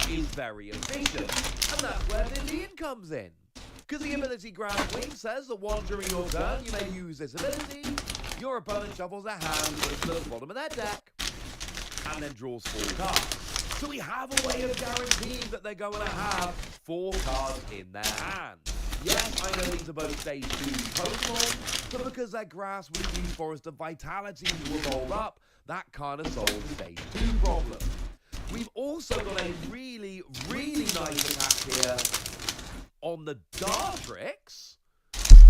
is very efficient. And that's where Lillian comes in. Because the ability Ground Wing says that once during your turn, you may use this ability. Your opponent shuffles their hand, puts it to the bottom of their deck, and then draws 4 cards. So we have a way of guaranteeing that they're going to have 4 cards in their hand. Yes, I know these are both stage 2 Pokemon, but because they're grass with the Forest of Vitality to evolve up, that kind of solves stage 2 problem. We've also got a really, really nice attack here on the Dartrix.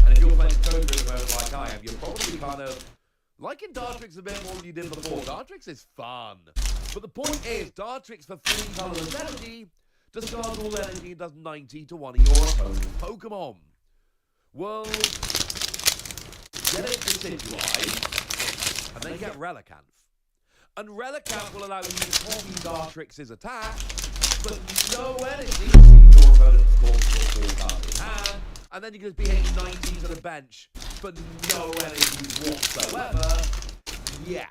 And if you're playing Cobra at the moment like I am, you're probably kind of liking Dartrix a bit more than you did before. Dartrix is fun. But the point is, Dartrix for 3 colorless energy discards all energy and does 90 to one of your opponent's Pokemon. Well, get it Decidueye, and then get Relicanth. And Relicanth will allow you to copy Dartrix's attack, but no energy to your opponent's called hand, and then you can just be hitting 90 to the bench, but no energy whatsoever. Yeah.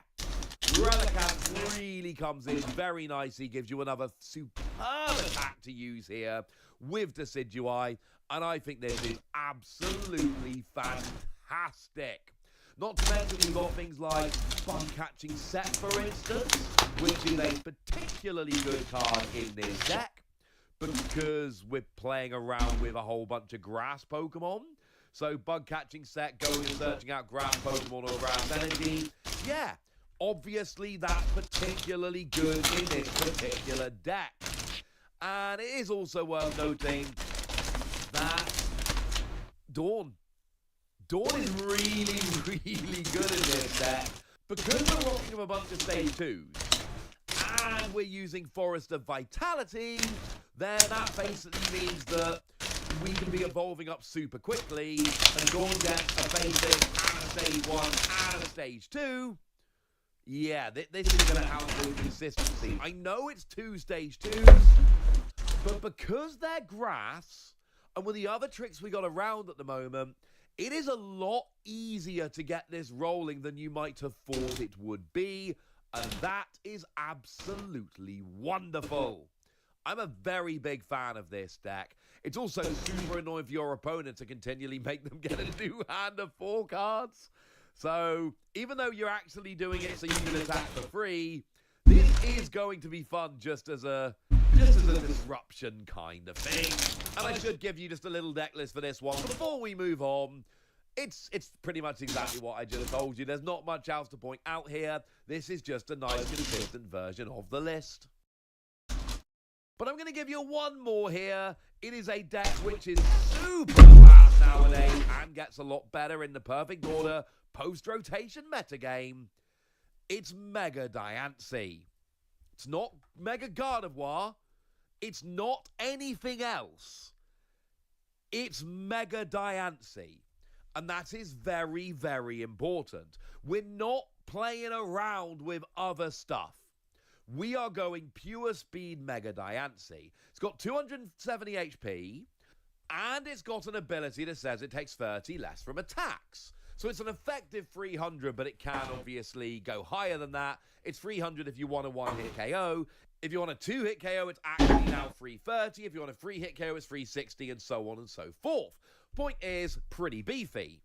Relicanth really comes in very nicely, gives you another superb attack to use here with Decidueye, and I think this is absolutely fantastic. Not to mention you've got things like Bug Catching Set, for instance, which is a particularly good card in this deck, because we're playing around with a whole bunch of grass Pokemon. So Bug Catching Set, going and searching out grass Pokemon or grass energy, yeah. Obviously, that's particularly good in this particular deck. And it is also worth noting that Dawn is really, really good in this deck. Because we're rocking a bunch of stage 2s, and we're using Forest of Vitality, then that basically means that we can be evolving up super quickly, and Dawn gets a basic and a stage 1 and a stage 2. Yeah, this is going to help with consistency. I know it's 2 stage 2s, but because they're grass, and with the other tricks we got around at the moment, it is a lot easier to get this rolling than you might have thought it would be, and that is absolutely wonderful. I'm a very big fan of this deck. It's also super annoying for your opponent to continually make them get a new hand of 4 cards. So, even though you're actually doing it so you can attack for free, this is going to be fun just as a disruption kind of thing. And I should give you just a little deck list for this one. But before we move on, it's pretty much exactly what I just told you. There's not much else to point out here. This is just a nice, consistent version of the list. But I'm going to give you one more here. It is a deck which is super fast nowadays and gets a lot better in the perfect order post-rotation metagame. It's Mega Diancie. It's not Mega Gardevoir. It's not anything else. It's Mega Diancie. And that is very, very important. We're not playing around with other stuff. We are going pure speed Mega Diancie. It's got 270 HP, and it's got an ability that says it takes 30 less from attacks. So it's an effective 300, but it can obviously go higher than that. It's 300 if you want a 1-hit KO. If you want a 2-hit KO, it's actually now 330. If you want a 3-hit KO, it's 360, and so on and so forth. Point is, pretty beefy.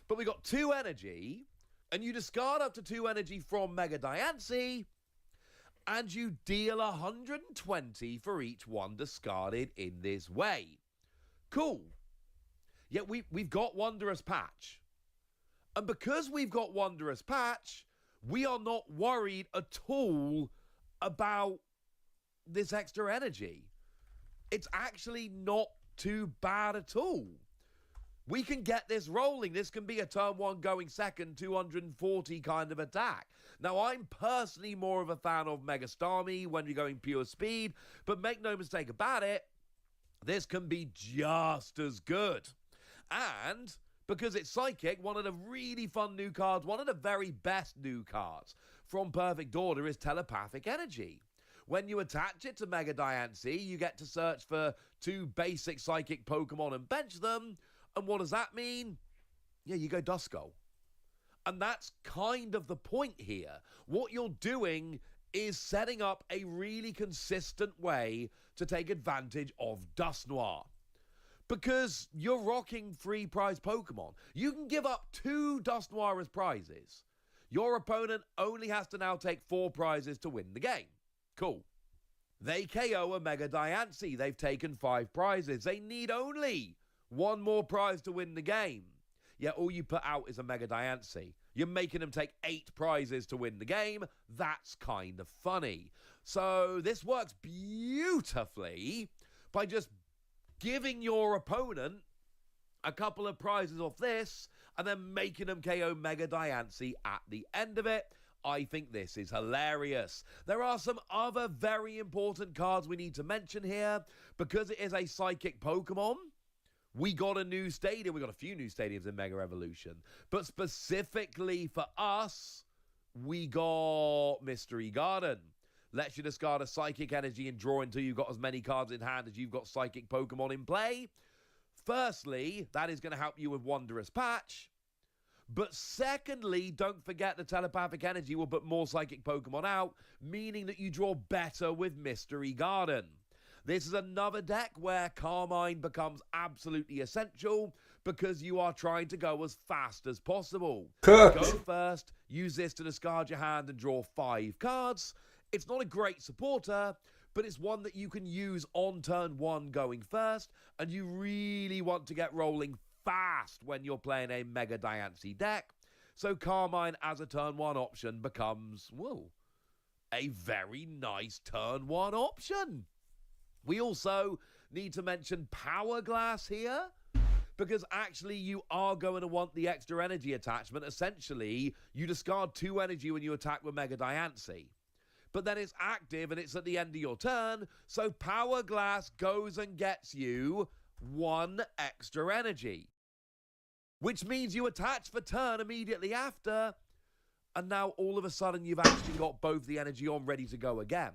But we got 2 energy, and you discard up to 2 energy from Mega Diancie, and you deal 120 for each one discarded in this way. Cool. Yet we've got Wondrous Patch. And because we've got Wondrous Patch, we are not worried at all about this extra energy. It's actually not too bad at all. We can get this rolling. This can be a turn 1 going second, 240 kind of attack. Now, I'm personally more of a fan of Megastami when you're going pure speed, but make no mistake about it, this can be just as good. And because it's Psychic, one of the really fun new cards, one of the very best new cards from Perfect Order is Telepathic Energy. When you attach it to Mega Diancie, you get to search for 2 basic Psychic Pokemon and bench them. And what does that mean? Yeah, you go Duskull. And that's kind of the point here. What you're doing is setting up a really consistent way to take advantage of Dusknoir. Because you're rocking free prize Pokemon. You can give up 2 Dusknoir as prizes. Your opponent only has to now take 4 prizes to win the game. Cool. They KO a Mega Diancie. They've taken 5 prizes. They need only 1 more prize to win the game. Yet all you put out is a Mega Diancie. You're making them take 8 prizes to win the game. That's kind of funny. So this works beautifully by just giving your opponent a couple of prizes off this and then making them KO Mega Diancie at the end of it. I think this is hilarious. There are some other very important cards we need to mention here. Because it is a Psychic Pokemon, we got a new stadium. We got a few new stadiums in Mega Evolution. But specifically for us, we got Mystery Garden. Lets you discard a Psychic Energy and draw until you've got as many cards in hand as you've got Psychic Pokemon in play. Firstly, that is going to help you with Wondrous Patch. But secondly, don't forget the Telepathic Energy will put more Psychic Pokemon out, meaning that you draw better with Mystery Garden. This is another deck where Carmine becomes absolutely essential because you are trying to go as fast as possible. Cooked. Go first, use this to discard your hand and draw 5 cards. It's not a great supporter, but it's one that you can use on turn 1 going first, and you really want to get rolling fast when you're playing a Mega Diancie deck. So Carmine as a turn 1 option becomes, well, a very nice turn 1 option. We also need to mention Power Glass here, because actually you are going to want the extra energy attachment. Essentially, you discard 2 energy when you attack with Mega Diancie. But then it's active and it's at the end of your turn, so Power Glass goes and gets you 1 extra energy. Which means you attach for turn immediately after, and now all of a sudden you've actually got both the energy on ready to go again.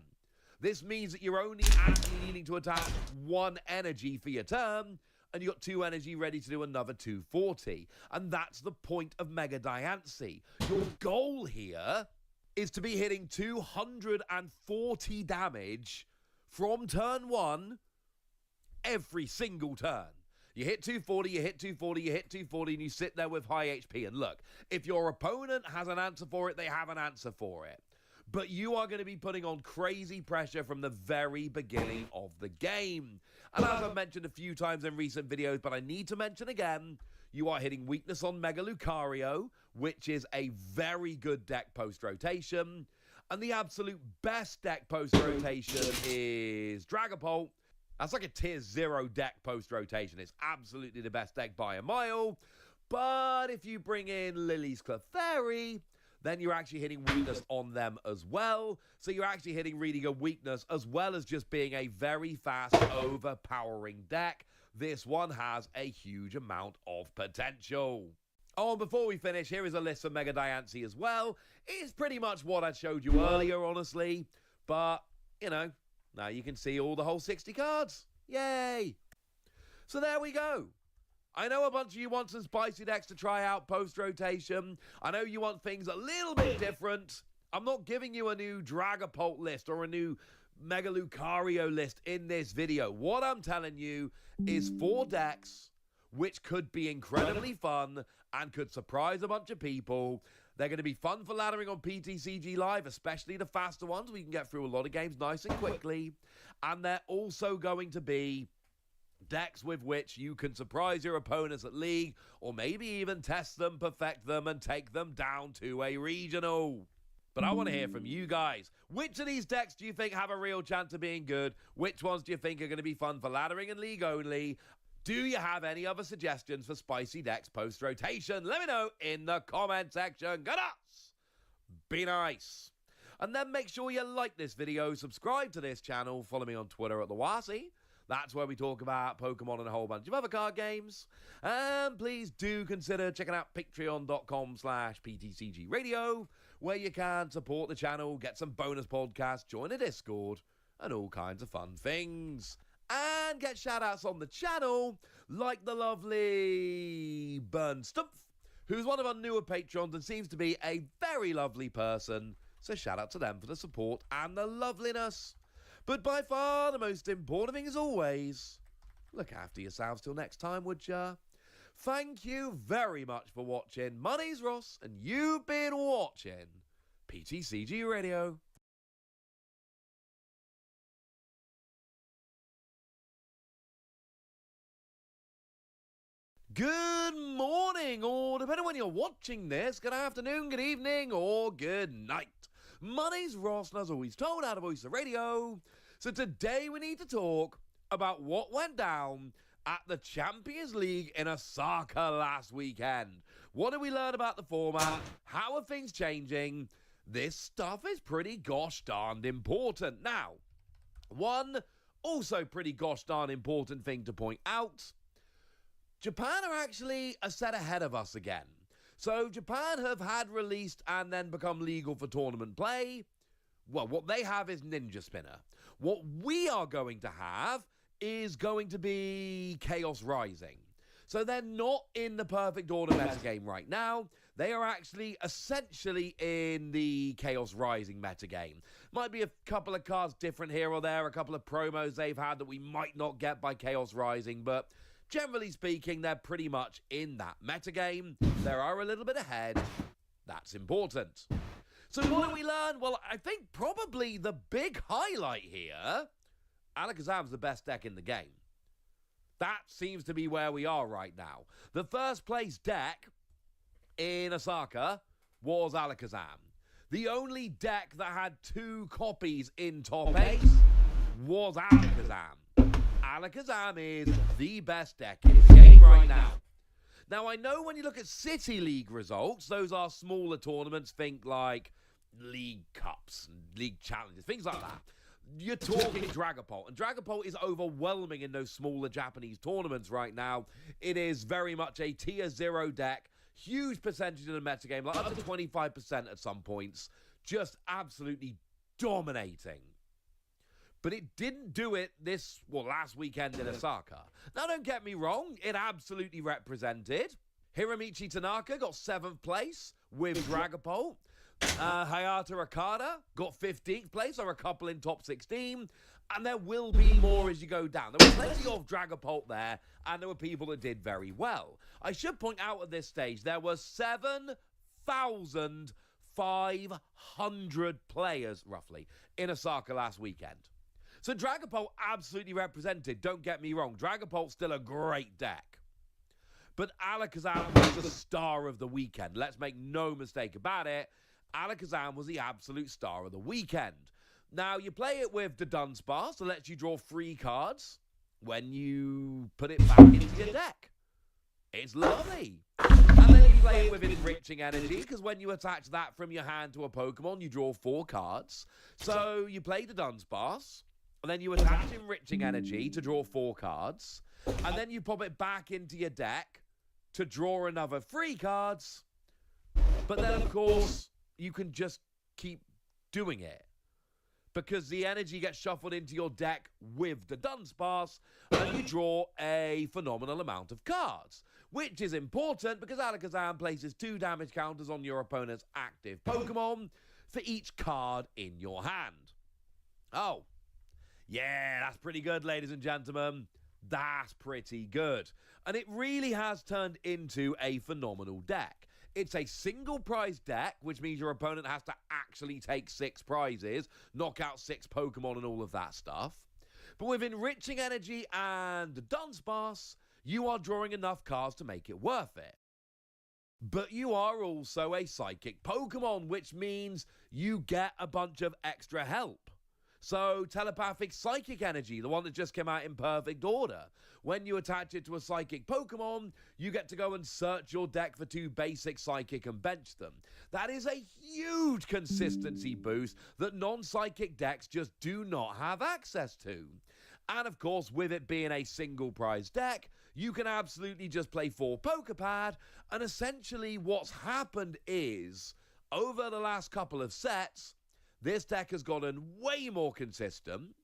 This means that you're only actually needing to attach 1 energy for your turn, and you've got 2 energy ready to do another 240. And that's the point of Mega Diancie. Your goal here is to be hitting 240 damage from turn 1 every single turn. You hit 240, you hit 240, you hit 240, and you sit there with high HP. And look, if your opponent has an answer for it, they have an answer for it. But you are going to be putting on crazy pressure from the very beginning of the game. And as I've mentioned a few times in recent videos, but I need to mention again, you are hitting weakness on Mega Lucario, which is a very good deck post-rotation. And the absolute best deck post-rotation is Dragapult. That's like a tier 0 deck post-rotation. It's absolutely the best deck by a mile. But if you bring in Lily's Clefairy, then you're actually hitting weakness on them as well. So you're actually hitting really good weakness as well as just being a very fast, overpowering deck. This one has a huge amount of potential. Oh, and before we finish, here is a list for Mega Diancie as well. It's pretty much what I showed you earlier, honestly. But, you know, now you can see all the whole 60 cards. Yay! So there we go. I know a bunch of you want some spicy decks to try out post-rotation. I know you want things a little bit different. I'm not giving you a new Dragapult list or a new Mega Lucario list in this video. What I'm telling you is 4 decks which could be incredibly fun and could surprise a bunch of people. They're going to be fun for laddering on PTCG Live, especially the faster ones. We can get through a lot of games nice and quickly. And they're also going to be decks with which you can surprise your opponents at League, or maybe even test them, perfect them, and take them down to a regional. but I want to hear from you guys. Which of these decks do you think have a real chance of being good? Which ones do you think are going to be fun for laddering and league only? Do you have any other suggestions for spicy decks post-rotation? Let me know in the comment section. Go nuts! Be nice. And then make sure you like this video, subscribe to this channel, follow me on Twitter at TheWasi. That's where we talk about Pokemon and a whole bunch of other card games. And please do consider checking out patreon.com/PTCGradio, where you can support the channel, get some bonus podcasts, join a Discord, and all kinds of fun things. And get shout-outs on the channel, like the lovely Burn Stumpf, who's one of our newer patrons and seems to be a very lovely person. So shout out to them for the support and the loveliness. But by far the most important thing, as always, look after yourselves till next time, would ya? Thank you very much for watching. My name's Ross, and you've been watching PTCG Radio. Good morning, or depending on when you're watching this, good afternoon, good evening, or good night. My name's Ross, and as always told out of Voice of Radio. So today we need to talk about what went down at the Champions League in Osaka last weekend. What did we learn about the format? How are things changing? This stuff is pretty gosh darned important. Now, one also pretty gosh darn important thing to point out: Japan are actually a set ahead of us again. So Japan have had released and then become legal for tournament play. Well, what they have is Ninja Spinner. What we are going to have is going to be Chaos Rising. So they're not in the perfect order metagame right now. They are actually essentially in the Chaos Rising metagame. Might be a couple of cards different here or there, a couple of promos they've had that we might not get by Chaos Rising, but generally speaking, they're pretty much in that metagame. They are a little bit ahead. That's important. So what did we learn? Well, I think probably the big highlight here, Alakazam's the best deck in the game. That seems to be where we are right now. The first place deck in Osaka was Alakazam. The only deck that had 2 copies in top 8 was Alakazam. Alakazam is the best deck in the game right now. Now, I know when you look at City League results, those are smaller tournaments, think like League Cups, League Challenges, things like that. You're talking Dragapult, and Dragapult is overwhelming in those smaller Japanese tournaments right now. It is very much a tier 0 deck, huge percentage of the metagame, like up to 25% at some points, just absolutely dominating. But it didn't do it last weekend in Osaka. Now, don't get me wrong, it absolutely represented. Hiromichi Tanaka got 7th place with Dragapult. Hayata Okada got 15th place, or a couple in top 16. And there will be more as you go down. There was plenty of Dragapult there, and there were people that did very well. I should point out at this stage, there were 7,500 players, roughly, in Osaka last weekend. So Dragapult absolutely represented, don't get me wrong. Dragapult's still a great deck. But Alakazam was the star of the weekend. Let's make no mistake about it. Alakazam was the absolute star of the weekend. Now, you play it with the Dunsparce, so lets you draw 3 cards when you put it back into your deck. It's lovely. And then you play it with Enriching Energy, because when you attach that from your hand to a Pokemon, you draw 4 cards. So you play the Dunsparce, and then you attach Enriching Energy to draw 4 cards, and then you pop it back into your deck to draw another 3 cards. But then, of course, you can just keep doing it, because the energy gets shuffled into your deck with the Dunsparce, and you draw a phenomenal amount of cards, which is important because Alakazam places 2 damage counters on your opponent's active Pokemon for each card in your hand. Oh, yeah, that's pretty good, ladies and gentlemen. That's pretty good. And it really has turned into a phenomenal deck. It's a single prize deck, which means your opponent has to actually take 6 prizes, knock out 6 Pokemon and all of that stuff. But with Enriching Energy and Dunsparce, you are drawing enough cards to make it worth it. But you are also a psychic Pokemon, which means you get a bunch of extra help. So, telepathic psychic energy, the one that just came out in perfect order. When you attach it to a psychic Pokemon, you get to go and search your deck for 2 basic psychic and bench them. That is a huge consistency boost that non-psychic decks just do not have access to. And of course, with it being a single prize deck, you can absolutely just play 4 Pokepad, and essentially what's happened is, over the last couple of sets, this deck has gotten way more consistent.